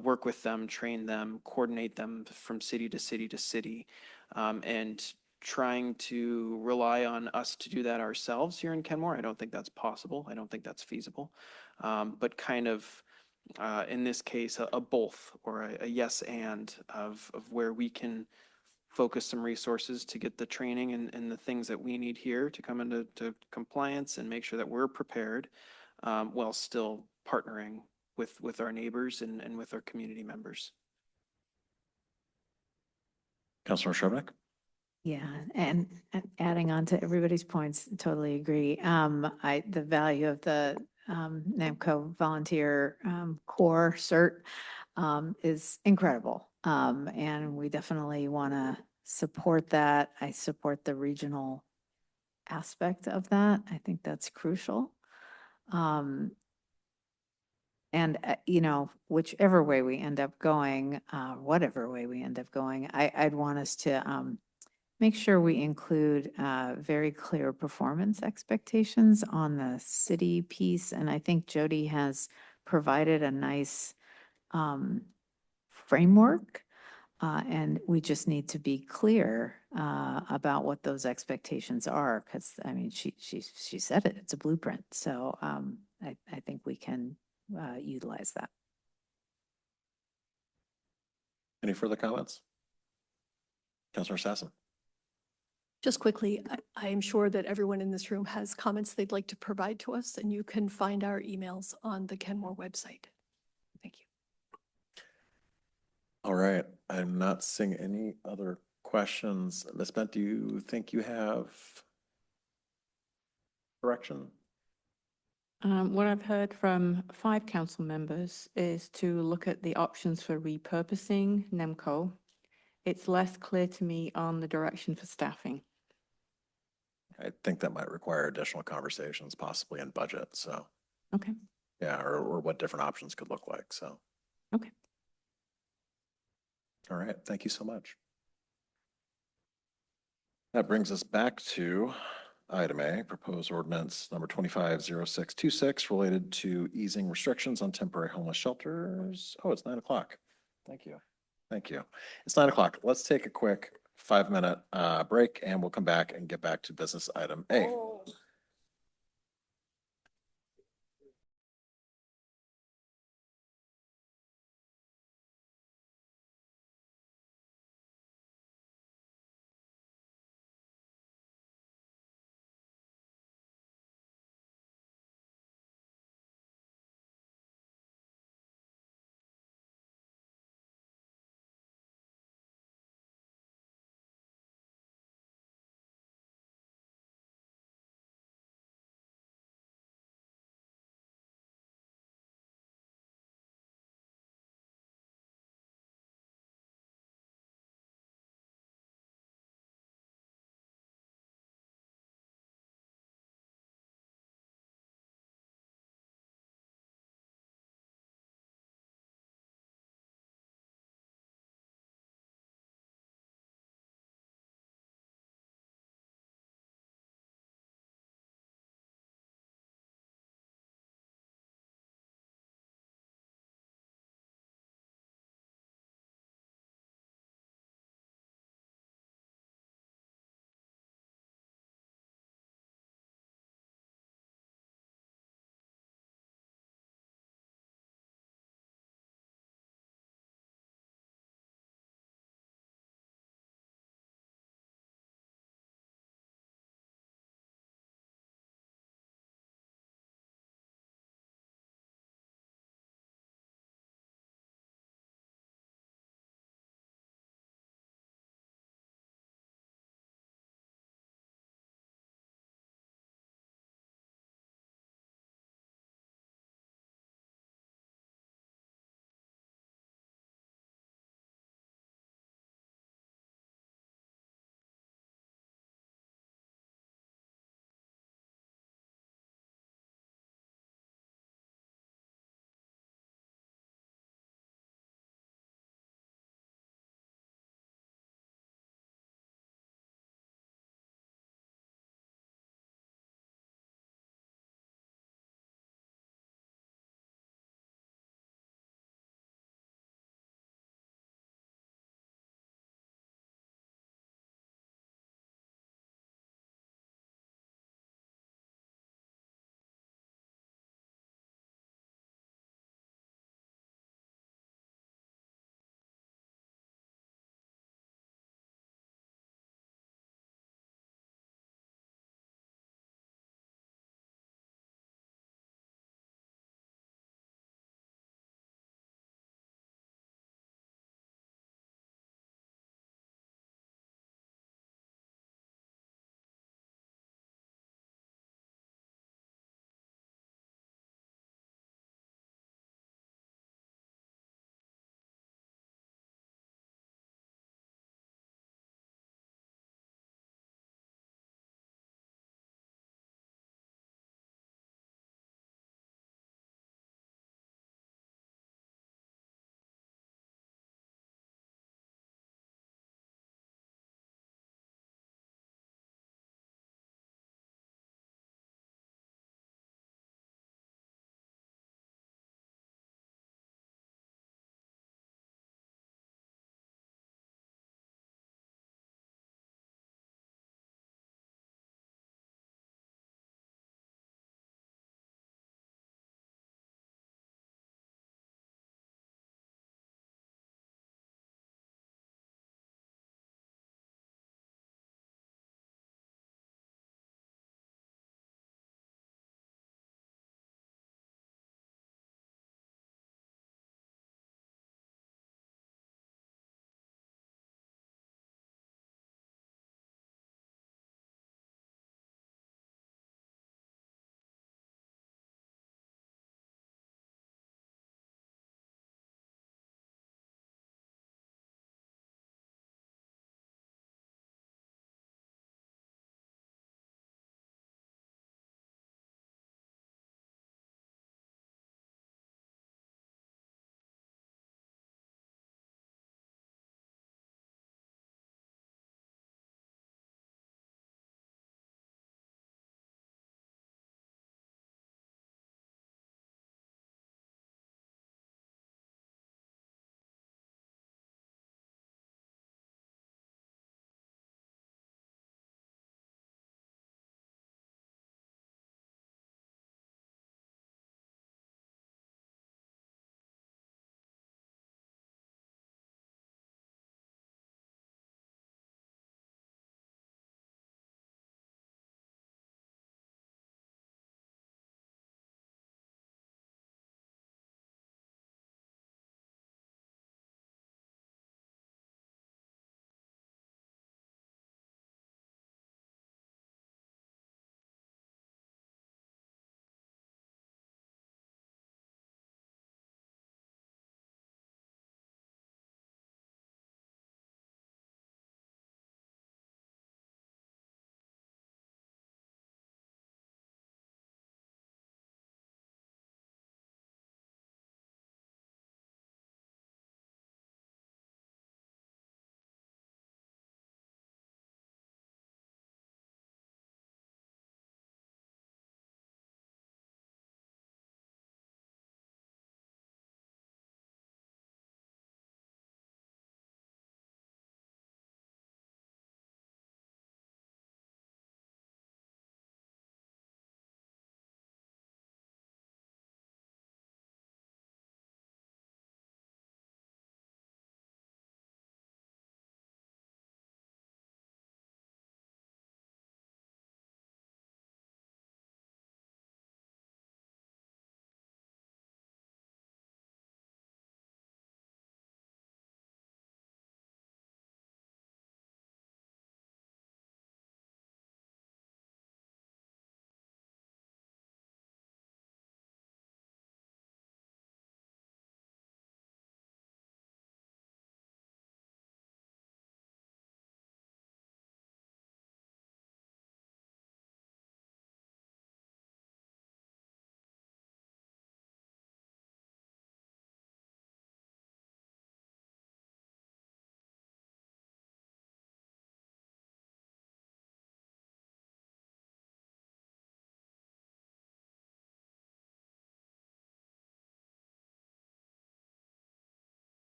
work with them, train them, coordinate them from city to city to city. And trying to rely on us to do that ourselves here in Kenmore, I don't think that's possible. I don't think that's feasible. But kind of, in this case, a both, or a yes and of where we can focus some resources to get the training and the things that we need here to come into compliance and make sure that we're prepared, while still partnering with our neighbors and with our community members. Councilor Shrubnik. Yeah, and adding on to everybody's points, totally agree. The value of the NAMCO Volunteer Corps CERT is incredible. And we definitely want to support that. I support the regional aspect of that. I think that's crucial. And, whichever way we end up going, whatever way we end up going, I'd want us to make sure we include very clear performance expectations on the city piece. And I think Jody has provided a nice framework And we just need to be clear about what those expectations are, because, I mean, she said it, it's a blueprint. So I think we can utilize that. Any further comments? Councilor Sassen. Just quickly, I am sure that everyone in this room has comments they'd like to provide to us, and you can find our emails on the Kenmore website. Thank you. All right, I'm not seeing any other questions. Ms. Bent, do you think you have direction? What I've heard from 5 council members is to look at the options for repurposing NEMCO. It's less clear to me on the direction for staffing. I think that might require additional conversations, possibly in budget, so. Okay. Yeah, or what different options could look like, so. Okay. All right, thank you so much. That brings us back to item A, proposed ordinance number 250626 related to easing restrictions on temporary homeless shelters. Oh, it's 9 o'clock. Thank you. Thank you. It's 9 o'clock. Let's take a quick 5-minute break and we'll come back and get back to business item A.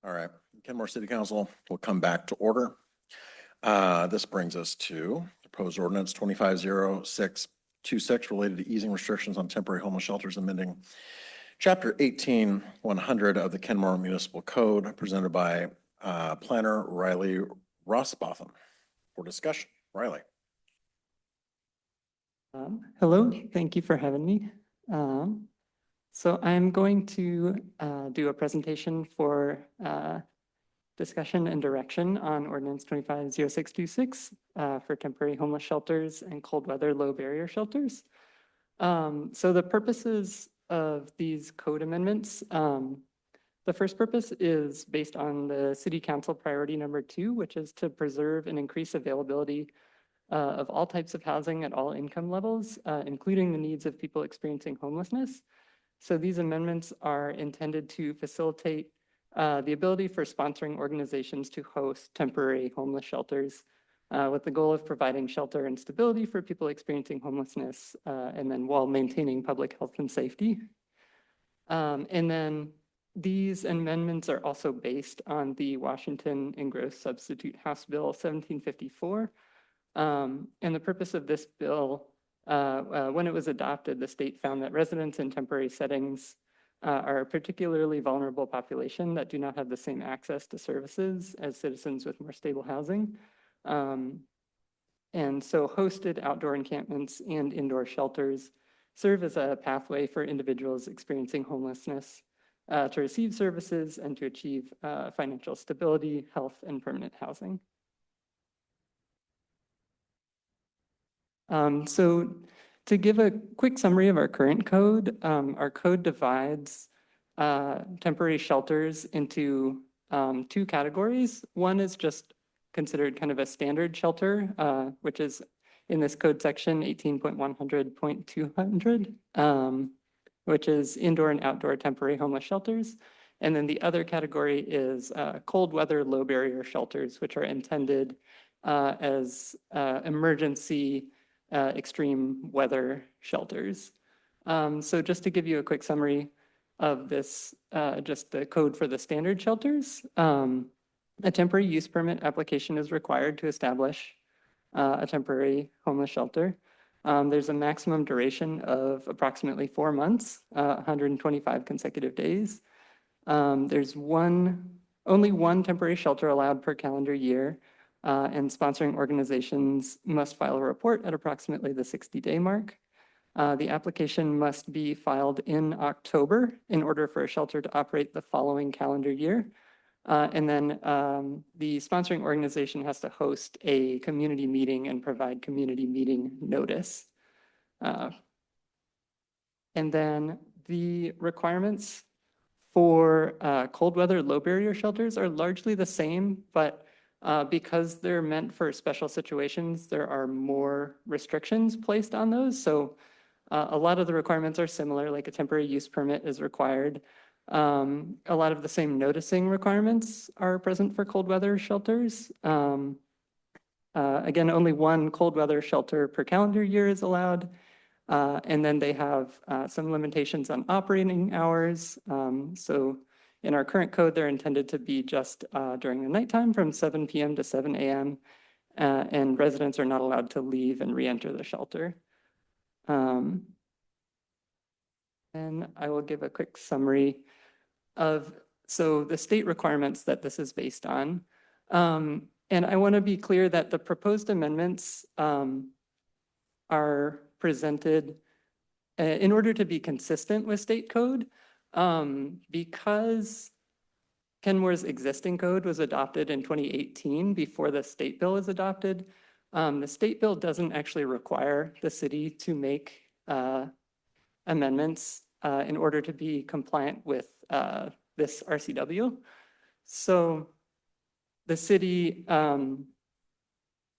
All right, Kenmore City Council will come back to order. This brings us to proposed ordinance 250626 related to easing restrictions on temporary homeless shelters, amending Chapter 18-100 of the Kenmore Municipal Code, presented by planner Riley Rossbotham. For discussion, Riley. Hello, thank you for having me. So I'm going to do a presentation for discussion and direction on ordinance 250626 for temporary homeless shelters and cold weather low barrier shelters. So the purposes of these code amendments, the first purpose is based on the City Council priority number 2, which is to preserve and increase availability of all types of housing at all income levels, including the needs of people experiencing homelessness. So these amendments are intended to facilitate the ability for sponsoring organizations to host temporary homeless shelters with the goal of providing shelter and stability for people experiencing homelessness, and then while maintaining public health and safety. And then these amendments are also based on the Washington Engrossed Substitute House Bill 1754. And the purpose of this bill, when it was adopted, the state found that residents in temporary settings are a particularly vulnerable population that do not have the same access to services as citizens with more stable housing. And so hosted outdoor encampments and indoor shelters serve as a pathway for individuals experiencing homelessness to receive services and to achieve financial stability, health, and permanent housing. So to give a quick summary of our current code, our code divides temporary shelters into 2 categories. One is just considered kind of a standard shelter, which is in this code section 18.100.200, which is indoor and outdoor temporary homeless shelters. And then the other category is cold weather low barrier shelters, which are intended as emergency extreme weather shelters. So just to give you a quick summary of this, just the code for the standard shelters, a temporary use permit application is required to establish a temporary homeless shelter. There's a maximum duration of approximately 4 months, 125 consecutive days. There's only one temporary shelter allowed per calendar year, and sponsoring organizations must file a report at approximately the 60-day mark. The application must be filed in October in order for a shelter to operate the following calendar year. And then the sponsoring organization has to host a community meeting and provide community meeting notice. And then the requirements for cold weather low barrier shelters are largely the same, but because they're meant for special situations, there are more restrictions placed on those. So a lot of the requirements are similar, like a temporary use permit is required. A lot of the same noticing requirements are present for cold weather shelters. Again, only one cold weather shelter per calendar year is allowed. And then they have some limitations on operating hours. So in our current code, they're intended to be just during the nighttime from 7 p.m. to 7 a.m. And residents are not allowed to leave and re-enter the shelter. And I will give a quick summary of, so the state requirements that this is based on. And I want to be clear that the proposed amendments are presented in order to be consistent with state code, because Kenmore's existing code was adopted in 2018 before the state bill was adopted. The state bill doesn't actually require the city to make amendments in order to be compliant with this RCW. So the city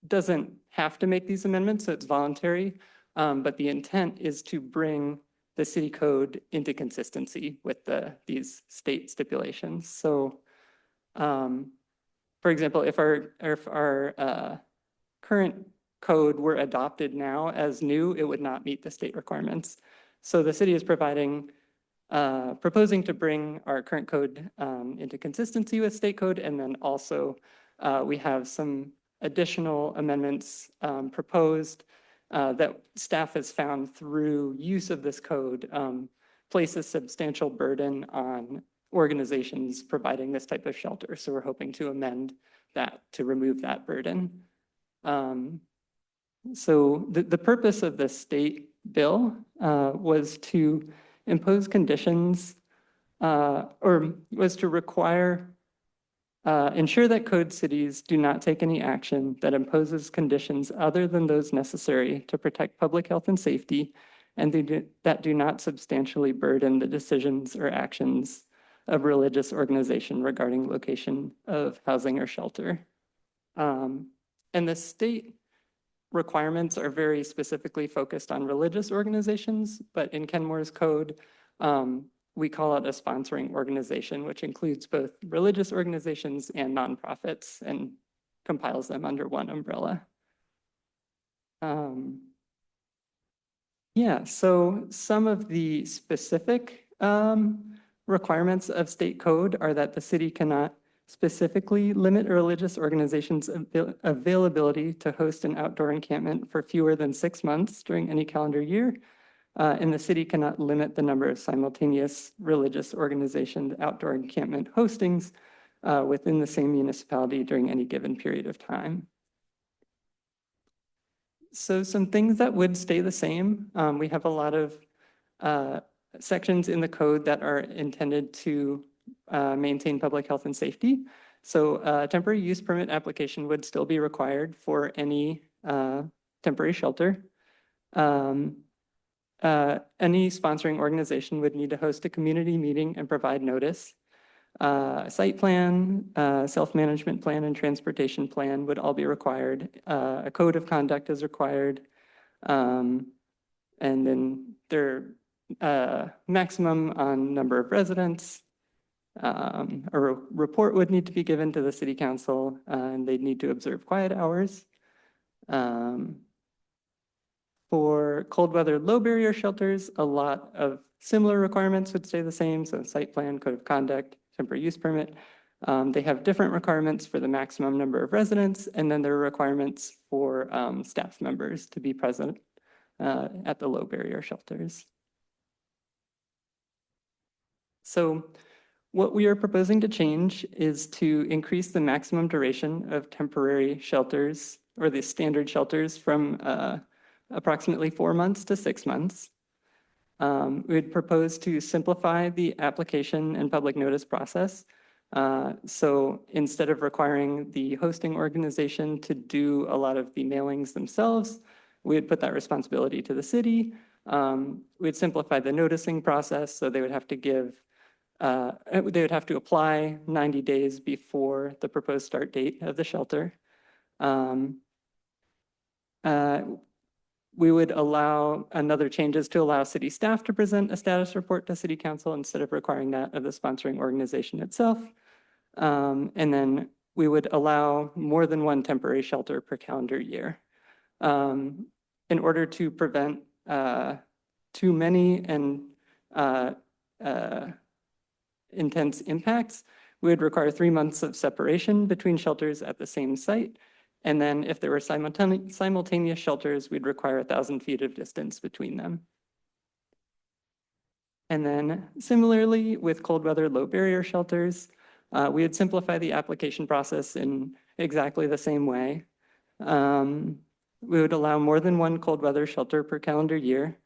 doesn't have to make these amendments, so it's voluntary, but the intent is to bring the city code into consistency with these state stipulations. So for example, if our current code were adopted now as new, it would not meet the state requirements. So the city is providing proposing to bring our current code into consistency with state code. And then also we have some additional amendments proposed that staff has found through use of this code places substantial burden on organizations providing this type of shelter. So we're hoping to amend that to remove that burden. So the purpose of the state bill was to impose conditions or was to require, ensure that code cities do not take any action that imposes conditions other than those necessary to protect public health and safety, and that do not substantially burden the decisions or actions of religious organization regarding location of housing or shelter. And the state requirements are very specifically focused on religious organizations, but in Kenmore's code, we call it a sponsoring organization, which includes both religious organizations and nonprofits and compiles them under one umbrella. Yeah, so some of the specific requirements of state code are that the city cannot specifically limit a religious organization's availability to host an outdoor encampment for fewer than 6 months during any calendar year. And the city cannot limit the number of simultaneous religious organization outdoor encampment hostings within the same municipality during any given period of time. So some things that would stay the same, we have a lot of sections in the code that are intended to maintain public health and safety. So a temporary use permit application would still be required for any temporary shelter. Any sponsoring organization would need to host a community meeting and provide notice. A site plan, self-management plan, and transportation plan would all be required. A code of conduct is required. And then there maximum on number of residents. A report would need to be given to the city council, and they'd need to observe quiet hours. For cold weather, low barrier shelters, a lot of similar requirements would stay the same. So site plan, code of conduct, temporary use permit. They have different requirements for the maximum number of residents, and then there are requirements for staff members to be present at the low barrier shelters. So what we are proposing to change is to increase the maximum duration of temporary shelters or the standard shelters from approximately 4 months to 6 months. We would propose to simplify the application and public notice process. So instead of requiring the hosting organization to do a lot of the mailings themselves, we would put that responsibility to the city. We'd simplify the noticing process, so they would have to give they would have to apply 90 days before the proposed start date of the shelter. We would allow another changes to allow city staff to present a status report to city council instead of requiring that of the sponsoring organization itself. And then we would allow more than one temporary shelter per calendar year. In order to prevent too many and intense impacts, we would require 3 months of separation between shelters at the same site. And then if there were simultaneous shelters, we'd require 1,000 feet of distance between them. And then similarly with cold weather, low barrier shelters, we would simplify the application process in exactly the same way. We would allow more than one cold weather shelter per calendar year.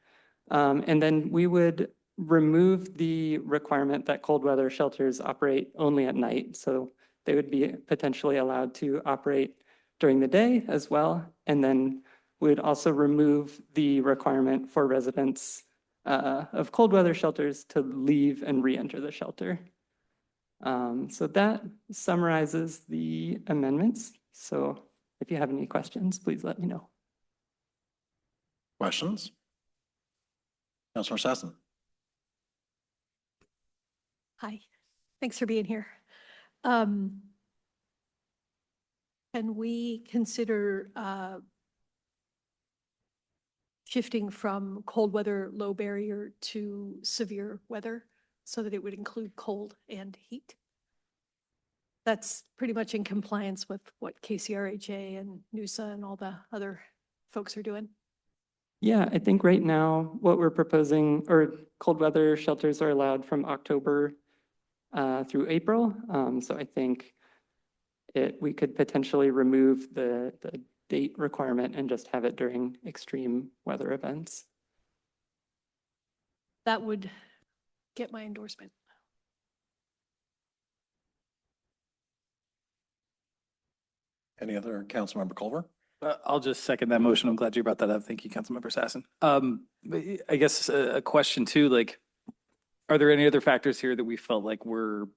And then we would remove the requirement that cold weather shelters operate only at night. So they would be potentially allowed to operate during the day as well. And then we would also remove the requirement for residents of cold weather shelters to leave and re-enter the shelter. So that summarizes the amendments. So if you have any questions, please let me know. Questions? Councilor Sassen. Hi, thanks for being here. Can we consider shifting from cold weather, low barrier to severe weather so that it would include cold and heat. That's pretty much in compliance with what KCRHA and NUSA and all the other folks are doing. Yeah, I think right now what we're proposing, or cold weather shelters are allowed from October through April. So I think we could potentially remove the date requirement and just have it during extreme weather events. That would get my endorsement. Any other? Councilmember Culver? I'll just second that motion. I'm glad you brought that up. Thank you, Councilmember Sassen. I guess a question too, like, are there any other factors here that we felt like were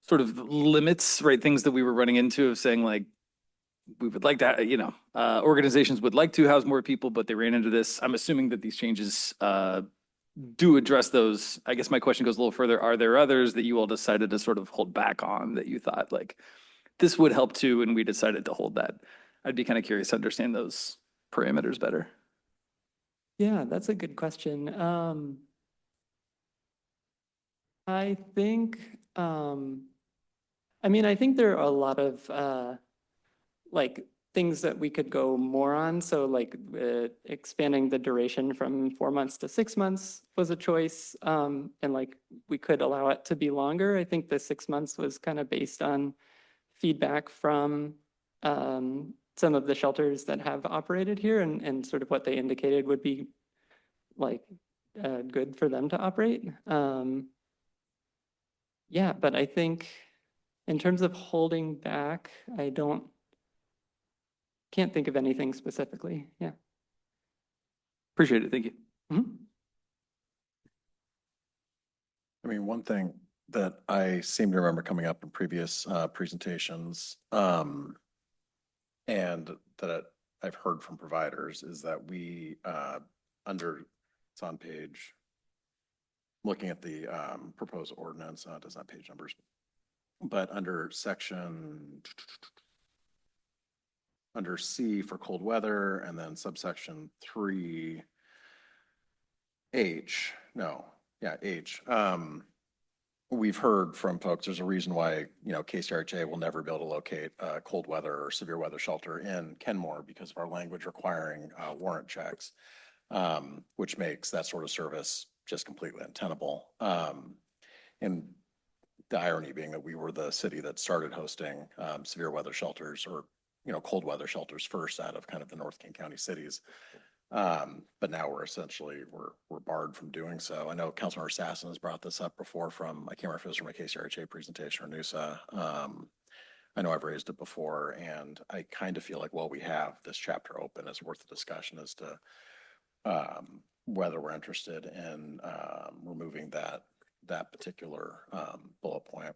sort of limits, right? Things that we were running into of saying like, we would like to, organizations would like to house more people, but they ran into this. I'm assuming that these changes do address those. I guess my question goes a little further. Are there others that you all decided to sort of hold back on that you thought like, this would help too, and we decided to hold that? I'd be kind of curious to understand those parameters better. Yeah, that's a good question. I think, I think there are a lot of like things that we could go more on. So like expanding the duration from 4 months to 6 months was a choice. And like we could allow it to be longer. I think the 6 months was kind of based on feedback from some of the shelters that have operated here and sort of what they indicated would be like good for them to operate. Yeah, but I think in terms of holding back, can't think of anything specifically. Yeah. Appreciate it. Thank you. I mean, one thing that I seem to remember coming up in previous presentations, and that I've heard from providers is that we, it's on page, looking at the proposed ordinance, it does not page numbers, but under under C for cold weather, and then subsection 3H, H. We've heard from folks, there's a reason why, KCRHA will never be able to locate a cold weather or severe weather shelter in Kenmore because of our language requiring warrant checks, which makes that sort of service just completely untenable. And the irony being that we were the city that started hosting severe weather shelters or cold weather shelters first out of kind of the North King County cities. But now we're barred from doing so. I know Councilmember Sassen has brought this up before I can't remember if it was from a KCRHA presentation or NUSA. I know I've raised it before, and I kind of feel like while we have this chapter open, it's worth the discussion as to whether we're interested in removing that particular bullet point.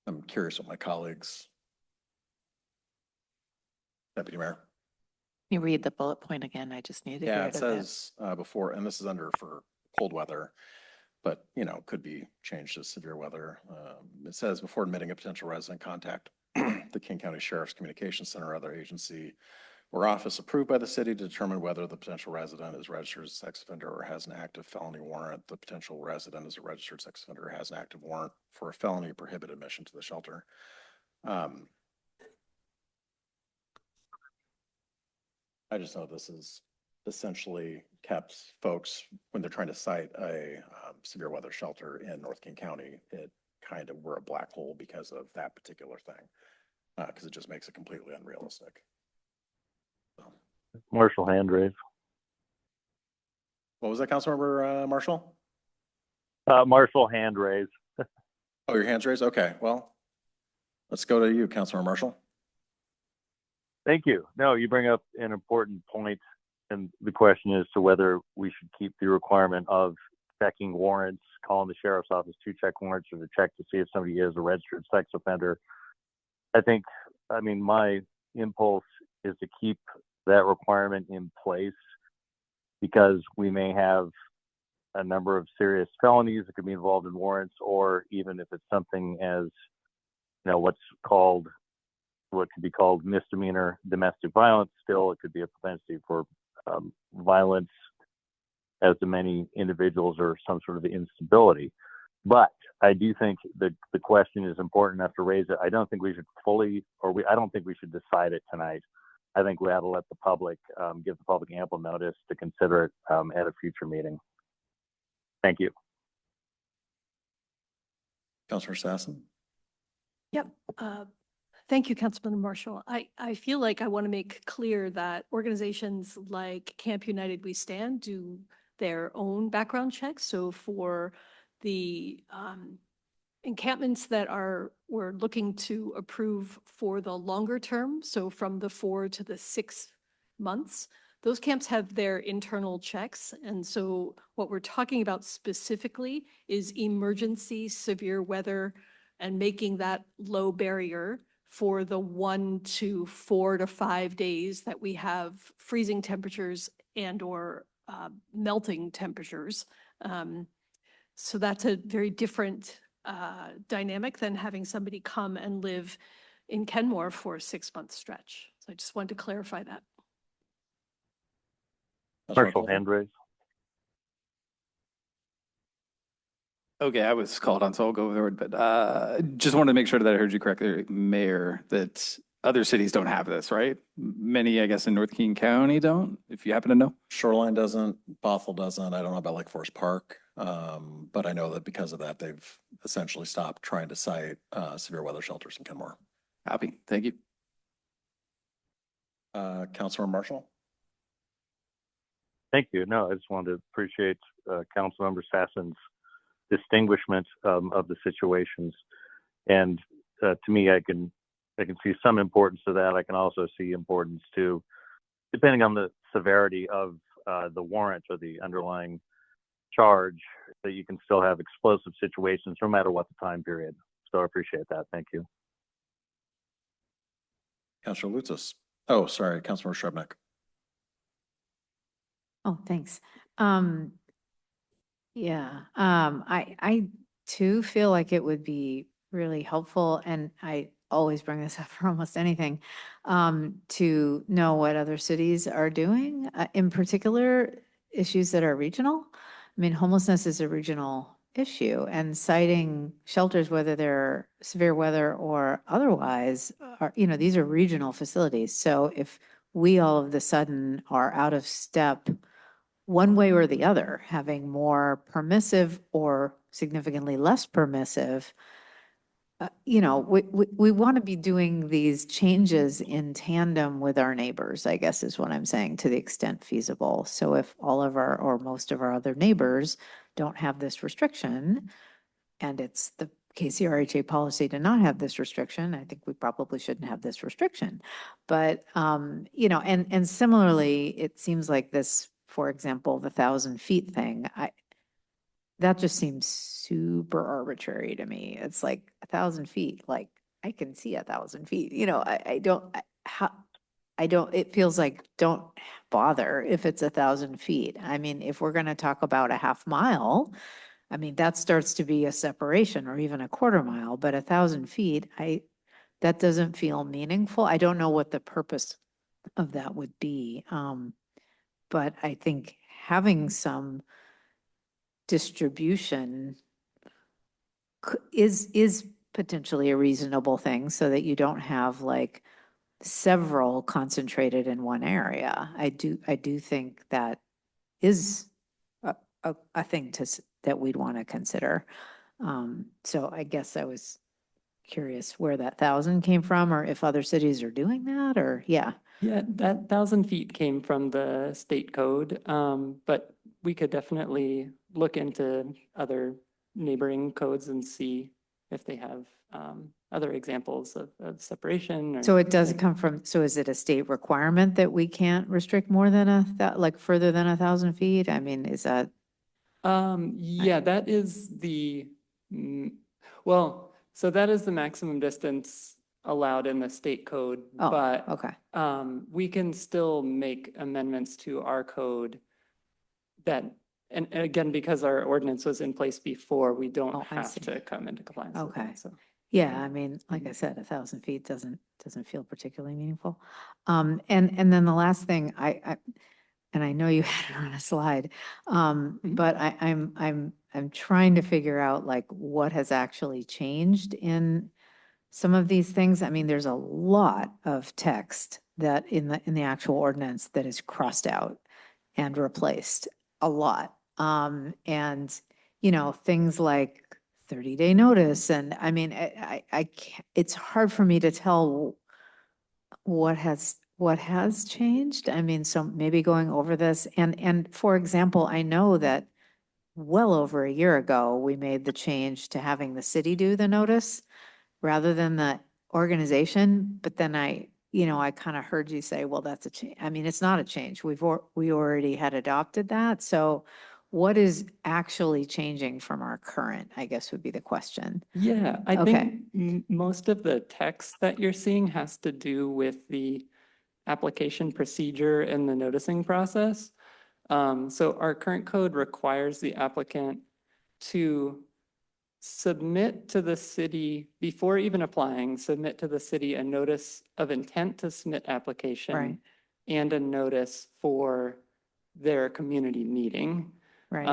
I'm curious what my colleagues. Deputy Mayor. Can you read the bullet point again? I just need to hear Yeah, it it says before, and this is under for cold weather, but could be changed to severe weather. It says before admitting a potential resident, contact the King County Sheriff's Communications Center or other agency or office approved by the city to determine whether the potential resident is registered as a sex offender or has an active felony warrant. The potential resident is a registered sex offender or has an active warrant for a felony prohibited admission to the shelter. I just know this is essentially kept folks, when they're trying to cite a severe weather shelter in North King County, we're a black hole because of that particular thing, because it just makes it completely unrealistic. Marshall hand raise. What was that, Councilmember Marshall? Marshall hand raise. Oh, your hand's raised? Okay, well, let's go to you, Councilmember Marshall. Thank you. No, you bring up an important point, and the question is to whether we should keep the requirement of checking warrants, calling the sheriff's office to check warrants, or to check to see if somebody is a registered sex offender. My impulse is to keep that requirement in place because we may have a number of serious felonies that could be involved in warrants, or even if it's something as, what could be called misdemeanor domestic violence, still it could be a propensity for violence as to many individuals or some sort of instability. But I do think the question is important enough to raise it. I don't think we should I don't think we should decide it tonight. I think we ought to let the public, give the public ample notice to consider it at a future meeting. Thank you. Councilor Sassen? Yep. Thank you, Councilman Marshall. I feel like I want to make clear that organizations like Camp United We Stand do their own background checks. So for the encampments that we're looking to approve for the longer term, so from the 4 to the 6 months, those camps have their internal checks. And so what we're talking about specifically is emergency severe weather and making that low barrier for the 1 to 4 to 5 days that we have freezing temperatures and or melting temperatures. So that's a very different dynamic than having somebody come and live in Kenmore for a 6-month stretch. So I just wanted to clarify that. Marshall, hand raised. Okay, I was called on, so I'll go forward, but just wanted to make sure that I heard you correctly, Mayor, that other cities don't have this, right? Many, I guess, in North King County don't, if you happen to know. Shoreline doesn't, Bothell doesn't. I don't know about Lake Forest Park. But I know that because of that, they've essentially stopped trying to site severe weather shelters in Kenmore. Happy, thank you. Councilor Marshall? Thank you. No, I just wanted to appreciate Councilmember Sassen's distinguishment of the situations. And to me, I can see some importance to that. I can also see importance to, depending on the severity of the warrant or the underlying charge, that you can still have explosive situations no matter what the time period. So I appreciate that. Thank you. Councilor Lutzis. Oh, sorry, Councilor Shrubnik. Oh, thanks. I too feel like it would be really helpful, and I always bring this up for almost anything, to know what other cities are doing, in particular, issues that are regional. I mean, homelessness is a regional issue, and citing shelters, whether they're severe weather or otherwise, these are regional facilities. So if we all of a sudden are out of step one way or the other, having more permissive or significantly less permissive, we want to be doing these changes in tandem with our neighbors, I guess is what I'm saying, to the extent feasible. So if all of our, or most of our other neighbors don't have this restriction, and it's the KCRHA policy to not have this restriction, I think we probably shouldn't have this restriction. But, and similarly, it seems like this, for example, the 1,000 feet thing, that just seems super arbitrary to me. It's like 1,000 feet, like I can see 1,000 feet, it feels like don't bother if it's 1,000 feet. I mean, if we're going to talk about a half mile, I mean, that starts to be a separation, or even a quarter mile, but 1,000 feet, that doesn't feel meaningful. I don't know what the purpose of that would be. But I think having some distribution is potentially a reasonable thing, so that you don't have like several concentrated in one area. I do think that is a thing that we'd want to consider. So I guess I was curious where that 1,000 came from, or if other cities are doing that, or yeah. Yeah, that 1,000 feet came from the state code, but we could definitely look into other neighboring codes and see if they have other examples of separation. Or So it does come from, so is it a state requirement that we can't restrict more than like further than 1,000 feet? I mean, is that? Yeah, that is so that is the maximum distance allowed in the state code, but okay. We can still make amendments to our code that, and again, because our ordinance was in place before, we don't have to come into compliance. with Okay. that, so. Yeah, I mean, like I said, 1,000 feet doesn't feel particularly meaningful. And then the last thing, and I know you had it on a slide, but I'm trying to figure out like what has actually changed in some of these things. I mean, there's a lot of text that in the actual ordinance that is crossed out and replaced, a lot. And, you know, things like 30-day notice. And I mean, I can't, it's hard for me to tell what has changed. I mean, so maybe going over this and for example, I know that well over a year ago, we made the change to having the city do the notice rather than the organization. But then I kind of heard you say, well, that's a change. I mean, it's not a change. We already had adopted that. So what is actually changing from our current, I guess would be the question. Yeah, I Okay. think most of the text that you're seeing has to do with the application procedure and the noticing process. So our current code requires the applicant to submit to the city, before even applying, submit to the city a notice of intent to submit application Right. and a notice for their community meeting. Right.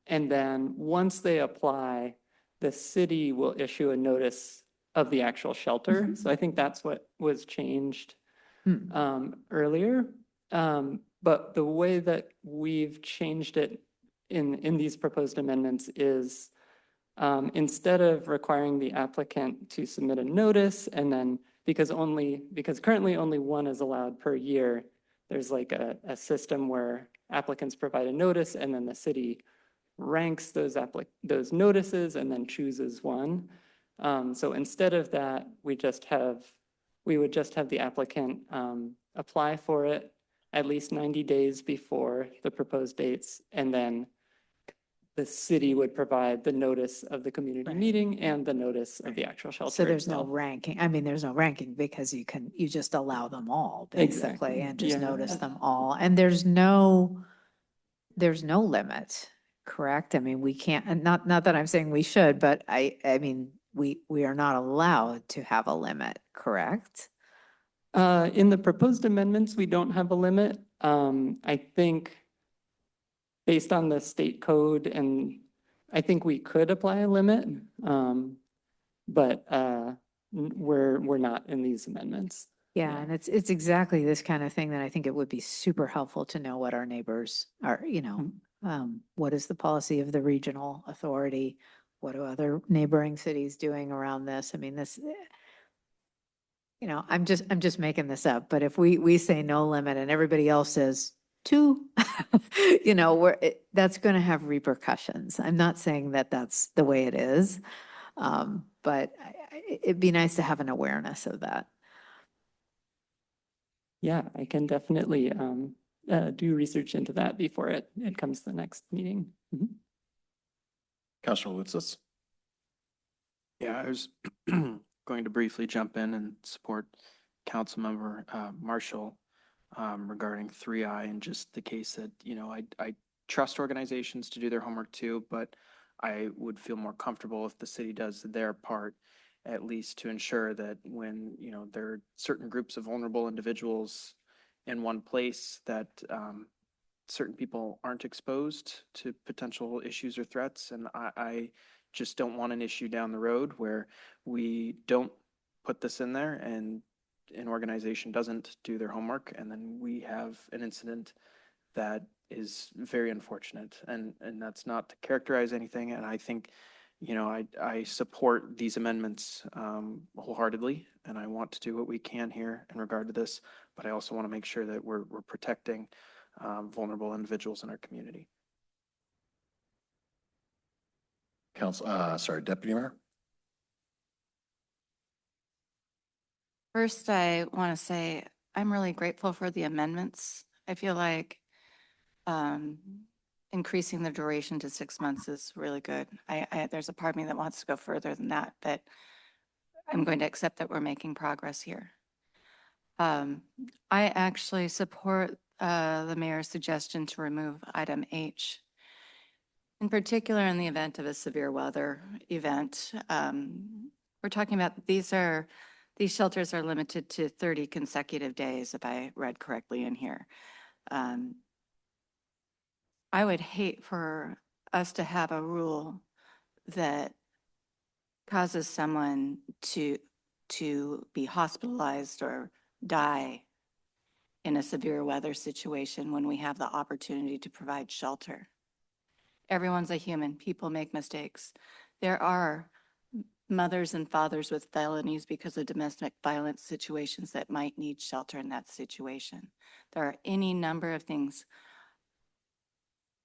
And then once they apply, the city will issue a notice of the actual shelter. So I think that's what was changed earlier. But the way that we've changed it in these proposed amendments is instead of requiring the applicant to submit a notice and then because currently only one is allowed per year, there's like a system where applicants provide a notice and then the city ranks those notices and then chooses one. So instead of that, we would just have the applicant apply for it at least 90 days before the proposed dates, and then the city would provide the notice of the community meeting and the notice of the actual shelter. So there's no itself. ranking. I mean, there's no ranking because you just allow them all Exactly. basically and just Yeah. notice them all. And there's no limit, correct? I mean, we can't, and not that I'm saying we should, but I mean, we are not allowed to have a limit, correct? In the proposed amendments, we don't have a limit. I think based on the state code, and I think we could apply a limit, but we're not in these amendments. Yeah, and it's exactly this kind of thing that I think it would be super helpful to know what our neighbors are, what is the policy of the regional authority? What are other neighboring cities doing around this? I mean, this, I'm just making this up, but if we say no limit and everybody else says 2, that's going to have repercussions. I'm not saying that that's the way it is, but it'd be nice to have an awareness of that. Yeah, I can definitely do research into that before it comes to the next meeting. Mhm. Councilor Lutzis? Yeah, I was going to briefly jump in and support Councilmember Marshall regarding 3I and just the case that, I trust organizations to do their homework too, but I would feel more comfortable if the city does their part, at least to ensure that when, there are certain groups of vulnerable individuals in one place that certain people aren't exposed to potential issues or threats. And I just don't want an issue down the road where we don't put this in there and an organization doesn't do their homework and then we have an incident that is very unfortunate. And that's not to characterize anything. And I think, I support these amendments wholeheartedly, and I want to do what we can here in regard to this, but I also want to make sure that we're protecting vulnerable individuals in our community. Deputy Mayor? First, I want to say I'm really grateful for the amendments. I feel like increasing the duration to 6 months is really good. There's a part of me that wants to go further than that, but I'm going to accept that we're making progress here. I actually support the mayor's suggestion to remove item H. In particular, in the event of a severe weather event, we're talking about these shelters are limited to 30 consecutive days, if I read correctly in here. I would hate for us to have a rule that causes someone to be hospitalized or die in a severe weather situation when we have the opportunity to provide shelter. Everyone's a human. People make mistakes. There are mothers and fathers with felonies because of domestic violence situations that might need shelter in that situation. There are any number of things.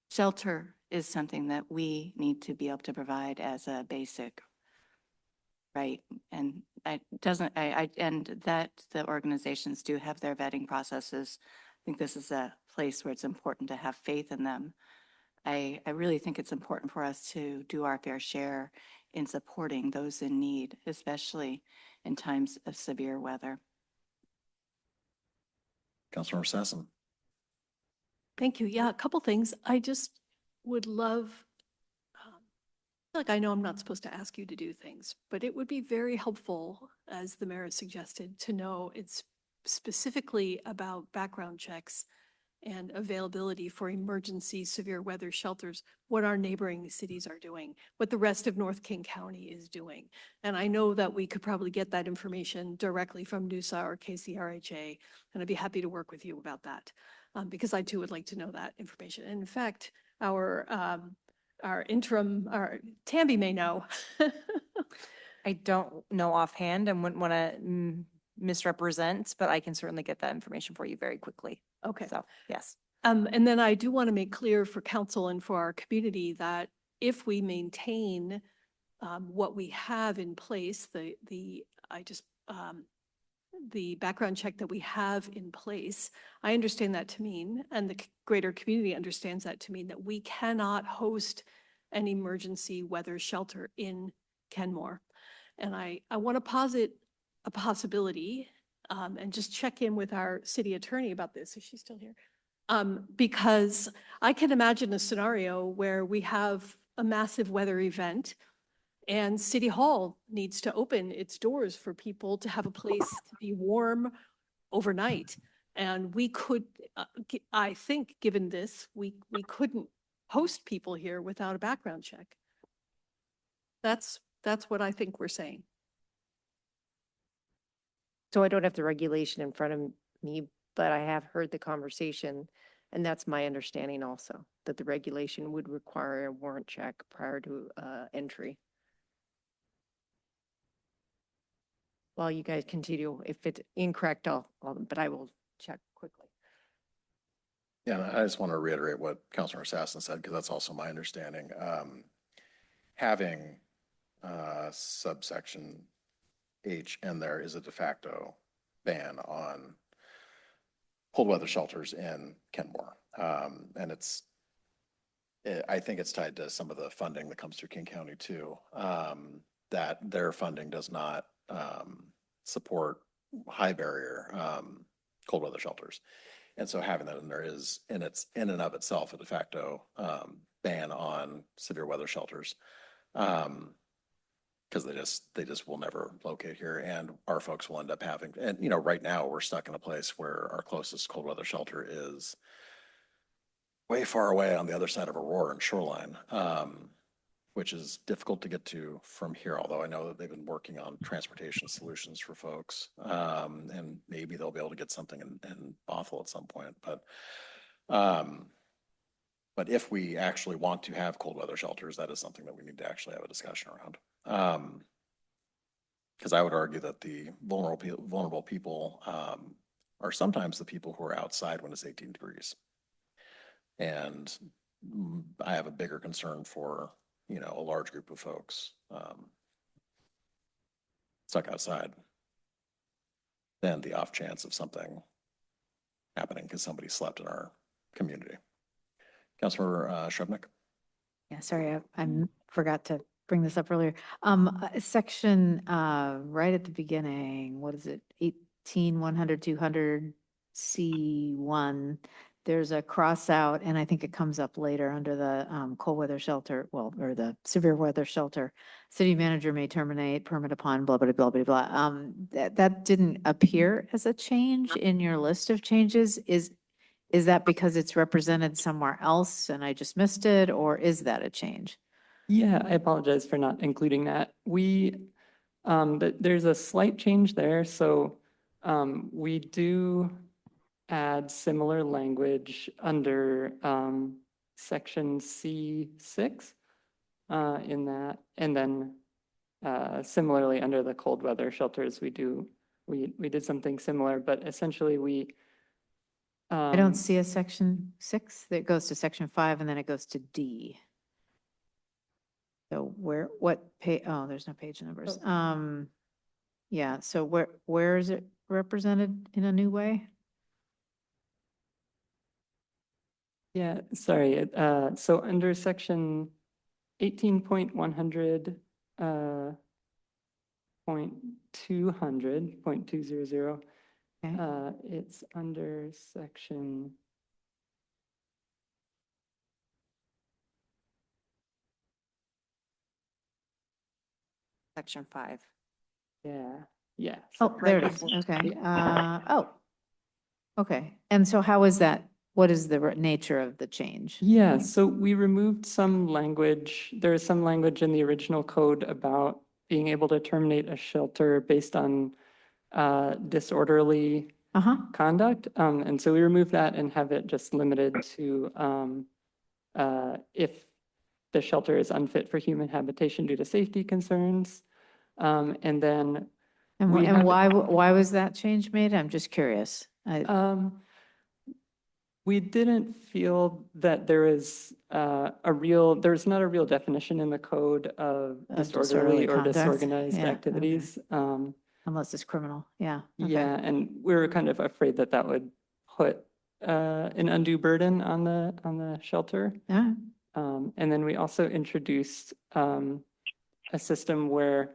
Shelter is something that we need to be able to provide as a basic right. And and that the organizations do have their vetting processes. I think this is a place where it's important to have faith in them. I really think it's important for us to do our fair share in supporting those in need, especially in times of severe weather. Councilmember Sassen. Thank you. Yeah, a couple things. I just would love, like I know I'm not supposed to ask you to do things, but it would be very helpful, as the mayor suggested, to know it's specifically about background checks and availability for emergency severe weather shelters, what our neighboring cities are doing, what the rest of North King County is doing. And I know that we could probably get that information directly from NUSA or KCRHA, and I'd be happy to work with you about that, because I too would like to know that information. And in fact, our Tamby may know. I don't know offhand and wouldn't want to misrepresent, but I can certainly get that information for you very quickly. Okay. So, yes. And then I do want to make clear for council and for our community that if we maintain what we have in place, the background check that we have in place, I understand that to mean, and the greater community understands that to mean, that we cannot host an emergency weather shelter in Kenmore. And I want to posit a possibility and just check in with our city attorney about this. Is she still here? Because I can imagine a scenario where we have a massive weather event and City Hall needs to open its doors for people to have a place to be warm overnight. And we could, I think, given this, we couldn't host people here without a background check. That's what I think we're saying. So I don't have the regulation in front of me, but I have heard the conversation, and that's my understanding also, that the regulation would require a warrant check prior to entry. While you guys continue, if it's incorrect, but I will check quickly. Yeah, I just want to reiterate what Councilmember Sassen said, because that's also my understanding. Having subsection H in there is a de facto ban on cold weather shelters in Kenmore. And I think it's tied to some of the funding that comes through King County too, that their funding does not support high barrier cold weather shelters. And so having that in there is, and it's in and of itself a de facto ban on severe weather shelters. Because they just will never locate here, and our folks will end up having, and right now we're stuck in a place where our closest cold weather shelter is way far away on the other side of Aurora and Shoreline, which is difficult to get to from here, although I know that they've been working on transportation solutions for folks, and maybe they'll be able to get something in Bothell at some point, but if we actually want to have cold weather shelters, that is something that we need to actually have a discussion around. Because I would argue that the vulnerable people are sometimes the people who are outside when it's 18 degrees. And I have a bigger concern for, a large group of folks stuck outside than the off chance of something happening because somebody slept in our community. Councilmember Shrubnik. Yeah, sorry, I forgot to bring this up earlier. Section right at the beginning, what is it? 18, 200 C1. There's a cross out, and I think it comes up later under the cold weather shelter, or the severe weather shelter. City manager may terminate permit upon blah, blah, blah, blah, blah. That didn't appear as a change in your list of changes. is that because it's represented somewhere else and I just missed it, or is that a change? Yeah, I apologize for not including that. There's a slight change there. So we do add similar language under section C6 in that. And then similarly under the cold weather shelters, we did something similar, but essentially I don't see a section 6 that goes to section 5 and then it goes to D. So what page? Oh, there's no page numbers. Yeah, so where is it represented in a new way? Yeah, sorry. So under section 18.100, point 200, it's under section. Section 5. Yeah. Oh, there it is. Okay. Okay. And so how is that? What is the nature of the change? Yeah, so we removed some language. There is some language in the original code about being able to terminate a shelter based on disorderly conduct. And so we removed that and have it just limited to if the shelter is unfit for human habitation due to safety concerns. And then And why was that change made? I'm just curious. We didn't feel that there's not a real definition in the code of disorderly or conduct? disorganized Yeah, okay. activities. Unless it's criminal, yeah. Okay. Yeah, and we were kind of afraid that would put an undue burden on the shelter. Yeah. And then we also introduced a system where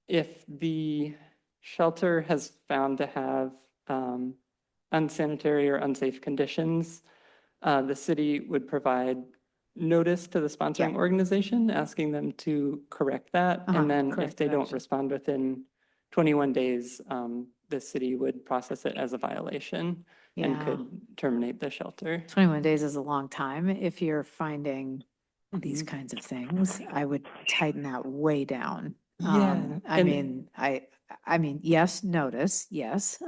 if the shelter has found to have unsanitary or unsafe conditions, the city would provide notice to the sponsoring organization, asking them to correct that. And then if corrective they don't action. respond within 21 days, the city would process it as a violation and Yeah. could terminate the shelter. 21 days is a long time. If you're finding these kinds of things, I would tighten that way down. Yeah, I mean, yes, notice, yes.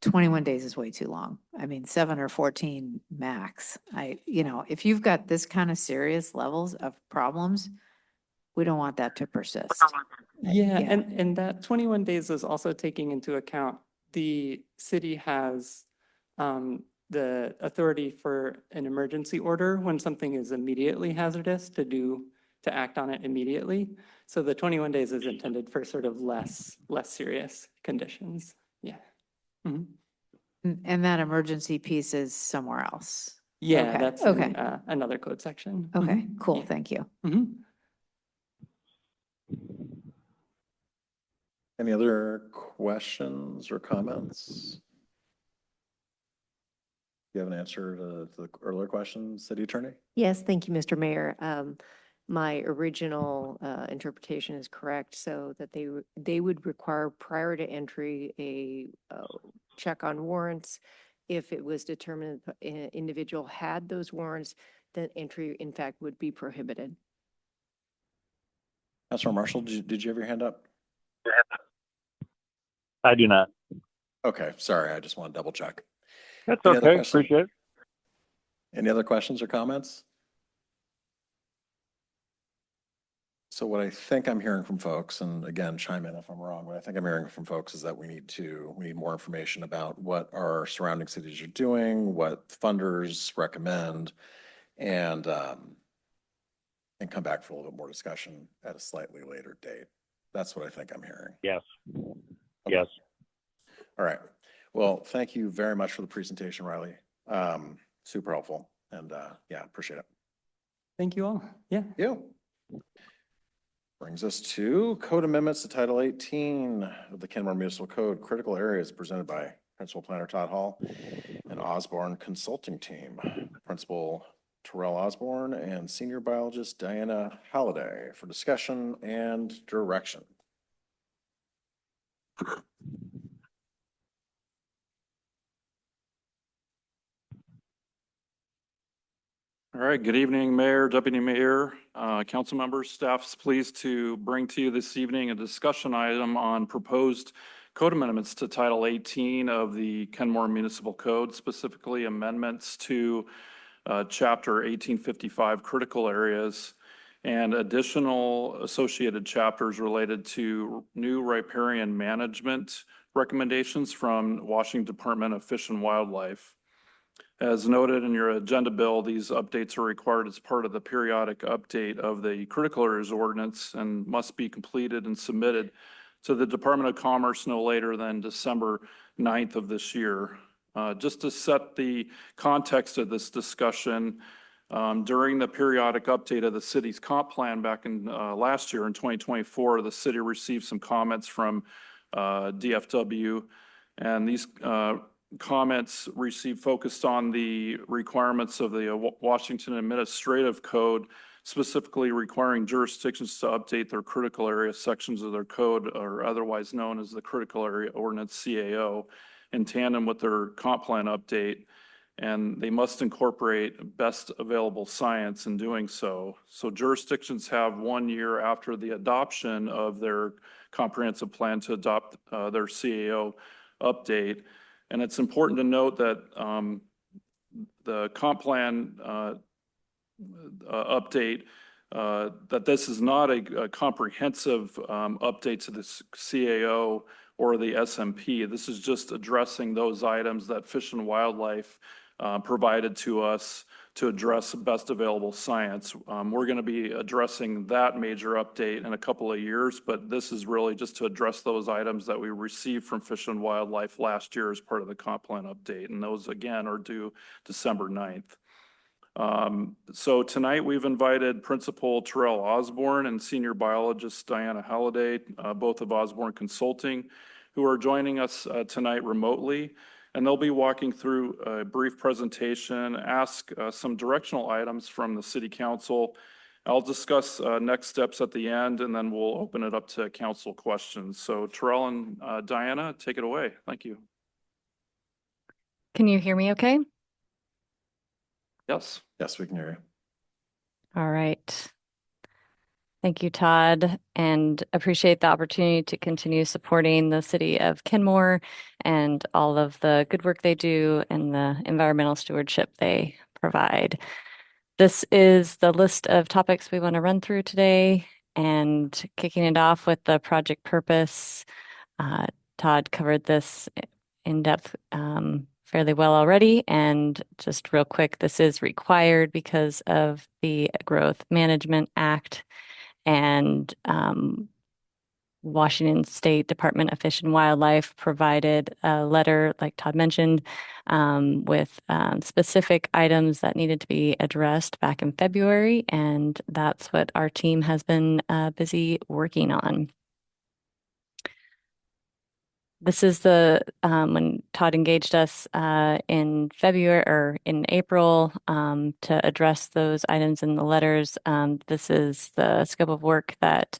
21 days is way too long. I mean, 7 or 14 max. If you've got this kind of serious levels of problems, we don't want that to persist. Yeah, and that 21 days is also taking into account the city has the authority for an emergency order when something is immediately hazardous to act on it immediately. So the 21 days is intended for sort of less serious conditions. Yeah. Mhm. And that emergency piece is somewhere else. Yeah, Okay, that's okay. in another code section. Okay, Mhm. cool, Yeah. thank you. Mhm. Any other questions or comments? Do you have an answer to the earlier question, City Attorney? Yes, thank you, Mr. Mayor. My original interpretation is correct, so that they would require prior to entry a check on warrants. If it was determined that an individual had those warrants, then entry in fact would be prohibited. Councilor Marshall, did you have your hand up? I do not. Okay, sorry, I just want to double check. That's Any other okay. questions? Appreciate it. Any other questions or comments? So what I think I'm hearing from folks, and again, chime in if I'm wrong, what I think I'm hearing from folks is that we need more information about what our surrounding cities are doing, what funders recommend, and come back for a little bit more discussion at a slightly later date. That's what I think I'm hearing. Yes. Okay. Yes. All right. Well, thank you very much for the presentation, Riley. Super helpful. And yeah, appreciate it. Thank you all. Yeah. Yeah. Brings us to code amendments to Title 18 of the Kenmore Municipal Code, critical areas, presented by Principal Planner Todd Hall and Osborne Consulting Team, Principal Terrell Osborne and Senior Biologist Diana Halliday for discussion and direction. All right, good evening, Mayor, Deputy Mayor, council members. Staff is pleased to bring to you this evening a discussion item on proposed code amendments to Title 18 of the Kenmore Municipal Code, specifically amendments to Chapter 1855 critical areas and additional associated chapters related to new riparian management recommendations from Washington Department of Fish and Wildlife. As noted in your agenda bill, these updates are required as part of the periodic update of the critical areas ordinance and must be completed and submitted to the Department of Commerce no later than December 9th of this year. Just to set the context of this discussion, during the periodic update of the city's comp plan back in last year in 2024, the city received some comments from DFW, and these comments received focused on the requirements of the Washington Administrative Code, specifically requiring jurisdictions to update their critical area sections of their code, or otherwise known as the Critical Area Ordinance CAO, in tandem with their comp plan update. And they must incorporate best available science in doing so. So jurisdictions have 1 year after the adoption of their comprehensive plan to adopt their CAO update. And it's important to note that the comp plan update, that this is not a comprehensive update to the CAO or the SMP. This is just addressing those items that Fish and Wildlife provided to us to address best available science. We're going to be addressing that major update in a couple of years, but this is really just to address those items that we received from Fish and Wildlife last year as part of the comp plan update. And those, again, are due December 9th. So tonight we've invited Principal Terrell Osborne and Senior Biologist Diana Halliday, both of Osborne Consulting, who are joining us tonight remotely. And they'll be walking through a brief presentation, ask some directional items from the City Council. I'll discuss next steps at the end, and then we'll open it up to council questions. So Terrell and Diana, take it away. Thank you. Can you hear me okay? Yes. Yes, we can hear you. All right. Thank you, Todd, and appreciate the opportunity to continue supporting the city of Kenmore and all of the good work they do and the environmental stewardship they provide. This is the list of topics we want to run through today, and kicking it off with the project purpose. Todd covered this in depth fairly well already, and just real quick, this is required because of the Growth Management Act. And Washington State Department of Fish and Wildlife provided a letter, like Todd mentioned, with specific items that needed to be addressed back in February. And that's what our team has been busy working on. This is when Todd engaged us in February or in April to address those items in the letters. This is the scope of work that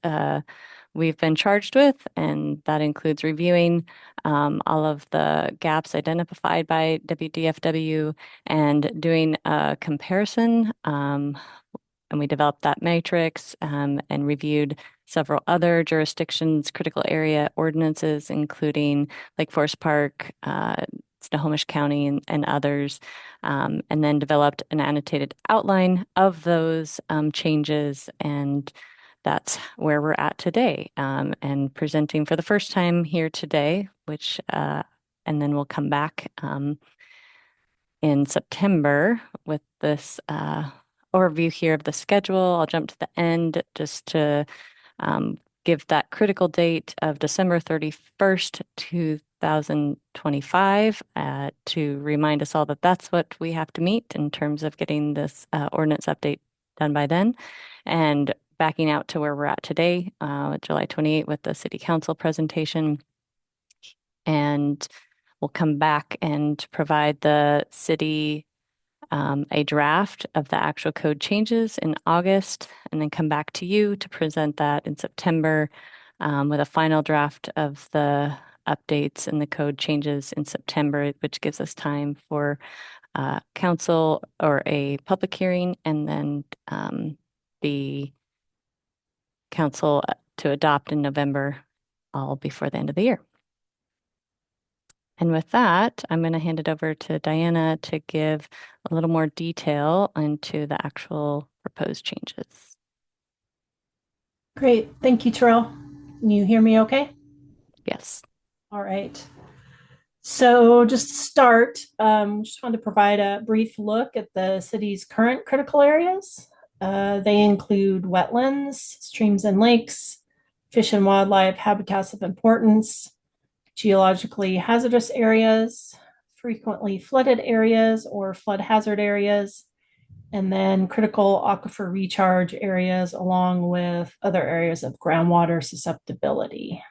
we've been charged with, and that includes reviewing all of the gaps identified by WDFW and doing a comparison. And we developed that matrix and reviewed several other jurisdictions' critical area ordinances, including Lake Forest Park, Snohomish County, and others, and then developed an annotated outline of those changes. And that's where we're at today, and presenting for the first time here today, which, and then we'll come back in September with this overview here of the schedule. I'll jump to the end just to give that critical date of December 31st, 2025, to remind us all that that's what we have to meet in terms of getting this ordinance update done by then. And backing out to where we're at today, July 28th, with the City Council presentation. And we'll come back and provide the city a draft of the actual code changes in August, and then come back to you to present that in September with a final draft of the updates and the code changes in September, which gives us time for council or a public hearing, and then the council to adopt in November, all before the end of the year. And with that, I'm going to hand it over to Diana to give a little more detail into the actual proposed changes. Great. Thank you, Terrell. Can you hear me okay? Yes. All right. So just to start, just wanted to provide a brief look at the city's current critical areas. They include wetlands, streams and lakes, fish and wildlife habitats of importance, geologically hazardous areas, frequently flooded areas or flood hazard areas, and then critical aquifer recharge areas, along with other areas of groundwater susceptibility.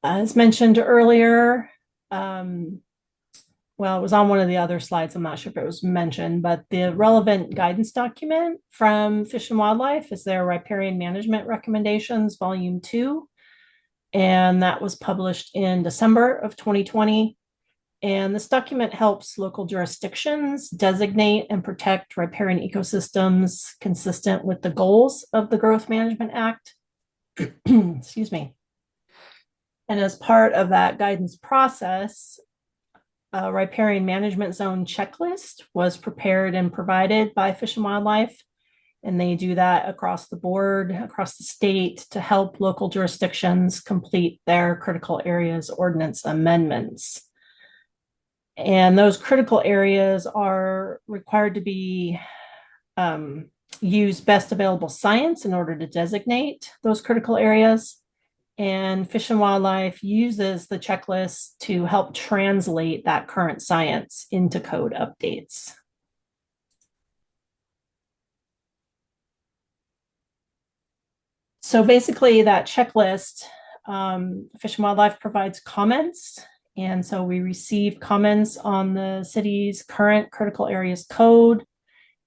As mentioned earlier, well, it was on one of the other slides. I'm not sure if it was mentioned, but the relevant guidance document from Fish and Wildlife is their riparian management recommendations, volume 2. And that was published in December of 2020. And this document helps local jurisdictions designate and protect riparian ecosystems consistent with the goals of the Growth Management Act. Excuse me. And as part of that guidance process, a riparian management zone checklist was prepared and provided by Fish and Wildlife. And they do that across the board, across the state, to help local jurisdictions complete their critical areas ordinance amendments. And those critical areas are required to be use best available science in order to designate those critical areas. And Fish and Wildlife uses the checklist to help translate that current science into code updates. So basically that checklist, Fish and Wildlife provides comments. And so we received comments on the city's current critical areas code.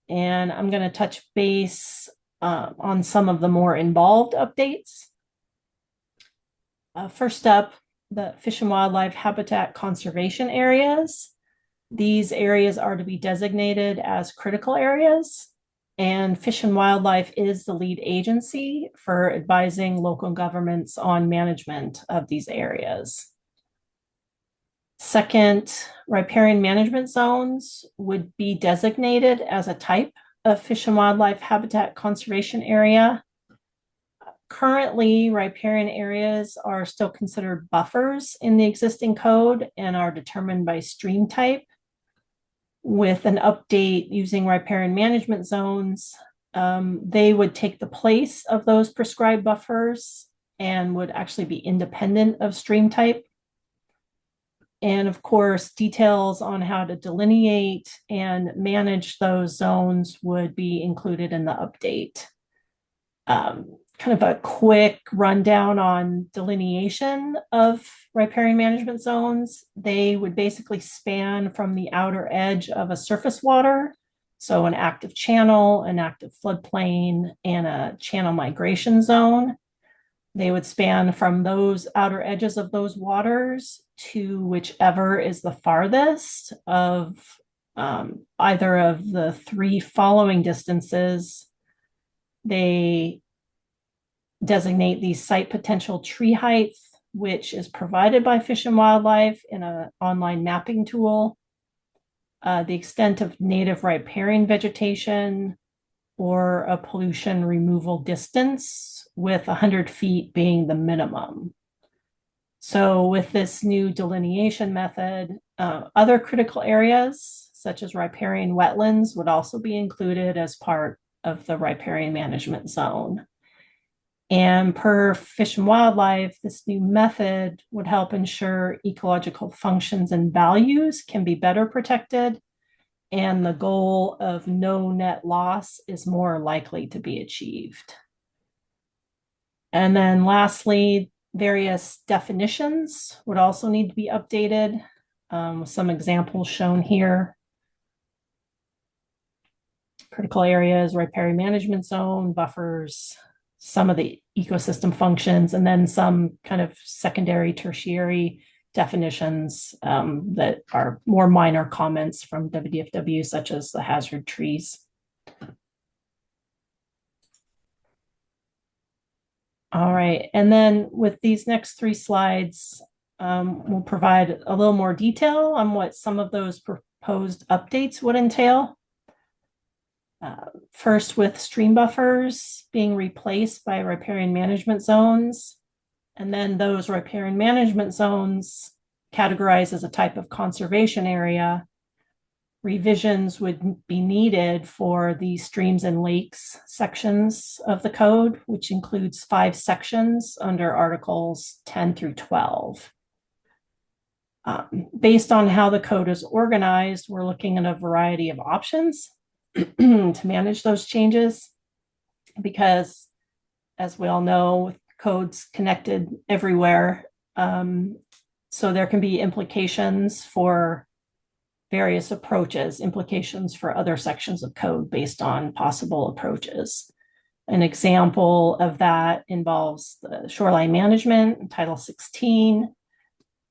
And I'm going to touch base on some of the more involved updates. First up, the Fish and Wildlife habitat conservation areas. These areas are to be designated as critical areas, and Fish and Wildlife is the lead agency for advising local governments on management of these areas. Second, riparian management zones would be designated as a type of Fish and Wildlife habitat conservation area. Currently, riparian areas are still considered buffers in the existing code and are determined by stream type. With an update using riparian management zones, they would take the place of those prescribed buffers and would actually be independent of stream type. And of course, details on how to delineate and manage those zones would be included in the update. Kind of a quick rundown on delineation of riparian management zones. They would basically span from the outer edge of a surface water, so an active channel, an active floodplain, and a channel migration zone. They would span from those outer edges of those waters to whichever is the farthest of either of the 3 following distances. They designate the site potential tree height, which is provided by Fish and Wildlife in an online mapping tool, the extent of native riparian vegetation, or a pollution removal distance, with 100 feet being the minimum. So with this new delineation method, other critical areas, such as riparian wetlands, would also be included as part of the riparian management zone. And per Fish and Wildlife, this new method would help ensure ecological functions and values can be better protected, and the goal of no net loss is more likely to be achieved. And then lastly, various definitions would also need to be updated, with some examples shown here. Critical areas, riparian management zone, buffers, some of the ecosystem functions, and then some kind of secondary, tertiary definitions that are more minor comments from WDFW, such as the hazard trees. All right, and then with these next 3 slides, we'll provide a little more detail on what some of those proposed updates would entail. First, with stream buffers being replaced by riparian management zones, and then those riparian management zones categorized as a type of conservation area. Revisions would be needed for the streams and lakes sections of the code, which includes 5 sections under Articles 10 through 12. Based on how the code is organized, we're looking at a variety of options to manage those changes, because as we all know, code's connected everywhere. So there can be implications for various approaches, implications for other sections of code based on possible approaches. An example of that involves the shoreline management, Title 16,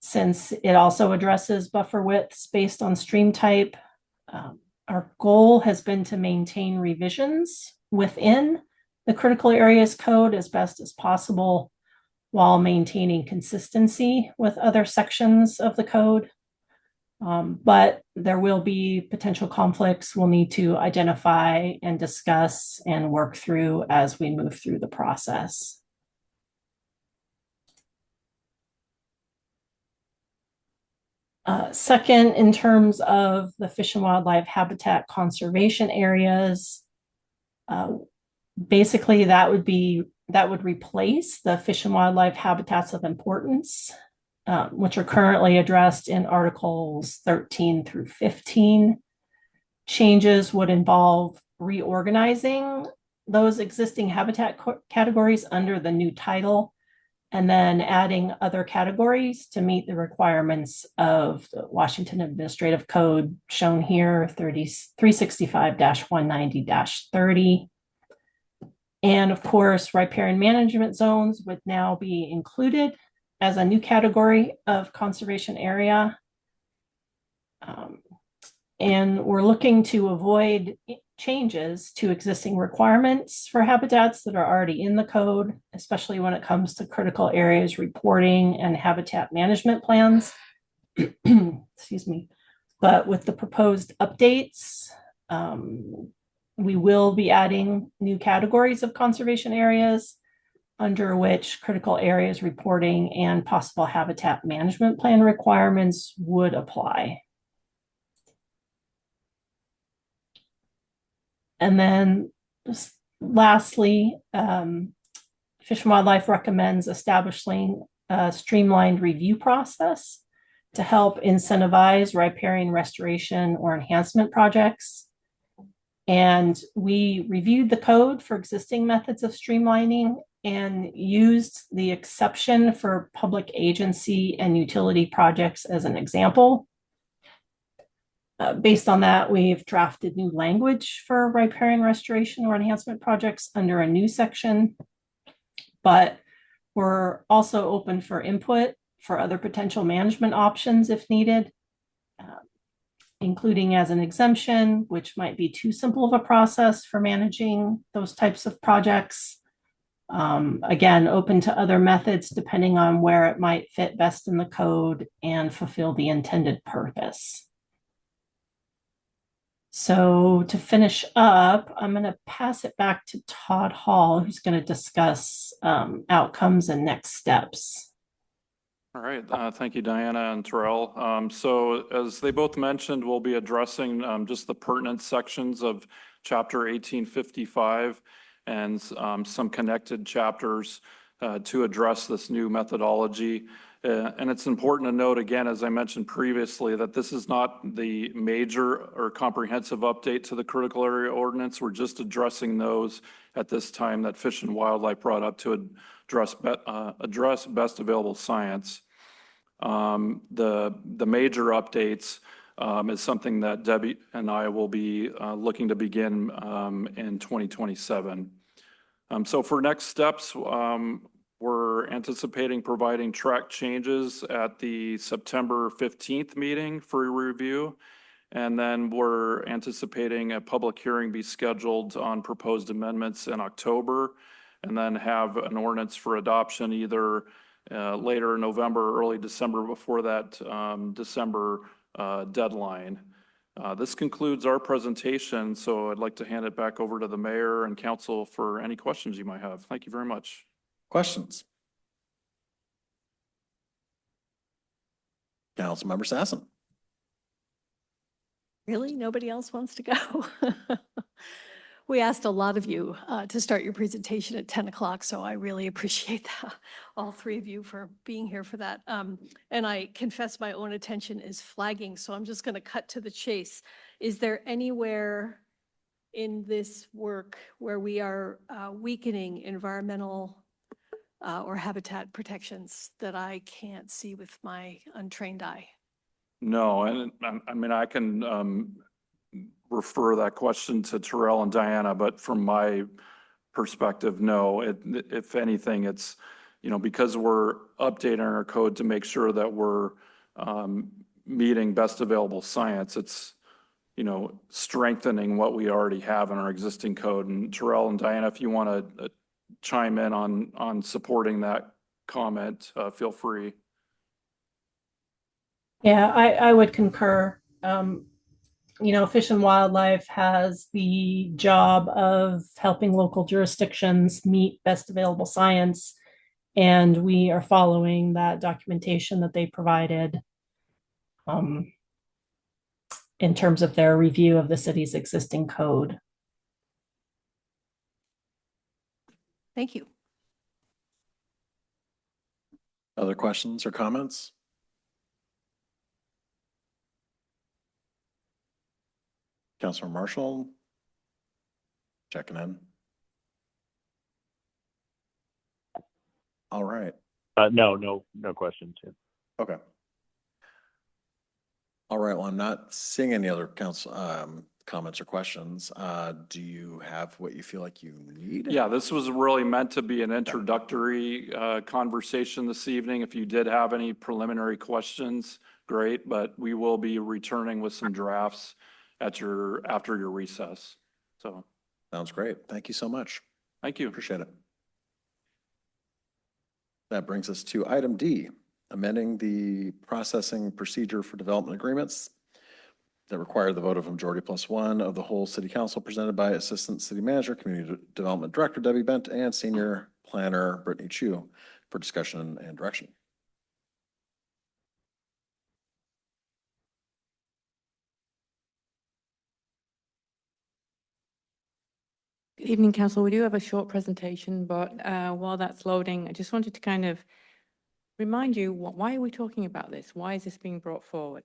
since it also addresses buffer widths based on stream type. Our goal has been to maintain revisions within the critical areas code as best as possible, while maintaining consistency with other sections of the code. But there will be potential conflicts we'll need to identify and discuss and work through as we move through the process. Second, in terms of the fish and wildlife habitat conservation areas, basically that would replace the fish and wildlife habitats of importance, which are currently addressed in Articles 13 through 15. Changes would involve reorganizing those existing habitat categories under the new title, and then adding other categories to meet the requirements of the Washington Administrative Code shown here, 365-190-30. And of course, riparian management zones would now be included as a new category of conservation area. And we're looking to avoid changes to existing requirements for habitats that are already in the code, especially when it comes to critical areas reporting and habitat management plans. Excuse me. But with the proposed updates, we will be adding new categories of conservation areas under which critical areas reporting and possible habitat management plan requirements would apply. And then just lastly, Fish and Wildlife recommends establishing a streamlined review process to help incentivize riparian restoration or enhancement projects. And we reviewed the code for existing methods of streamlining and used the exception for public agency and utility projects as an example. Based on that, we've drafted new language for riparian restoration or enhancement projects under a new section, but we're also open for input for other potential management options if needed, including as an exemption, which might be too simple of a process for managing those types of projects. Again, open to other methods depending on where it might fit best in the code and fulfill the intended purpose. So to finish up, I'm going to pass it back to Todd Hall, who's going to discuss outcomes and next steps. All right, thank you, Diana and Terrell. So as they both mentioned, we'll be addressing just the pertinent sections of Chapter 1855 and some connected chapters to address this new methodology. And it's important to note again, as I mentioned previously, that this is not the major or comprehensive update to the critical area ordinance. We're just addressing those at this time that Fish and Wildlife brought up to address best available science. The major updates is something that Debbie and I will be looking to begin in 2027. So for next steps, we're anticipating providing track changes at the September 15th meeting for review. And then we're anticipating a public hearing be scheduled on proposed amendments in October, and then have an ordinance for adoption either later in November, or early December, before that December deadline. This concludes our presentation, so I'd like to hand it back over to the mayor and council for any questions you might have. Thank you very much. Questions? Councilmember Sassen. Really? Nobody else wants to go? We asked a lot of you to start your presentation at 10 o'clock, so I really appreciate that, all three of you for being here for that. And I confess my own attention is flagging, so I'm just going to cut to the chase. Is there anywhere in this work where we are weakening environmental or habitat protections that I can't see with my untrained eye? No, and I mean, I can refer that question to Terrell and Diana, but from my perspective, no. If anything, it's, because we're updating our code to make sure that we're meeting best available science, it's, strengthening what we already have in our existing code. And Terrell and Diana, if you want to chime in on supporting that comment, feel free. Yeah, I would concur. Fish and Wildlife has the job of helping local jurisdictions meet best available science, and we are following that documentation that they provided in terms of their review of the city's existing code. Thank you. Other questions or comments? Councilor Marshall, checking in. All right. No questions. Yeah. Okay. All right. Well, I'm not seeing any other council comments or questions. Do you have what you feel like you need? Yeah, this was really meant to be an introductory conversation this evening. If you did have any preliminary questions, great, but we will be returning with some drafts after your recess. So sounds great. Thank you so much. Thank you. Appreciate it. That brings us to item D, amending the processing procedure for development agreements that require the vote of a majority plus one of the whole city council, presented by Assistant City Manager, Community Development Director Debbie Bent, and Senior Planner Brittany Chu for discussion and direction. Good evening, Council. We do have a short presentation, but while that's loading, I just wanted to kind of remind you, why are we talking about this? Why is this being brought forward?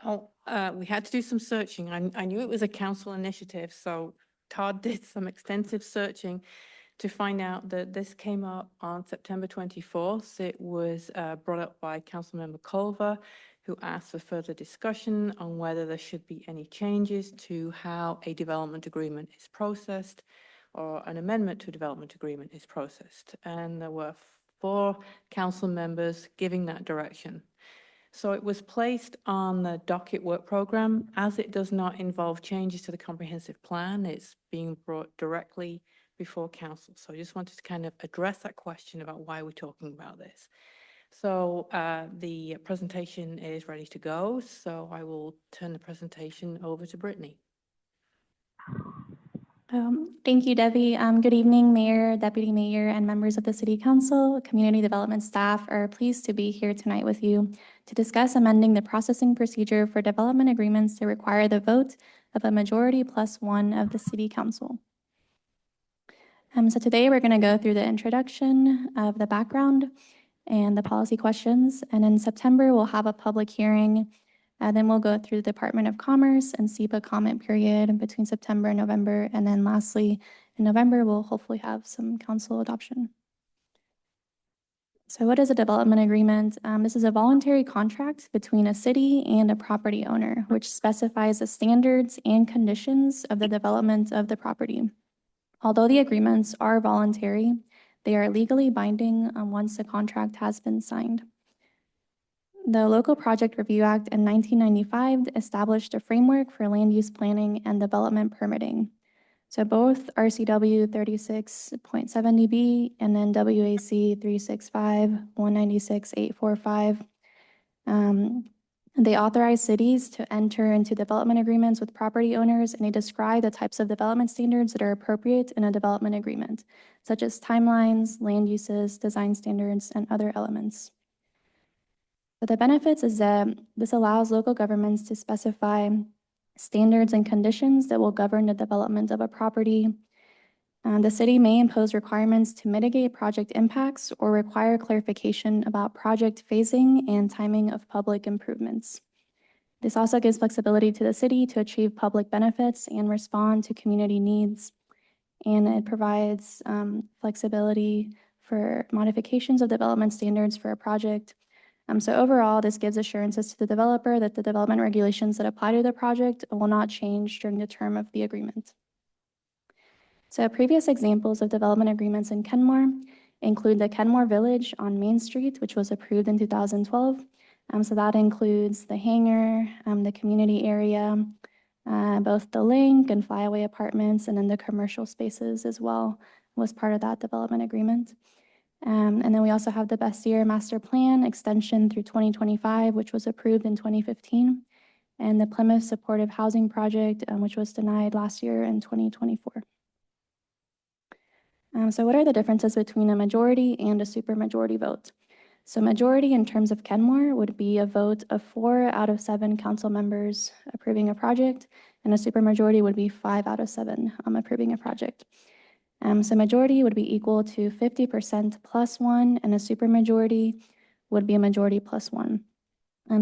Well, we had to do some searching. I knew it was a council initiative, so Todd did some extensive searching to find out that this came up on September 24th. It was brought up by Councilmember Culver, who asked for further discussion on whether there should be any changes to how a development agreement is processed or an amendment to a development agreement is processed. And there were 4 council members giving that direction. So it was placed on the docket work program. As it does not involve changes to the comprehensive plan, it's being brought directly before council. So I just wanted to kind of address that question about why we're talking about this. So the presentation is ready to go. So I will turn the presentation over to Brittany. Thank you, Debbie. Good evening, Mayor, Deputy Mayor, and members of the City Council. Community Development staff are pleased to be here tonight with you to discuss amending the processing procedure for development agreements to require the vote of a majority plus one of the City Council. So today we're going to go through the introduction of the background and the policy questions. And in September, we'll have a public hearing. Then we'll go through the Department of Commerce and SEPA comment period between September and November. And then lastly, in November, we'll hopefully have some council adoption. So what is a development agreement? This is a voluntary contract between a city and a property owner, which specifies the standards and conditions of the development of the property. Although the agreements are voluntary, they are legally binding once the contract has been signed. The Local Project Review Act in 1995 established a framework for land use planning and development permitting. So both RCW 36.70B and then WAC 365-196-845, they authorize cities to enter into development agreements with property owners, and they describe the types of development standards that are appropriate in a development agreement, such as timelines, land uses, design standards, and other elements. But the benefits is that this allows local governments to specify standards and conditions that will govern the development of a property. The city may impose requirements to mitigate project impacts or require clarification about project phasing and timing of public improvements. This also gives flexibility to the city to achieve public benefits and respond to community needs. And it provides flexibility for modifications of development standards for a project. So overall, this gives assurances to the developer that the development regulations that apply to the project will not change during the term of the agreement. So previous examples of development agreements in Kenmore include the Kenmore Village on Main Street, which was approved in 2012. So that includes the hangar, the community area, both the Link and Flyaway apartments, and then the commercial spaces as well was part of that development agreement. And then we also have the Bessier Master Plan extension through 2025, which was approved in 2015, and the Plymouth Supportive Housing Project, which was denied last year in 2024. So what are the differences between a majority and a supermajority vote? So majority in terms of Kenmore would be a vote of 4 out of 7 council members approving a project, and a supermajority would be 5 out of 7 approving a project. So majority would be equal to 50% plus 1, and a supermajority would be a majority plus 1.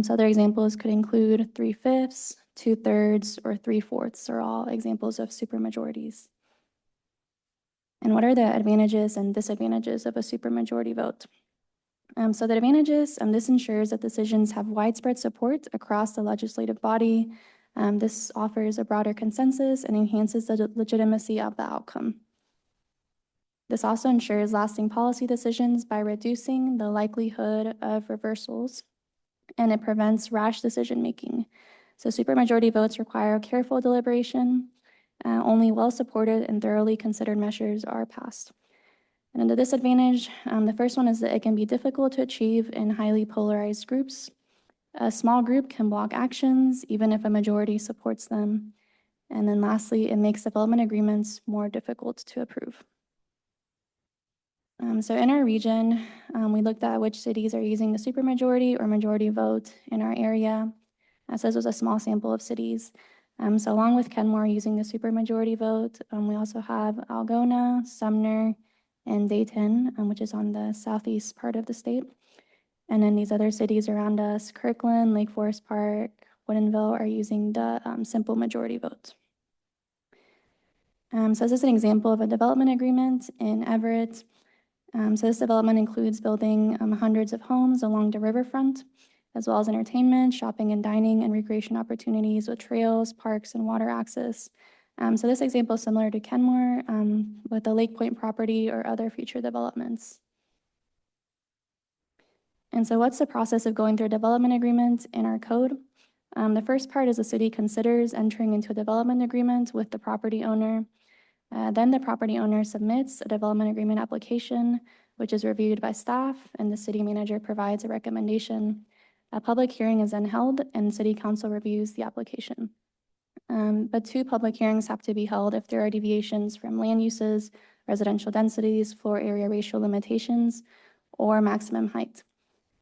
So other examples could include 3/5, 2/3, or 3/4 are all examples of supermajorities. And what are the advantages and disadvantages of a supermajority vote? So the advantages, this ensures that decisions have widespread support across the legislative body. This offers a broader consensus and enhances the legitimacy of the outcome. This also ensures lasting policy decisions by reducing the likelihood of reversals, and it prevents rash decision-making. So supermajority votes require careful deliberation. Only well-supported and thoroughly considered measures are passed. And then the disadvantage, the first one is that it can be difficult to achieve in highly polarized groups. A small group can block actions, even if a majority supports them. And then lastly, it makes development agreements more difficult to approve. So in our region, we looked at which cities are using the supermajority or majority vote in our area. So this was a small sample of cities. So along with Kenmore using the supermajority vote, we also have Algona, Sumner, and Dayton, which is on the southeast part of the state. And then these other cities around us, Kirkland, Lake Forest Park, Woodinville, are using the simple majority vote. So this is an example of a development agreement in Everett. So this development includes building hundreds of homes along the riverfront, as well as entertainment, shopping and dining, and recreation opportunities with trails, parks, and water access. So this example is similar to Kenmore with the Lake Point property or other future developments. And so what's the process of going through a development agreement in our code? The first part is the city considers entering into a development agreement with the property owner. Then the property owner submits a development agreement application, which is reviewed by staff, and the city manager provides a recommendation. A public hearing is then held, and city council reviews the application. But 2 public hearings have to be held if there are deviations from land uses, residential densities, floor area ratio limitations, or maximum height.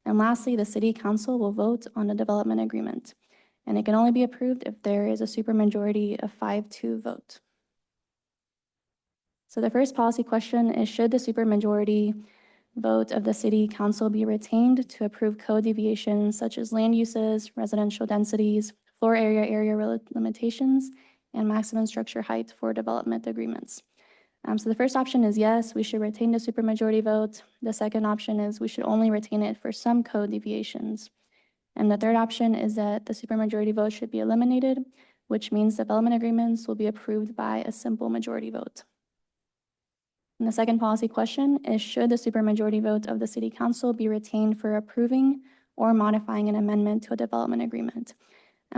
And lastly, the city council will vote on the development agreement, and it can only be approved if there is a supermajority of 5-2 vote. So the first policy question is, should the supermajority vote of the city council be retained to approve code deviations such as land uses, residential densities, floor area limitations, and maximum structure height for development agreements? So the first option is yes, we should retain the supermajority vote. The second option is we should only retain it for some code deviations. And the third option is that the supermajority vote should be eliminated, which means development agreements will be approved by a simple majority vote. And the second policy question is, should the supermajority vote of the city council be retained for approving or modifying an amendment to a development agreement?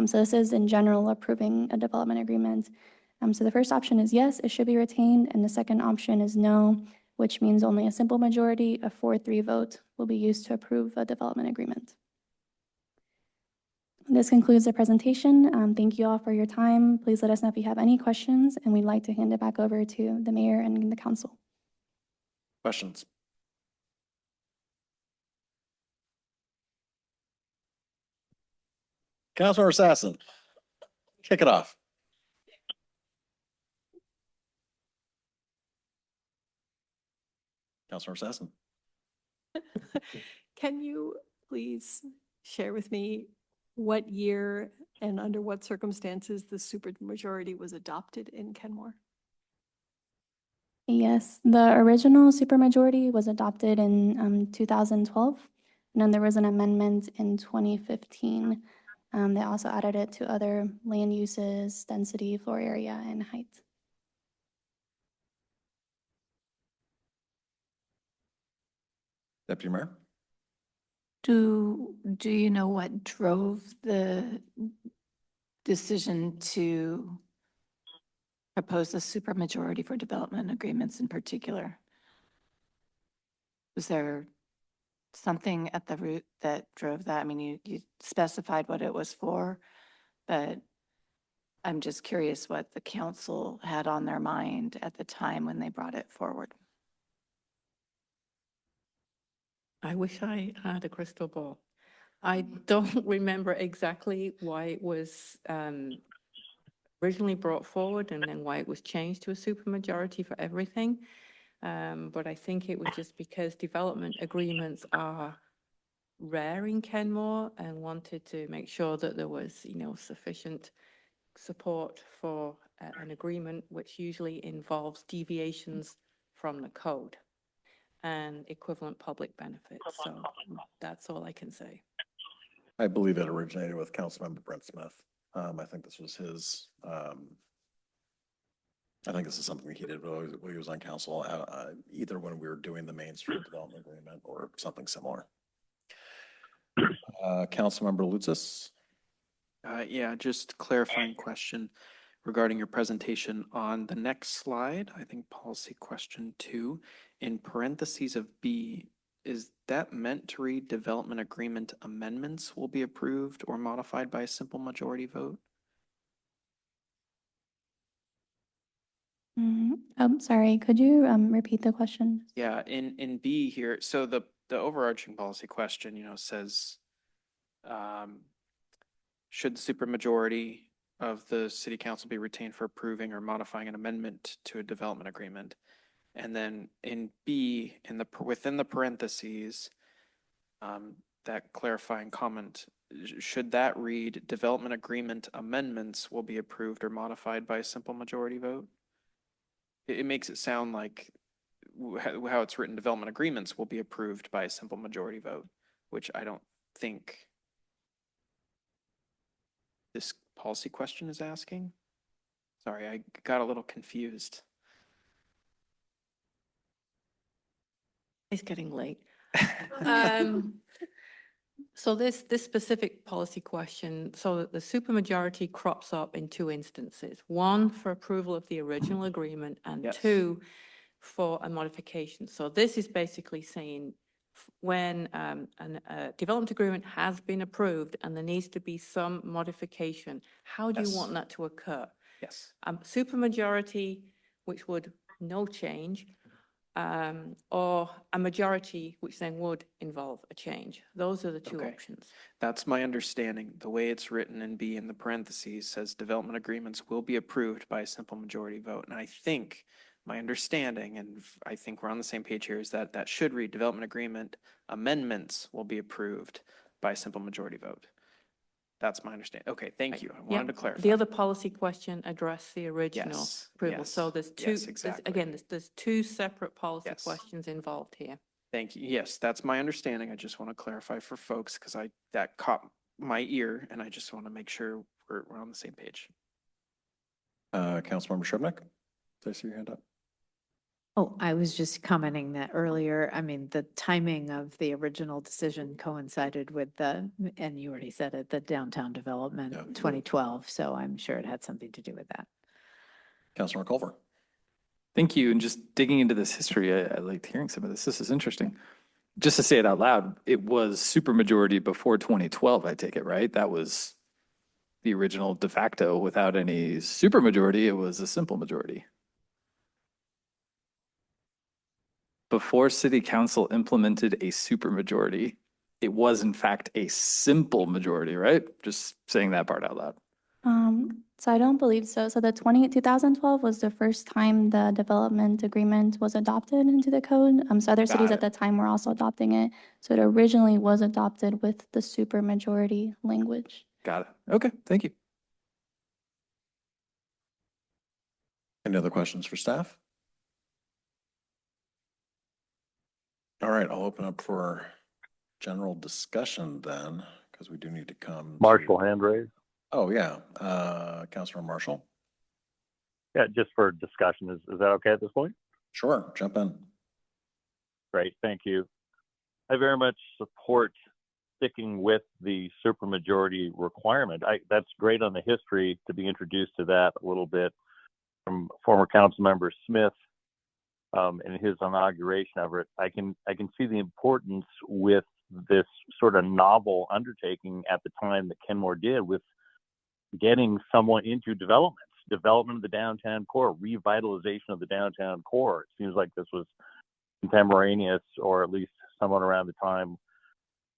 So this is in general approving a development agreement. So the first option is yes, it should be retained, and the second option is no, which means only a simple majority, a 4-3 vote, will be used to approve a development agreement. This concludes the presentation. Thank you all for your time. Please let us know if you have any questions, and we'd like to hand it back over to the mayor and the council. Questions? Councilmember Sassen, kick it off. Councilmember Sassen. Can you please share with me what year and under what circumstances the supermajority was adopted in Kenmore? Yes, the original supermajority was adopted in 2012, and then there was an amendment in 2015. They also added it to other land uses, density, floor area, and height. Deputy Mayor? Do you know what drove the decision to propose the supermajority for development agreements in particular? Was there something at the root that drove that? I mean, you specified what it was for, but I'm just curious what the council had on their mind at the time when they brought it forward. I wish I had a crystal ball. I don't remember exactly why it was originally brought forward and then why it was changed to a supermajority for everything. But I think it was just because development agreements are rare in Kenmore and wanted to make sure that there was, sufficient support for an agreement, which usually involves deviations from the code and equivalent public benefits. So that's all I can say. I believe it originated with Councilmember Brent Smith. I think this was his, I think this is something he did when he was on council, either when we were doing the Main Street Development Agreement or something similar. Councilmember Lutsis? Yeah, just clarifying question regarding your presentation on the next slide. I think policy question 2 in parentheses of B, is that meant to read development agreement amendments will be approved or modified by a simple majority vote? Sorry, could you repeat the question? Yeah, in B here, so the overarching policy question, says, should the supermajority of the city council be retained for approving or modifying an amendment to a development agreement? And then in B, within the parentheses, that clarifying comment, should that read development agreement amendments will be approved or modified by a simple majority vote? It makes it sound like how it's written, development agreements will be approved by a simple majority vote, which I don't think this policy question is asking. Sorry, I got a little confused. It's getting late. So this specific policy question, so that the supermajority crops up in 2 instances. 1 for approval of the original agreement and Yes. 2 for a modification. So this is basically saying when a development agreement has been approved and there needs to be some modification, how do you want that to occur? Yes. Supermajority, which would no change, or a majority, which then would involve a change. Those are the 2 Okay. options. That's my understanding. The way it's written in B in the parentheses says development agreements will be approved by a simple majority vote. And I think my understanding, and I think we're on the same page here, is that that should read development agreement amendments will be approved by a simple majority vote. That's my understanding. Okay, thank you. I Yeah, wanted to clarify. the other policy question addressed the original Yes, approval. yes, So there's 2, yes, exactly. there's 2 separate policy Yes. questions involved here. Thank you. Yes, that's my understanding. I just want to clarify for folks because that caught my ear and I just want to make sure we're on the same page. Councilmember Shrubnik? Did I see your hand up? Oh, I was just commenting that earlier, I mean, the timing of the original decision coincided with and you already said it, the downtown development 2012. So I'm sure it had something to do with that. Councilor Culver. Thank you. And just digging into this history, I liked hearing some of this. This is interesting. Just to say it out loud, it was supermajority before 2012, I take it, right? That was the original de facto without any supermajority. It was a simple majority. Before city council implemented a supermajority, it was in fact a simple majority, right? Just saying that part out loud. So I don't believe so. So 2012 was the first time the development agreement was adopted into the code. So other cities at the time were also adopting it. So it originally was adopted with the supermajority language. Got it. Okay, thank you. Any other questions for staff? All right, I'll open up for general discussion then, because we do need to come. Marshall, hand raised. Oh, yeah. Councilor Marshall. Yeah, just for discussion, is that okay at this point? Sure, jump in. Great, thank you. I very much support sticking with the supermajority requirement. That's great on the history to be introduced to that a little bit from former council member Smith in his inauguration of it. I can see the importance with this sort of novel undertaking at the time that Kenmore did with getting someone into development of the downtown core, revitalization of the downtown core. It seems like this was contemporaneous, or at least somewhat around the time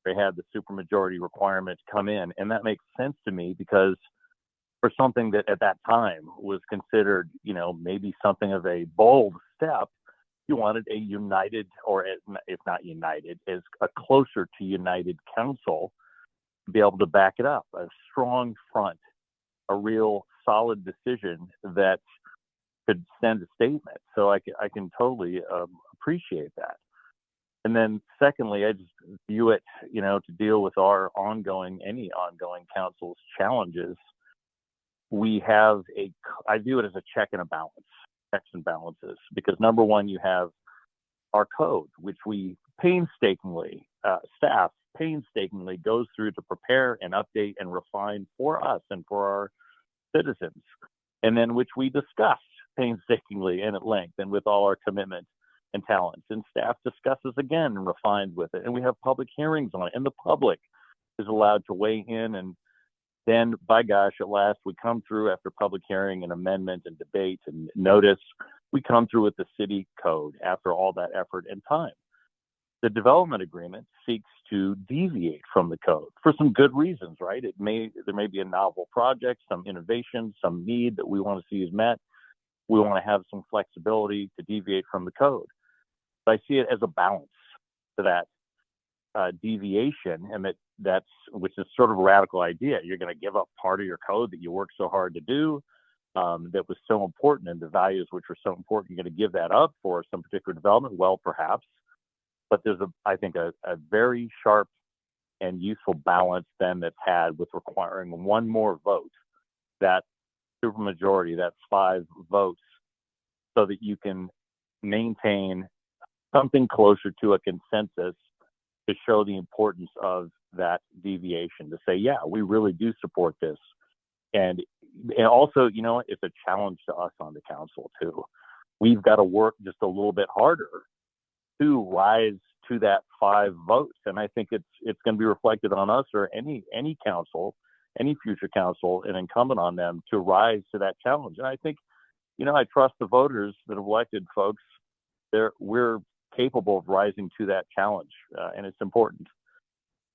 they had the supermajority requirement come in. And that makes sense to me because for something that at that time was considered, maybe something of a bold step, you wanted a united, or if not united, as a closer to united council to be able to back it up, a strong front, a real solid decision that could send a statement. So I can totally appreciate that. And then secondly, I just view it, to deal with our any ongoing council's challenges, I view it as a check and a balance, checks and balances, because number one, you have our code, which we staff painstakingly goes through to prepare and update and refine for us and for our citizens, and then which we discuss painstakingly and at length and with all our commitment and talents, and staff discusses again and refines with it, and we have public hearings on it, and the public is allowed to weigh in, and then by gosh, at last we come through after public hearing and amendment and debate and notice, we come through with the city code after all that effort and time. The development agreement seeks to deviate from the code for some good reasons, right? There may be a novel project, some innovation, some need that we want to see is met. We want to have some flexibility to deviate from the code. But I see it as a balance to that deviation, and which is sort of a radical idea. You're going to give up part of your code that you worked so hard to do, that was so important, and the values which were so important. You're going to give that up for some particular development? Well, perhaps. But there's I think a very sharp and useful balance then that's had with requiring one more vote, that supermajority, that's 5 votes, so that you can maintain something closer to a consensus to show the importance of that deviation, to say, yeah, we really do support this. And also, it's a challenge to us on the council too. We've got to work just a little bit harder to rise to that 5 votes. And I think it's going to be reflected on us, or any council, any future council, and incumbent on them to rise to that challenge. And I think, I trust the voters that have elected folks. We're capable of rising to that challenge, and it's important.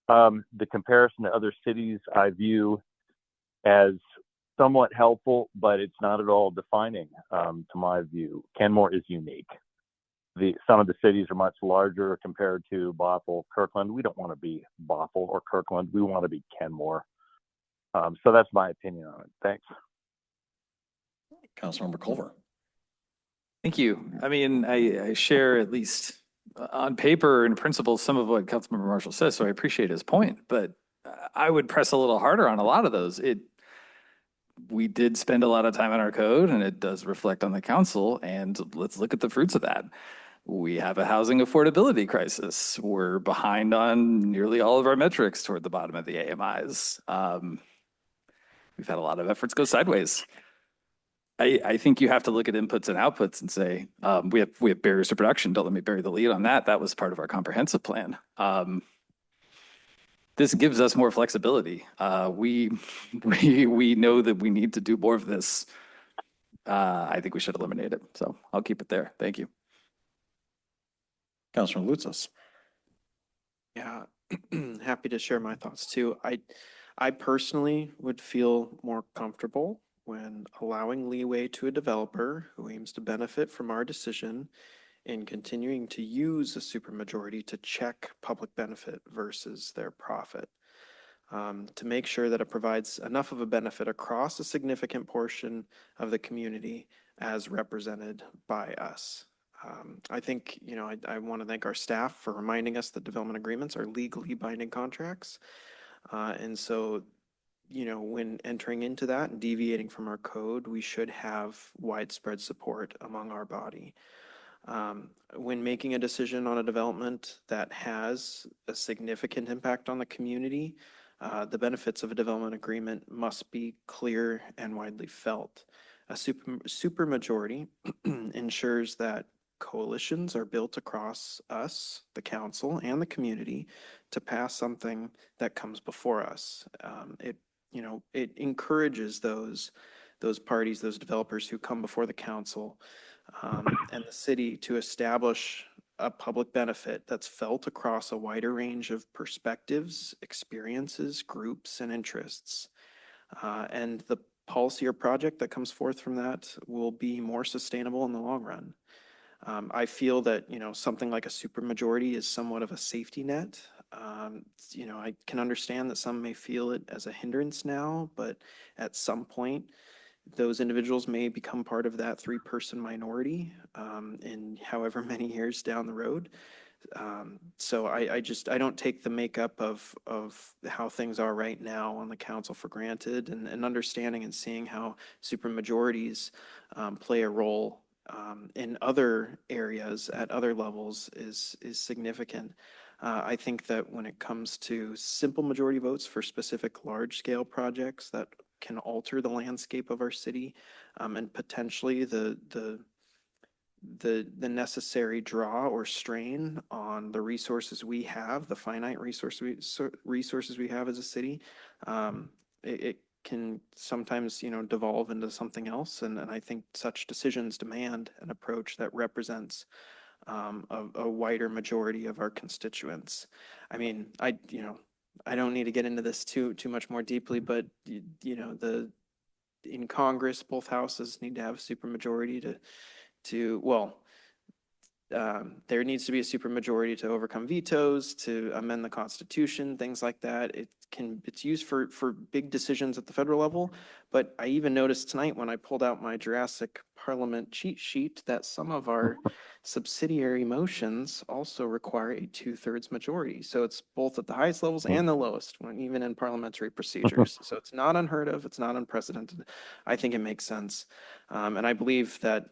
The comparison to other cities I view as somewhat helpful, but it's not at all defining to my view. Kenmore is unique. Some of the cities are much larger compared to Bothell, Kirkland. We don't want to be Bothell or Kirkland. We want to be Kenmore. So that's my opinion on it. Thanks. Councilmember Culver. Thank you. I mean, I share, at least on paper and principle, some of what Councilmember Marshall says, so I appreciate his point, but I would press a little harder on a lot of those. we did spend a lot of time on our code, and it does reflect on the council, and let's look at the fruits of that. We have a housing affordability crisis. We're behind on nearly all of our metrics toward the bottom of the AMIs. We've had a lot of efforts go sideways. I think you have to look at inputs and outputs and say, we have barriers to production. Don't let me bury the lead on that. That was part of our comprehensive plan. This gives us more flexibility. We know that we need to do more of this. I think we should eliminate it. So I'll keep it there. Thank you. Councilor Lutzis. Yeah, happy to share my thoughts too. I personally would feel more comfortable when allowing leeway to a developer who aims to benefit from our decision in continuing to use a supermajority to check public benefit versus their profit, to make sure that it provides enough of a benefit across a significant portion of the community as represented by us. I think, I want to thank our staff for reminding us that development agreements are legally binding contracts. And so, when entering into that and deviating from our code, we should have widespread support among our body. When making a decision on a development that has a significant impact on the community, the benefits of a development agreement must be clear and widely felt. A supermajority ensures that coalitions are built across us, the council, and the community to pass something that comes before us. It encourages those parties, those developers who come before the council and the city to establish a public benefit that's felt across a wider range of perspectives, experiences, groups, and interests. And the policy or project that comes forth from that will be more sustainable in the long run. I feel that, something like a supermajority is somewhat of a safety net. I can understand that some may feel it as a hindrance now, but at some point, those individuals may become part of that 3-person minority in however many years down the road. So I don't take the makeup of how things are right now on the council for granted, and understanding and seeing how supermajorities play a role in other areas at other levels is significant. I think that when it comes to simple majority votes for specific large-scale projects that can alter the landscape of our city, and potentially the necessary draw or strain on the resources we have, the finite resources we have as a city, it can sometimes, devolve into something else. And I think such decisions demand an approach that represents a wider majority of our constituents. I mean, I don't need to get into this too much more deeply, but in Congress, both houses need to have a supermajority there needs to be a supermajority to overcome vetoes, to amend the Constitution, things like that. It's used for big decisions at the federal level, but I even noticed tonight when I pulled out my Jurassic Parliament cheat sheet that some of our subsidiary motions also require a 2/3 majority. So it's both at the highest levels and the lowest, even in parliamentary procedures. So it's not unheard of, it's not unprecedented. I think it makes sense. And I believe that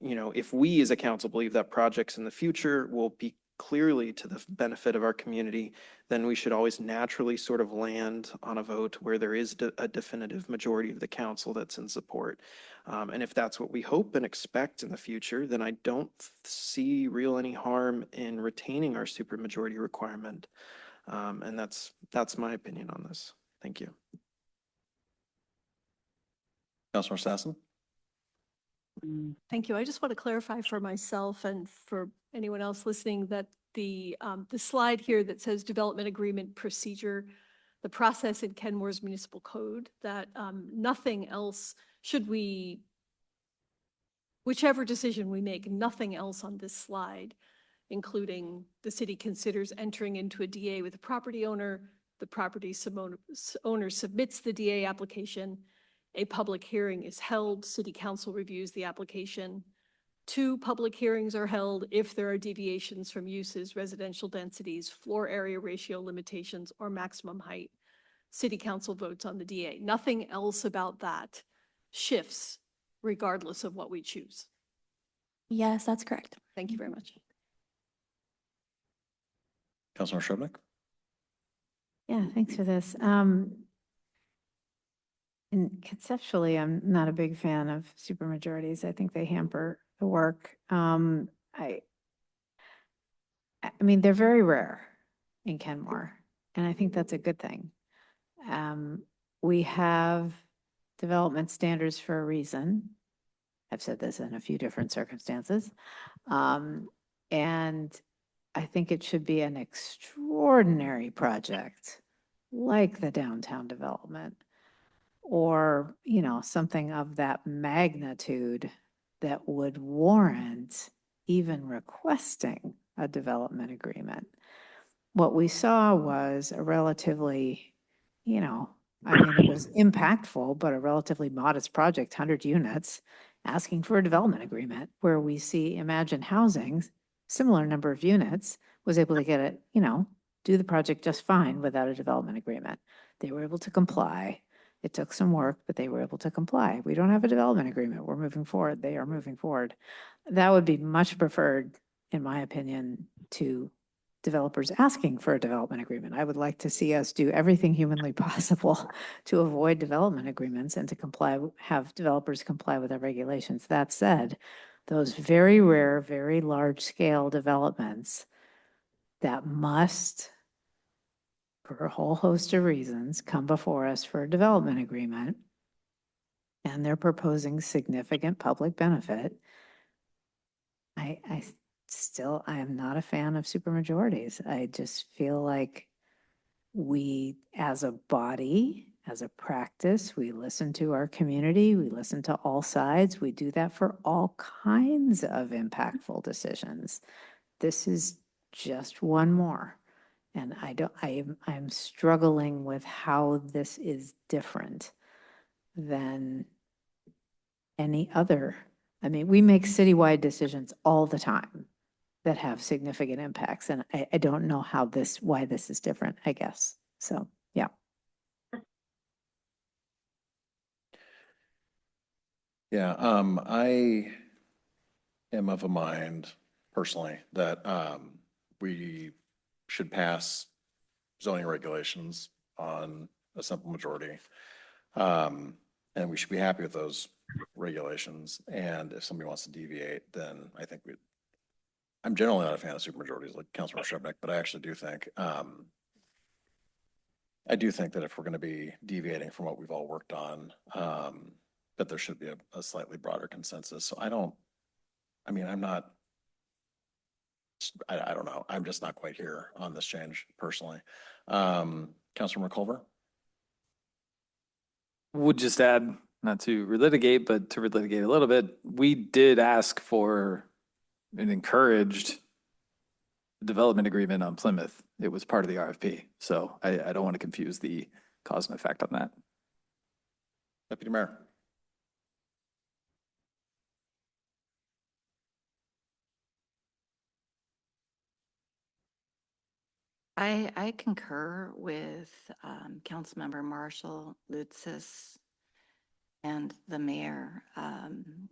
if we as a council believe that projects in the future will be clearly to the benefit of our community, then we should always naturally sort of land on a vote where there is a definitive majority of the council that's in support. And if that's what we hope and expect in the future, then I don't see any harm in retaining our supermajority requirement. And that's my opinion on this. Thank you. Councilor Stassen. Thank you. I just want to clarify for myself and for anyone else listening that the slide here that says development agreement procedure, the process in Kenmore's municipal code, that nothing else whichever decision we make, nothing else on this slide, including the city considers entering into a DA with a property owner, the property owner submits the DA application, a public hearing is held, city council reviews the application. 2 public hearings are held if there are deviations from uses, residential densities, floor area ratio limitations, or maximum height. city council votes on the DA. Nothing else about that shifts regardless of what we choose. Yes, that's correct. Thank you very much. Councilmember Shrubnik? Yeah, thanks for this. And conceptually, I'm not a big fan of supermajorities. I think they hamper the work. I mean, they're very rare in Kenmore, and I think that's a good thing. We have development standards for a reason. I've said this in a few different circumstances. And I think it should be an extraordinary project like the downtown development, or, you know, something of that magnitude that would warrant even requesting a development agreement. What we saw was a relatively, you know, I mean, it was impactful, but a relatively modest project, 100 units, asking for a development agreement, where we see Imagine Housing, similar number of units, was able to get it, you know, do the project just fine without a development agreement. They were able to comply. It took some work, but they were able to comply. We don't have a development agreement. We're moving forward. They are moving forward. That would be much preferred, in my opinion, to developers asking for a development agreement. I would like to see us do everything humanly possible to avoid development agreements and to comply, have developers comply with our regulations. That said, those very rare, very large scale developments that must, for a whole host of reasons, come before us for a development agreement, and they're proposing significant public benefit, I am not a fan of supermajorities. I just feel like we, as a body, as a practice, we listen to our community, we listen to all sides. We do that for all kinds of impactful decisions. This is just one more. And I'm struggling with how this is different than any other. I mean, we make citywide decisions all the time that have significant impacts. And I don't know why this is different, I guess. So, yeah. Yeah, I am of a mind personally that we should pass zoning regulations on a simple majority. And we should be happy with those regulations. And if somebody wants to deviate, then I think I'm generally not a fan of supermajorities like Councilmember Shrubnik, but I actually do think, that if we're going to be deviating from what we've all worked on, that there should be a slightly broader consensus. So I don't know. I'm just not quite here on this change personally. Councilmember Culver? Would just add, not to relitigate, but to relitigate a little bit, we did ask for and encouraged a development agreement on Plymouth. It was part of the RFP. So I don't want to confuse the cause and effect on that. Deputy Mayor? I concur with Councilmember Marshall, Lutzis, and the mayor.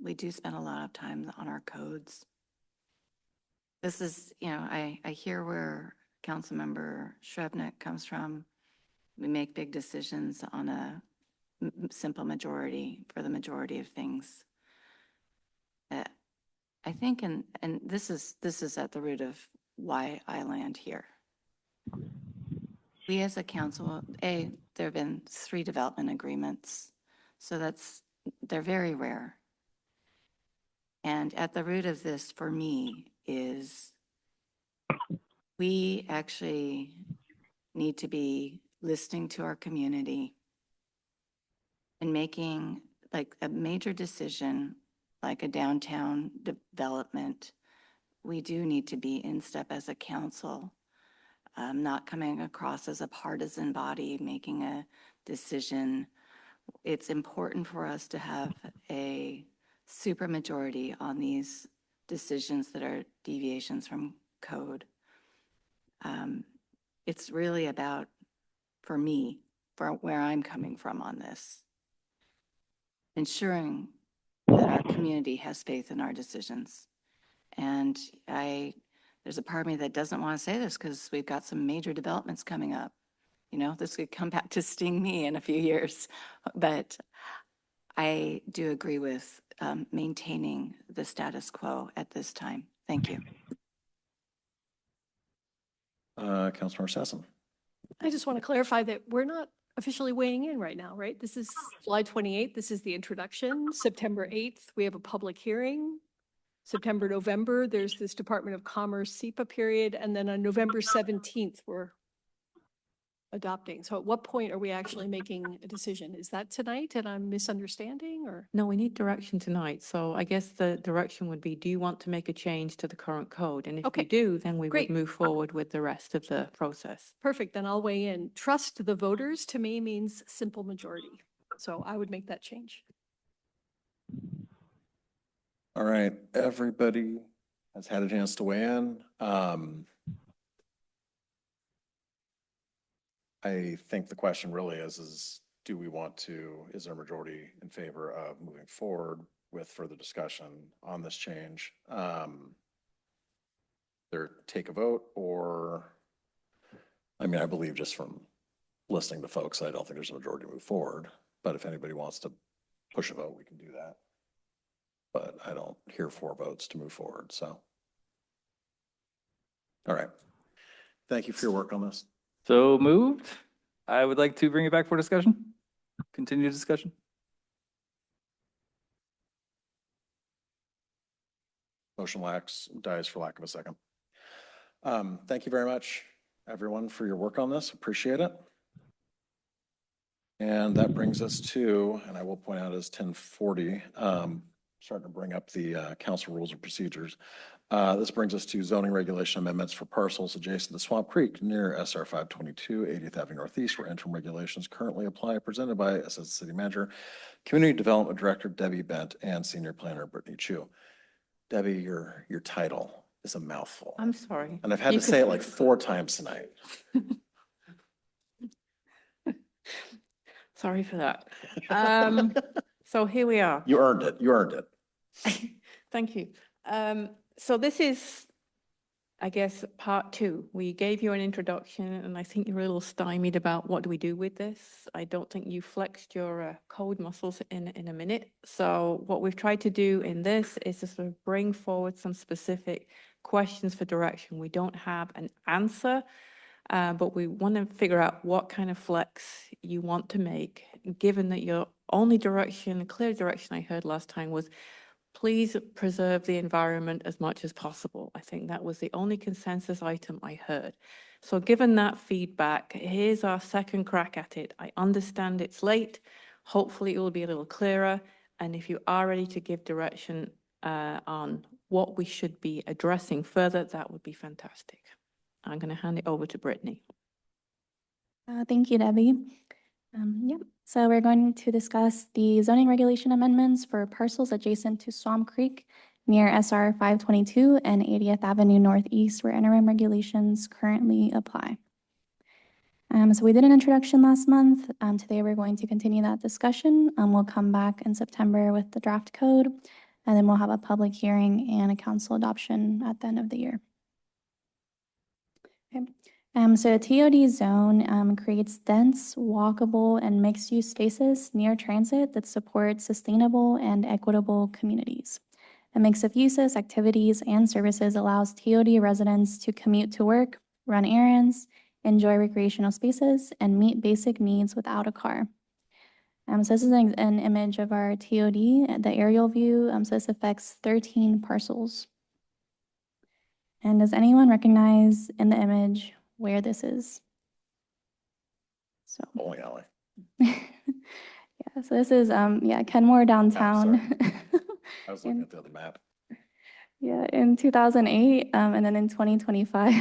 We do spend a lot of time on our codes. This is, you know, I hear where Councilmember Shrubnik comes from. We make big decisions on a simple majority for the majority of things. I think, and this is at the root of why I land here. We as a council, there have been 3 development agreements, so they're very rare. And at the root of this for me is we actually need to be listening to our community and making like a major decision like a downtown development. We do need to be in step as a council. Not coming across as a partisan body making a decision. It's important for us to have a supermajority on these decisions that are deviations from code. It's really about, for me, for where I'm coming from on this. Ensuring that our community has faith in our decisions. And there's a part of me that doesn't want to say this because we've got some major developments coming up. You know, this could come back to sting me in a few years, but I do agree with maintaining the status quo at this time. Thank you. Councilmember Sassen. I just want to clarify that we're not officially weighing in right now, right? This is July 28th. This is the introduction. September 8th, we have a public hearing. September, November, there's this Department of Commerce SEPA period. And then on November 17th, we're adopting. So at what point are we actually making a decision? Is that tonight and I'm misunderstanding or? No, we need direction tonight. So I guess the direction would be, do you want to make a change to the current code? And if Okay, you do, then we great. would move forward with the rest of the process. Perfect, then I'll weigh in. Trust the voters to me means simple majority. So I would make that change. All right, everybody has had a chance to weigh in. I think the question really is do we want to, is there a majority in favor of moving forward with further discussion on this change? There take a vote or, I mean, I believe just from listening to folks, I don't think there's a majority to move forward, but if anybody wants to push a vote, we can do that. But I don't hear 4 votes to move forward, so. All right. Thank you for your work on this. So moved. I would like to bring it back for discussion. Continue discussion. Motion dies for lack of a second. Thank you very much, everyone, for your work on this. Appreciate it. And that brings us to, and I will point out as 10:40, starting to bring up the council rules and procedures. This brings us to zoning regulation amendments for parcels adjacent to Swamp Creek near SR 522, 80th Avenue Northeast, where interim regulations currently apply, presented by Assistant City Manager, Community Development Director Debbie Bent, and Senior Planner Brittany Chu. Debbie, your title is a mouthful. I'm sorry. And I've had to say it like 4 times tonight. Sorry for that. So here we are. You earned it. You earned it. Thank you. So this is, I guess, part 2. We gave you an introduction and I think you're a little stymied about what do we do with this. I don't think you flexed your code muscles in a minute. So what we've tried to do in this is to sort of bring forward some specific questions for direction. We don't have an answer, but we want to figure out what kind of flex you want to make, given that your only direction, clear direction I heard last time was please preserve the environment as much as possible. I think that was the only consensus item I heard. So given that feedback, here's our second crack at it. I understand it's late. Hopefully it will be a little clearer. And if you are ready to give direction on what we should be addressing further, that would be fantastic. I'm going to hand it over to Brittany. Thank you, Debbie. So we're going to discuss the zoning regulation amendments for parcels adjacent to Swamp Creek near SR 522 and 80th Avenue Northeast, where interim regulations currently apply. So we did an introduction last month. Today we're going to continue that discussion. We'll come back in September with the draft code, and then we'll have a public hearing and a council adoption at the end of the year. Okay. So a TOD zone creates dense, walkable, and mixed-use spaces near transit that support sustainable and equitable communities. A mix of uses, activities, and services allows TOD residents to commute to work, run errands, enjoy recreational spaces, and meet basic needs without a car. So this is an image of our TOD, the aerial view. So this affects 13 parcels. And does anyone recognize in the image where this is? So Bowling alley. yeah, so this is Kenmore downtown. I was looking at the other map. Yeah, in 2008, and then in 2025.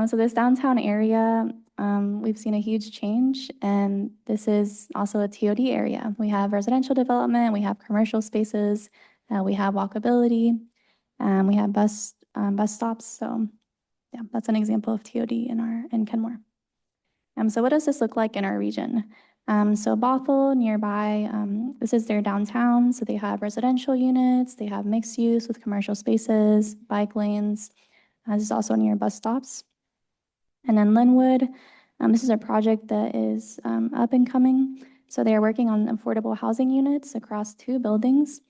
So this downtown area, we've seen a huge change, and this is also a TOD area. We have residential development, we have commercial spaces, we have walkability, we have bus stops. So yeah, that's an example of TOD in Kenmore. So what does this look like in our region? So Bothell nearby, this is their downtown. So they have residential units, they have mixed use with commercial spaces, bike lanes. This is also near bus stops. And then Linwood, this is a project that is up and coming. So they are working on affordable housing units across 2 buildings.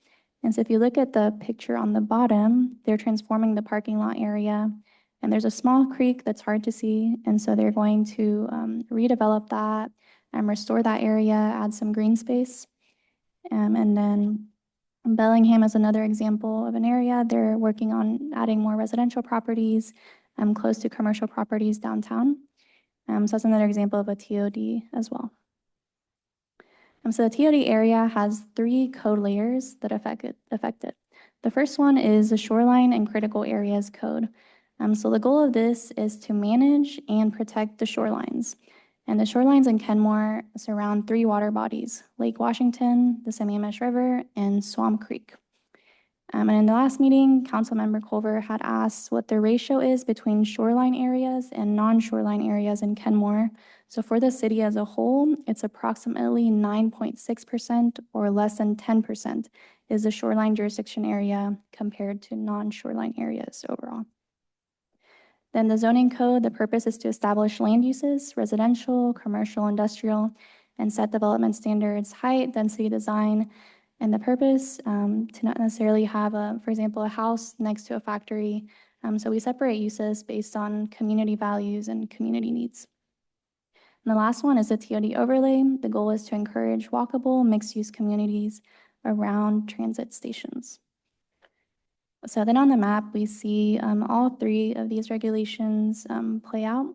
And so if you look at the picture on the bottom, they're transforming the parking lot area. And there's a small creek that's hard to see. And so they're going to redevelop that and restore that area, add some green space. And then Bellingham is another example of an area. They're working on adding more residential properties close to commercial properties downtown. So that's another example of a TOD as well. So the TOD area has 3 code layers that affect it. The first one is the shoreline and critical areas code. So the goal of this is to manage and protect the shorelines. And the shorelines in Kenmore surround 3 water bodies: Lake Washington, the Sammamish River, and Swamp Creek. And in the last meeting, Councilmember Culver had asked what the ratio is between shoreline areas and non-shoreline areas in Kenmore. So for the city as a whole, it's approximately 9.6% or less than 10% is the shoreline jurisdiction area compared to non-shoreline areas overall. Then the zoning code, the purpose is to establish land uses, residential, commercial, industrial, and set development standards, height, density, design, and the purpose to not necessarily have, for example, a house next to a factory. So we separate uses based on community values and community needs. And the last one is the TOD overlay. The goal is to encourage walkable, mixed-use communities around transit stations. So then on the map, we see all 3 of these regulations play out.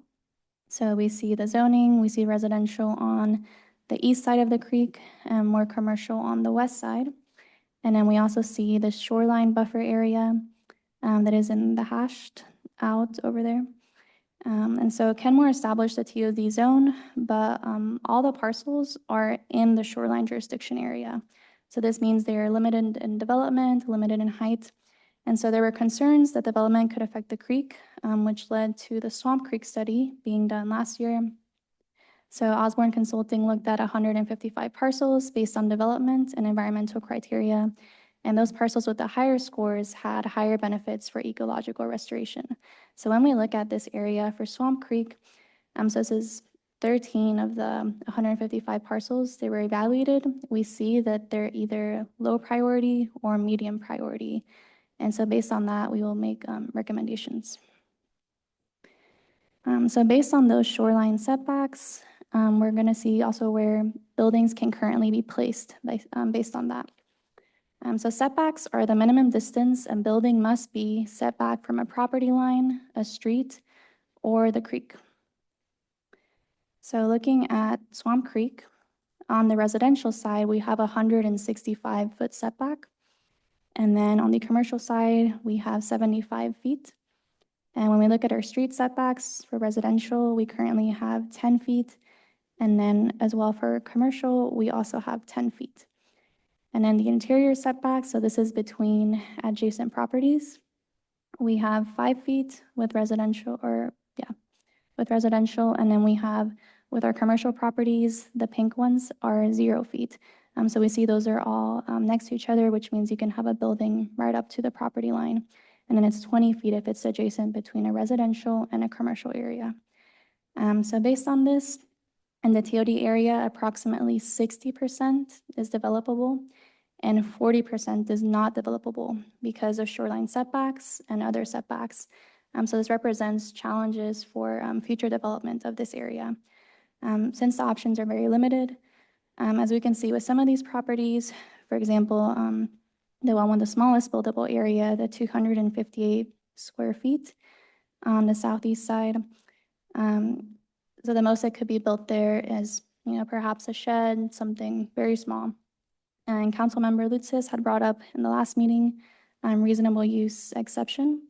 So we see the zoning, we see residential on the east side of the creek, and more commercial on the west side. And then we also see the shoreline buffer area that is in the hashed out over there. And so Kenmore established a TOD zone, but all the parcels are in the shoreline jurisdiction area. So this means they are limited in development, limited in height. And so there were concerns that development could affect the creek, which led to the Swamp Creek study being done last year. So Osborne Consulting looked at 155 parcels based on development and environmental criteria. And those parcels with the higher scores had higher benefits for ecological restoration. So when we look at this area for Swamp Creek, so this is 13 of the 155 parcels they were evaluated. We see that they're either low priority or medium priority. And so based on that, we will make recommendations. So based on those shoreline setbacks, we're going to see also where buildings can currently be placed based on that. So setbacks are the minimum distance a building must be set back from a property line, a street, or the creek. So looking at Swamp Creek, on the residential side, we have a 165-foot setback. And then on the commercial side, we have 75 feet. And when we look at our street setbacks for residential, we currently have 10 feet. And then as well for commercial, we also have 10 feet. And then the interior setback, so this is between adjacent properties. We have 5 feet with residential, and then we have with our commercial properties, the pink ones are 0 feet. So we see those are all next to each other, which means you can have a building right up to the property line. And then it's 20 feet if it's adjacent between a residential and a commercial area. So based on this, in the TOD area, approximately 60% is developable and 40% is not developable because of shoreline setbacks and other setbacks. So this represents challenges for future development of this area. Since the options are very limited, as we can see with some of these properties, for example, the one with the smallest buildable area, the 258 square feet on the southeast side. So the most that could be built there is, perhaps a shed, something very small. And Councilmember Lutsis had brought up in the last meeting, reasonable use exception.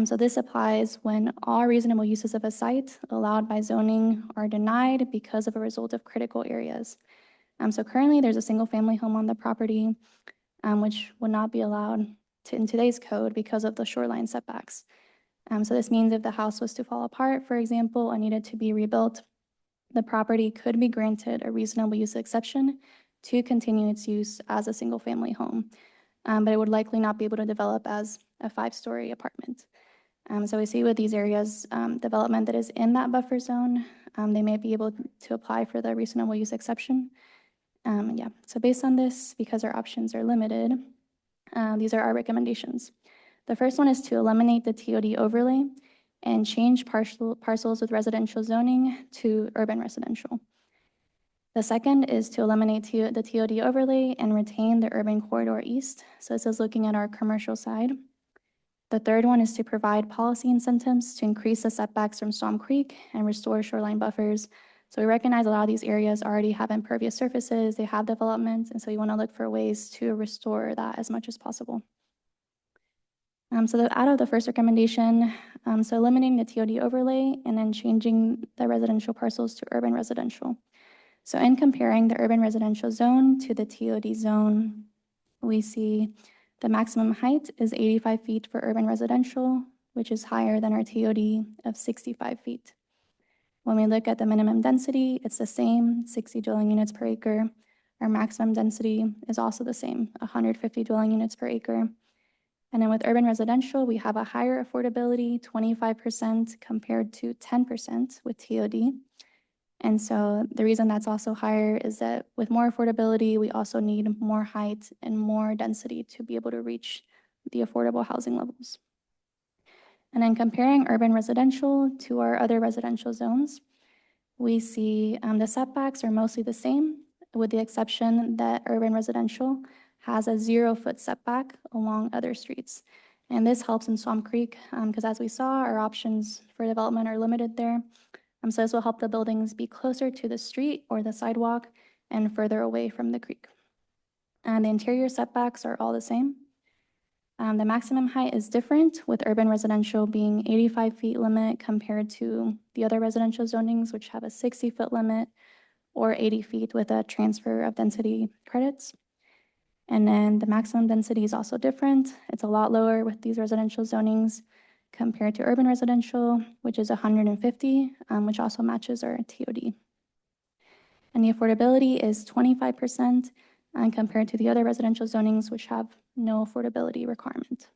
So this applies when all reasonable uses of a site allowed by zoning are denied because of a result of critical areas. So currently there's a single family home on the property, which would not be allowed in today's code because of the shoreline setbacks. So this means if the house was to fall apart, for example, and needed to be rebuilt, the property could be granted a reasonable use exception to continue its use as a single-family home, but it would likely not be able to develop as a 5-story apartment. So we see with these areas, development that is in that buffer zone, they may be able to apply for the reasonable use exception. Yeah, so based on this, because our options are limited, these are our recommendations. The first one is to eliminate the TOD overlay and change parcels with residential zoning to urban residential. The second is to eliminate the TOD overlay and retain the urban corridor east. So this is looking at our commercial side. The third one is to provide policy incentives to increase the setbacks from Storm Creek and restore shoreline buffers. So we recognize a lot of these areas already have impervious surfaces, they have development, and so we want to look for ways to restore that as much as possible. So out of the first recommendation, so eliminating the TOD overlay and then changing the residential parcels to urban residential. So in comparing the urban residential zone to the TOD zone, we see the maximum height is 85 feet for urban residential, which is higher than our TOD of 65 feet. When we look at the minimum density, it's the same, 60 dwelling units per acre. Our maximum density is also the same, 150 dwelling units per acre. And then with urban residential, we have a higher affordability, 25% compared to 10% with TOD. And so the reason that's also higher is that with more affordability, we also need more height and more density to be able to reach the affordable housing levels. And then comparing urban residential to our other residential zones, we see the setbacks are mostly the same, with the exception that urban residential has a 0-foot setback along other streets. And this helps in Swamp Creek because as we saw, our options for development are limited there. So this will help the buildings be closer to the street or the sidewalk and further away from the creek. And the interior setbacks are all the same. The maximum height is different, with urban residential being 85 feet limit compared to the other residential zonings, which have a 60-foot limit or 80 feet with a transfer of density credits. And then the maximum density is also different. It's a lot lower with these residential zonings compared to urban residential, which is 150, which also matches our TOD. And the affordability is 25% compared to the other residential zonings, which have no affordability requirement.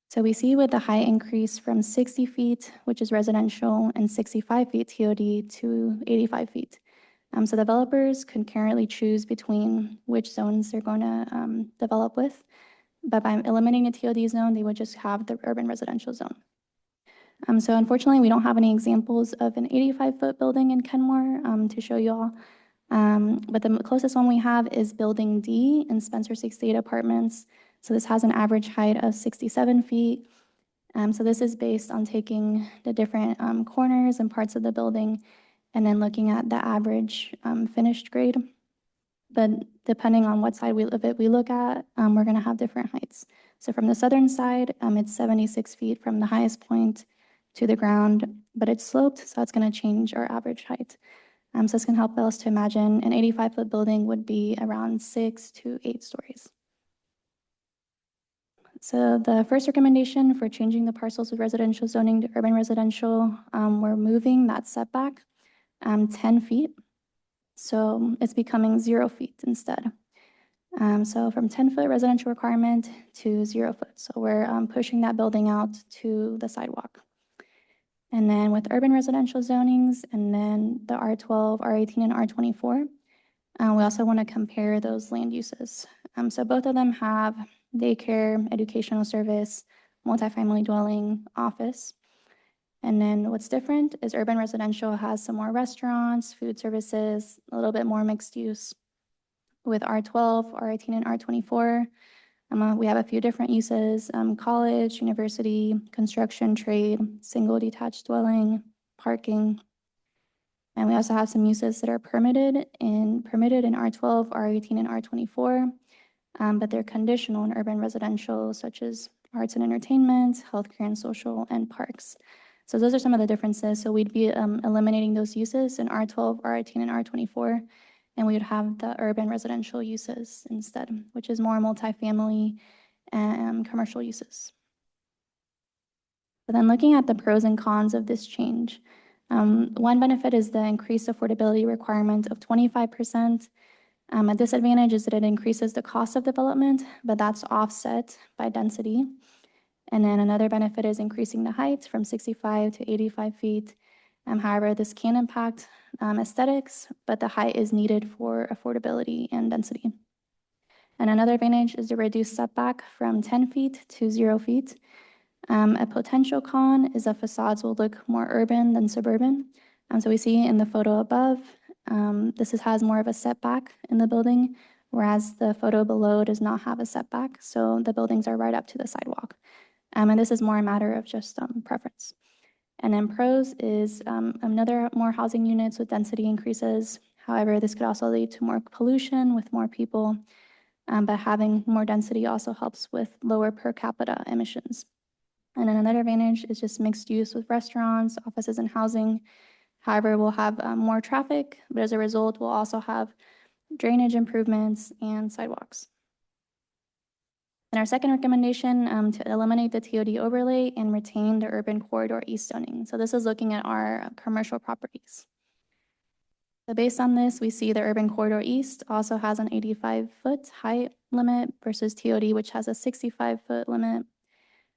So we see with the height increase from 60 feet, which is residential, and 65 feet TOD to 85 feet. So developers can currently choose between which zones they're going to develop with. But by eliminating the TOD zone, they would just have the urban residential zone. So unfortunately, we don't have any examples of an 85-foot building in Kenmore to show you all. But the closest one we have is Building D in Spencer 68 Apartments. So this has an average height of 67 feet. So this is based on taking the different corners and parts of the building and then looking at the average finished grade. But depending on what side of it we look at, we're going to have different heights. So from the southern side, it's 76 feet from the highest point to the ground, but it's sloped, so it's going to change our average height. So this can help us to imagine an 85-foot building would be around 6 to 8 stories. So the first recommendation for changing the parcels with residential zoning to urban residential, we're moving that setback 10 feet. So it's becoming 0 feet instead. So from 10-foot residential requirement to 0 foot. So we're pushing that building out to the sidewalk. And then with urban residential zonings, and then the R12, R18, and R24, we also want to compare those land uses. So both of them have daycare, educational service, multifamily dwelling, office. And then what's different is urban residential has some more restaurants, food services, a little bit more mixed use. With R12, R18, and R24, we have a few different uses, college, university, construction, trade, single detached dwelling, parking. And we also have some uses that are permitted in R12, R18, and R24, but they're conditional in urban residential, such as arts and entertainment, healthcare and social, and parks. So those are some of the differences. So we'd be eliminating those uses in R12, R18, and R24, and we would have the urban residential uses instead, which is more multifamily and commercial uses. But then looking at the pros and cons of this change, One benefit is the increased affordability requirement of 25%. A disadvantage is that it increases the cost of development, but that's offset by density. And then another benefit is increasing the height from 65 to 85 feet. However, this can impact aesthetics, but the height is needed for affordability and density. And another advantage is the reduced setback from 10 feet to 0 feet. A potential con is that facades will look more urban than suburban. So we see in the photo above, this has more of a setback in the building, whereas the photo below does not have a setback. So the buildings are right up to the sidewalk. And this is more a matter of just preference. And then pros is another more housing units with density increases. However, this could also lead to more pollution with more people, but having more density also helps with lower per capita emissions. And then another advantage is just mixed use with restaurants, offices, and housing. However, we'll have more traffic, but as a result, we'll also have drainage improvements and sidewalks. And our second recommendation to eliminate the TOD overlay and retain the urban corridor east zoning. So this is looking at our commercial properties. So based on this, we see the urban corridor east also has an 85-foot height limit versus TOD, which has a 65-foot limit.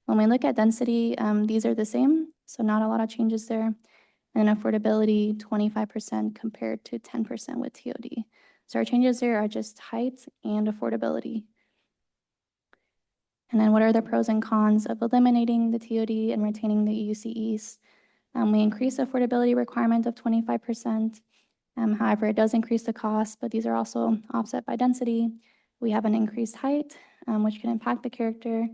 When we look at density, these are the same, so not a lot of changes there. And affordability, 25% compared to 10% with TOD. So our changes here are just height and affordability. And then what are the pros and cons of eliminating the TOD and retaining the EUC East? We increase the affordability requirement of 25%. However, it does increase the cost, but these are also offset by density. We have an increased height, which can impact the character.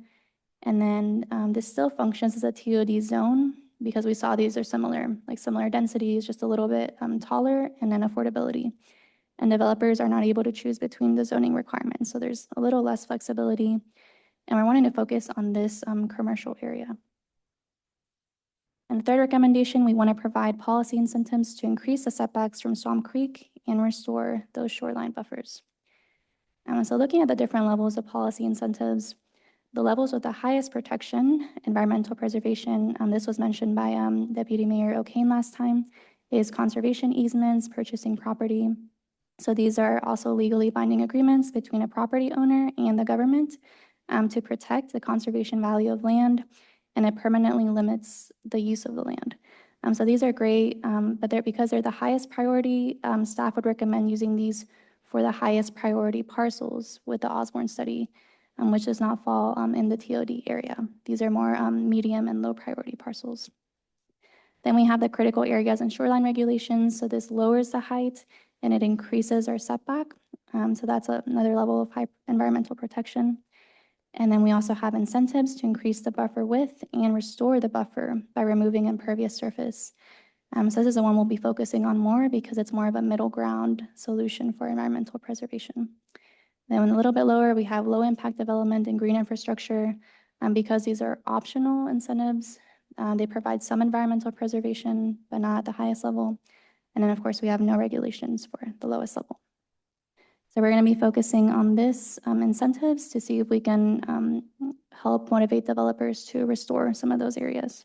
And then this still functions as a TOD zone because we saw these are similar densities, just a little bit taller, and then affordability. And developers are not able to choose between the zoning requirements. So there's a little less flexibility. And we're wanting to focus on this commercial area. And the third recommendation, we want to provide policy incentives to increase the setbacks from Swamp Creek and restore those shoreline buffers. So looking at the different levels of policy incentives, the levels with the highest protection, environmental preservation, this was mentioned by Deputy Mayor O'Kane last time, is conservation easements, purchasing property. So these are also legally binding agreements between a property owner and the government to protect the conservation value of land, and it permanently limits the use of the land. So these are great, but because they're the highest priority, staff would recommend using these for the highest priority parcels with the Osborne study, which does not fall in the TOD area. These are more medium and low priority parcels. Then we have the critical areas and shoreline regulations. So this lowers the height and it increases our setback. So that's another level of high environmental protection. And then we also have incentives to increase the buffer width and restore the buffer by removing impervious surface. So this is the one we'll be focusing on more because it's more of a middle ground solution for environmental preservation. Then a little bit lower, we have low impact development and green infrastructure. Because these are optional incentives, they provide some environmental preservation, but not at the highest level. And then of course, we have no regulations for the lowest level. So we're going to be focusing on this incentives to see if we can help motivate developers to restore some of those areas.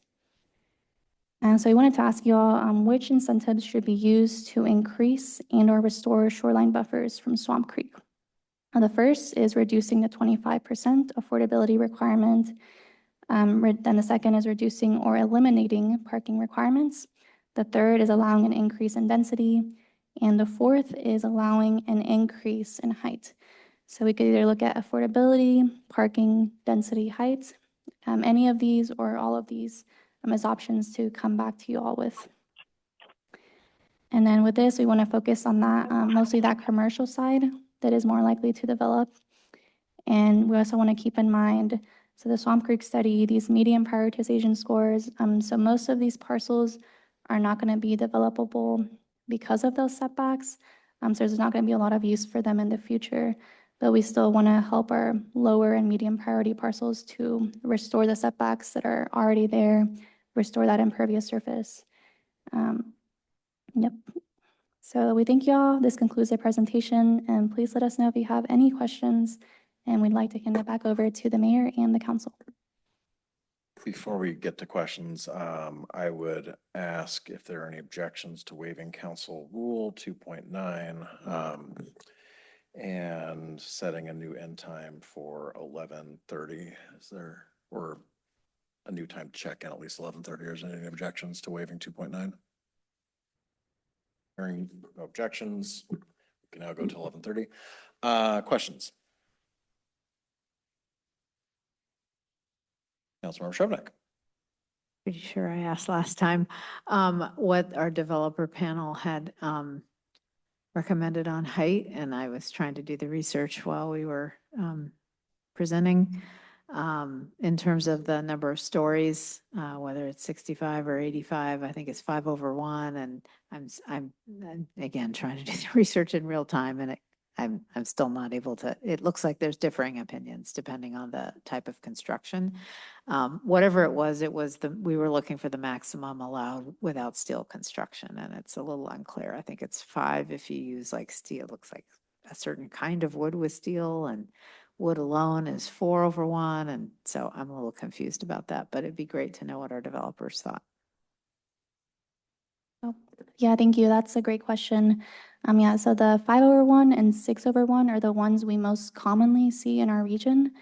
And so I wanted to ask you all which incentives should be used to increase and or restore shoreline buffers from Swamp Creek. The first is reducing the 25% affordability requirement. Then the second is reducing or eliminating parking requirements. The third is allowing an increase in density. And the fourth is allowing an increase in height. So we could either look at affordability, parking, density, height, any of these or all of these as options to come back to you all with. And then with this, we want to focus on that, mostly that commercial side that is more likely to develop. And we also want to keep in mind, so the Swamp Creek study, these medium prioritization scores, so most of these parcels are not going to be developable because of those setbacks. So there's not going to be a lot of use for them in the future, but we still want to help our lower and medium priority parcels to restore the setbacks that are already there, restore that impervious surface. Yep. So we thank you all. This concludes the presentation, and please let us know if you have any questions, and we'd like to hand it back over to the mayor and the council. Before we get to questions, I would ask if there are any objections to waiving council rule 2.9 and setting a new end time for 11:30. Is there, or a new time to check in at least 11:30? Or is there any objections to waiving 2.9? Hearing no objections, we can now go to 11:30. Questions? Councilmember Shovnik. Pretty sure I asked last time, what our developer panel had, recommended on height, and I was trying to do the research while we were, presenting. In terms of the number of stories, whether it's 65 or 85, I think it's 5/1, and I'm again trying to do the research in real time, and I'm still not able to. It looks like there's differing opinions depending on the type of construction. Whatever it was we were looking for the maximum allowed without steel construction, and it's a little unclear. I think it's 5 if you use like steel. It looks like a certain kind of wood with steel, and wood alone is 4/1, and so I'm a little confused about that, but it'd be great to know what our developers thought. Oh, yeah, thank you. That's a great question. Yeah, so the 5/1 and 6/1 are the ones we most commonly see in our region.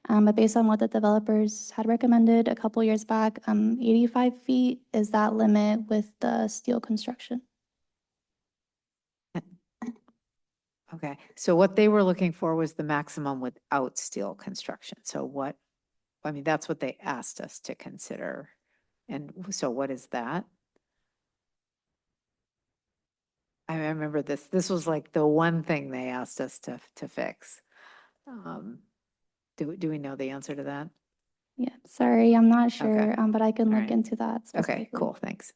But based on what the developers had recommended a couple years back, 85 feet is that limit with the steel construction. Okay, so what they were looking for was the maximum without steel construction. So that's what they asked us to consider. And so what is that? I remember this was like the one thing they asked us to fix. Do we know the answer to that? Yeah, sorry, I'm not sure, Okay. but I can All look right. into that Okay, specifically. cool, thanks.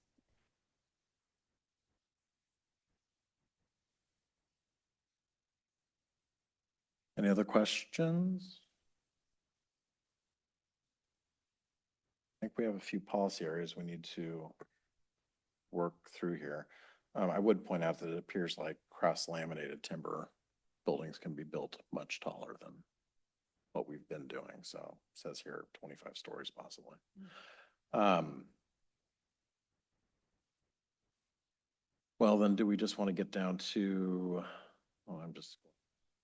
Any other questions? I think we have a few policy areas we need to work through here. I would point out that it appears like cross-laminated timber buildings can be built much taller than what we've been doing. So it says here 25 stories possibly. Well, then do we just want to get down to,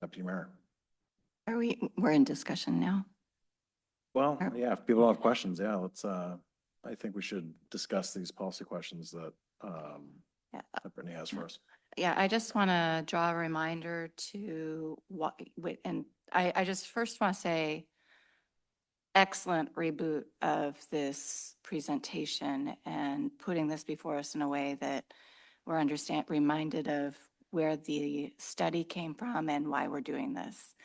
Deputy Mayor. We're in discussion now. Well, yeah, if people have questions, yeah, let's, I think we should discuss these policy questions that, that Brittany has for us. Yeah, I just want to draw a reminder to and I just first want to say excellent reboot of this presentation and putting this before us in a way that we're reminded of where the study came from and why we're doing this.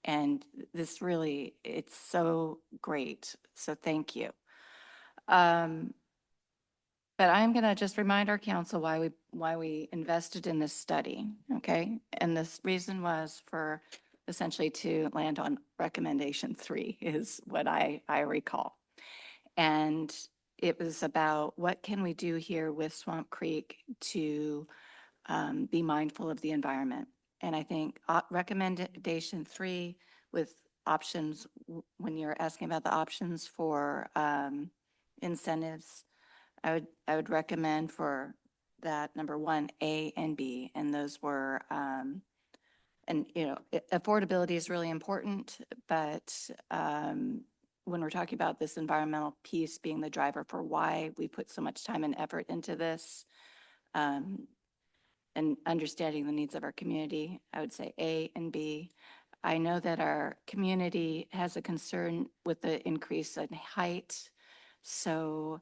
And this really, it's so great. So thank you. But I'm going to just remind our council why we invested in this study, okay? And this reason was for essentially to land on recommendation 3 is what I recall. And it was about what can we do here with Swamp Creek to be mindful of the environment. And I think recommendation 3 with options, when you're asking about the options for incentives, I would recommend for that number 1, A and B, and those were, and affordability is really important, but when we're talking about this environmental piece being the driver for why we put so much time and effort into this, and understanding the needs of our community, I would say A and B. I know that our community has a concern with the increase in height, so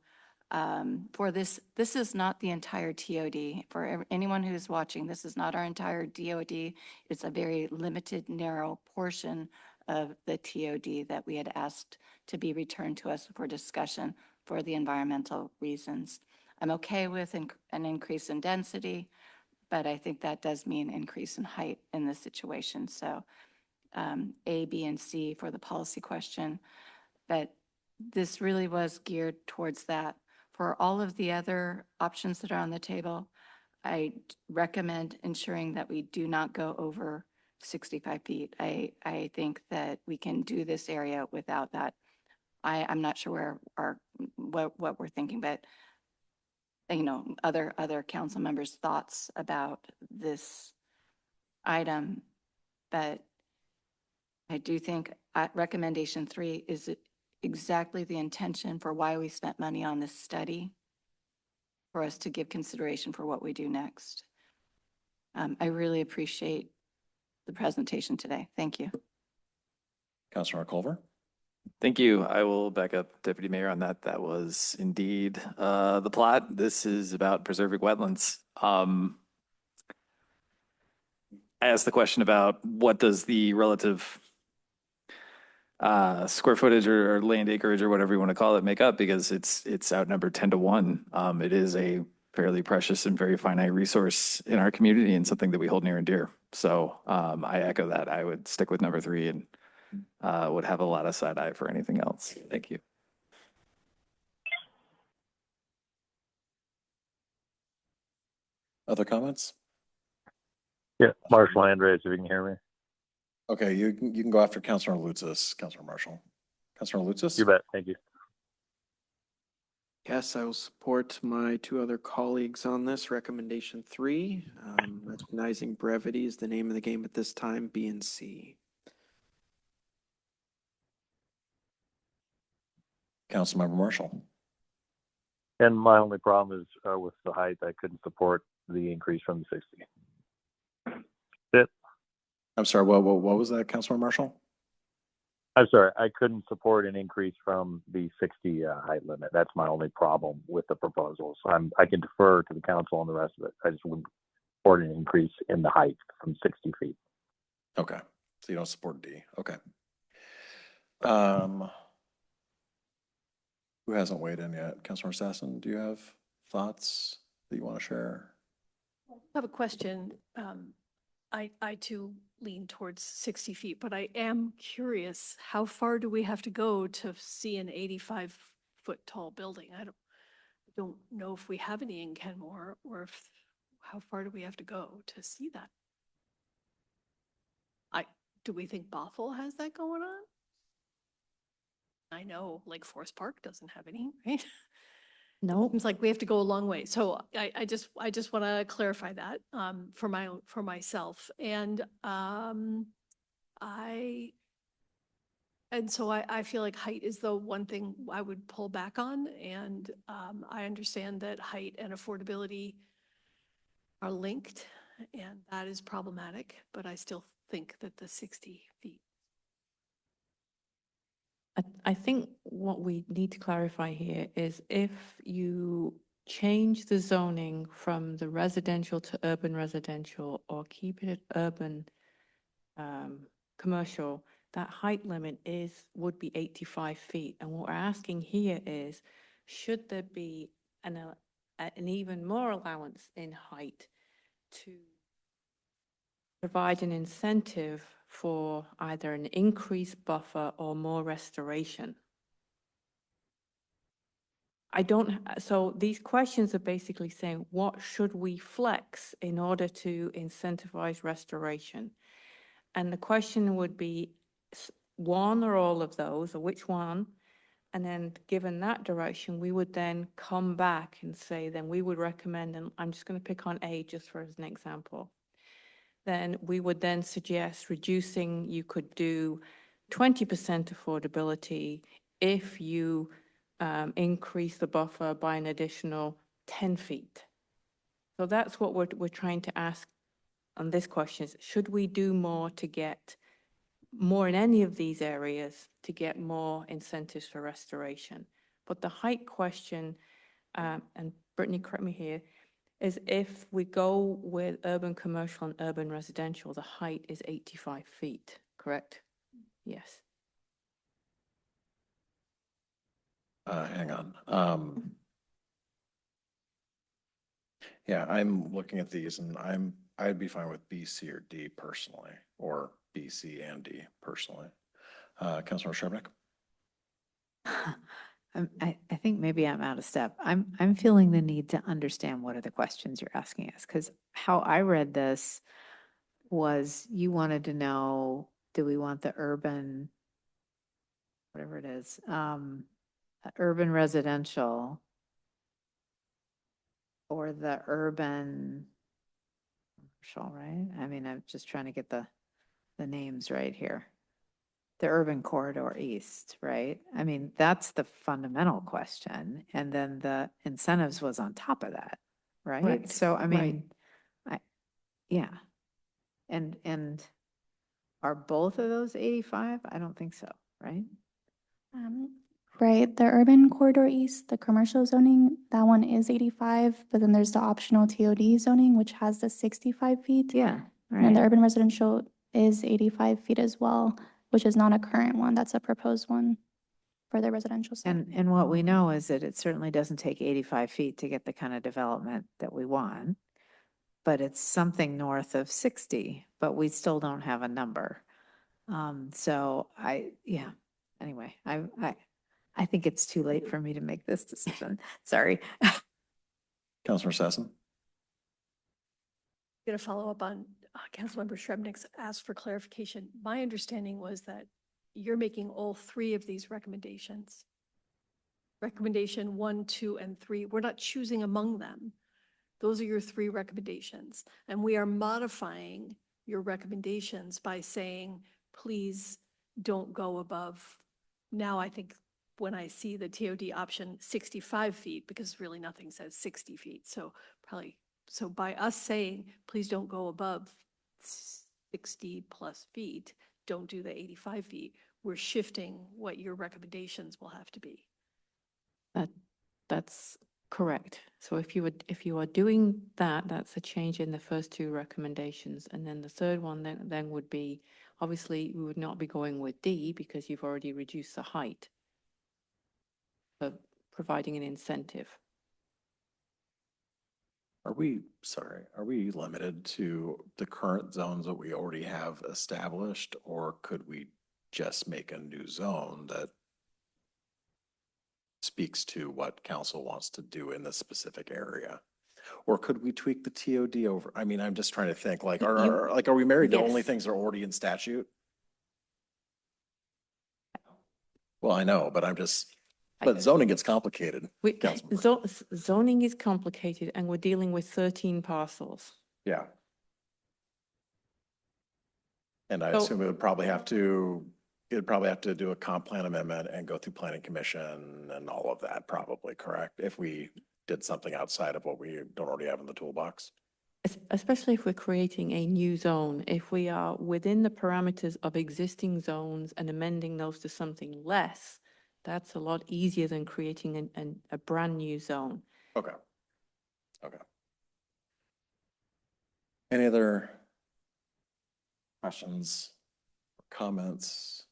for this is not the entire TOD. For anyone who's watching, this is not our entire DOD. It's a very limited, narrow portion of the TOD that we had asked to be returned to us for discussion for the environmental reasons. I'm okay with an increase in density, but I think that does mean increase in height in this situation. So A, B, and C for the policy question, but this really was geared towards that. For all of the other options that are on the table, I recommend ensuring that we do not go over 65 feet. I think that we can do this area without that I'm not sure where what we're thinking, but other council members' thoughts about this item. But I do think recommendation 3 is exactly the intention for why we spent money on this study, for us to give consideration for what we do next. I really appreciate the presentation today. Thank you. Councilor Culver. Thank you. I will back up Deputy Mayor on that. That was indeed the plot. This is about preserving wetlands. I asked the question about what does the relative square footage or land acreage or whatever you want to call it make up, because it's outnumbered 10-1. It is a fairly precious and very finite resource in our community and something that we hold near and dear. So I echo that. I would stick with number 3 and would have a lot of side eye for anything else. Thank you. Other comments? Yeah, Marshall Andres, if you can hear me. Okay, you can go after Councilor Lutzis, Councilor Marshall. Councilor Lutzis? You bet. Thank you. Yes, I will support my 2 other colleagues on this. Recommendation 3, recognizing brevity is the name of the game at this time, B and C. Councilmember Marshall. And my only problem is with the height. I couldn't support the increase from the 60. It. I'm sorry, what was that, Councilor Marshall? I'm sorry, I couldn't support an increase from the 60 height limit. That's my only problem with the proposals. I can defer to the council on the rest of it. I just wouldn't support an increase in the height from 60 feet. Okay, so you don't support D. Okay. Who hasn't weighed in yet? Councilor Sasson, do you have thoughts that you want to share? I have a question. I too lean towards 60 feet, but I am curious, how far do we have to go to see an 85-foot tall building? I don't know if we have any in Kenmore, or how far do we have to go to see that? Do we think Bothell has that going on? I know Lake Forest Park doesn't have any, right? No. Seems like we have to go a long way. So I just want to clarify that for myself. And I feel like height is the one thing I would pull back on. And I understand that height and affordability are linked, and that is problematic, but I still think that the 60 feet. I think what we need to clarify here is if you change the zoning from the residential to urban residential, or keep it at urban commercial, that height limit would be 85 feet. And what we're asking here is, should there be an even more allowance in height to provide an incentive for either an increased buffer or more restoration? So these questions are basically saying, what should we flex in order to incentivize restoration? And the question would be one or all of those, or which one? And then given that direction, we would then come back and say, then we would recommend, and I'm just going to pick on A just for as an example. Then we would then suggest reducing, you could do 20% affordability if you increase the buffer by an additional 10 feet. So that's what we're trying to ask on this question is, should we do more to get more in any of these areas to get more incentives for restoration? But the height question, and Brittany, correct me here, is if we go with urban commercial and urban residential, the height is 85 feet, correct? Yes. Hang on. Yeah, I'm looking at these and I'd be fine with B, C, or D personally, or B, C, and D personally. Councilor Sharpnick? I think maybe I'm out of step. I'm feeling the need to understand what are the questions you're asking us, because how I read this was you wanted to know, do we want the urban whatever it is, urban residential or the urban commercial, right? I mean, I'm just trying to get the names right here. The urban corridor east, right? I mean, that's the fundamental question. And then the incentives was on top of that, right? Correct. So, I Right. mean, yeah. And are both of those 85? I don't think so, right? Right, the urban corridor east, the commercial zoning, that one is 85, but then there's the optional TOD zoning, which has the 65 feet. Yeah, And the right. urban residential is 85 feet as well, which is not a current one, that's a proposed one for the residential side. And what we know is that it certainly doesn't take 85 feet to get the kind of development that we want. But it's something north of 60, but we still don't have a number. So anyway, I think it's too late for me to make this decision. Sorry. Councilor Sassen? Going to follow up on Councilmember Srebnick's ask for clarification. My understanding was that you're making all three of these recommendations. Recommendation 1, 2, and 3. We're not choosing among them. Those are your three recommendations. And we are modifying your recommendations by saying, please don't go above. Now I think when I see the TOD option 65 feet, because really nothing says 60 feet. So by us saying, please don't go above 60 plus feet, don't do the 85 feet, we're shifting what your recommendations will have to be. That's correct. So if you are doing that, that's a change in the first two recommendations. And then the third one then would be, obviously, we would not be going with D because you've already reduced the height, but providing an incentive. Are we limited to the current zones that we already have established, or could we just make a new zone that speaks to what council wants to do in this specific area? Or could we tweak the TOD over? I mean, I'm just trying to think, like, are we married to only Yes. things that are already in statute? Well, I know, but but zoning gets complicated. Zoning is complicated and we're dealing with 13 parcels. Yeah. And I So- assume it'd probably have to do a comp plan amendment and go through planning commission and all of that, probably, correct? If we did something outside of what we don't already have in the toolbox. Especially if we're creating a new zone, if we are within the parameters of existing zones and amending those to something less, that's a lot easier than creating a brand new zone. Okay. Any other questions, comments?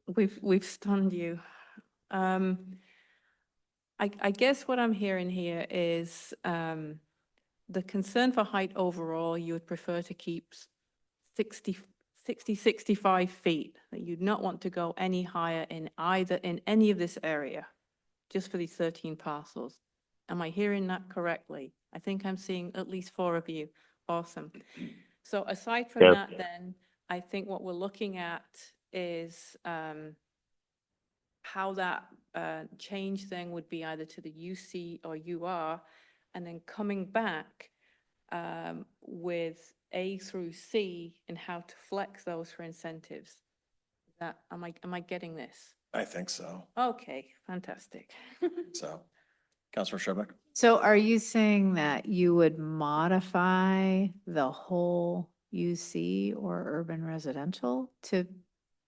We've stunned you. I guess what I'm hearing here is the concern for height overall, you would prefer to keep 65 feet, that you'd not want to go any higher in any of this area, just for these 13 parcels. Am I hearing that correctly? I think I'm seeing at least 4 of you. Awesome. So aside from Yes. that, then, I think what we're looking at is how that change then would be either to the UC or UR, and then coming back with A through C and how to flex those for incentives. Am I getting this? I think so. Okay, fantastic. So, Councilor Shrubnik? So are you saying that you would modify the whole UC or urban residential to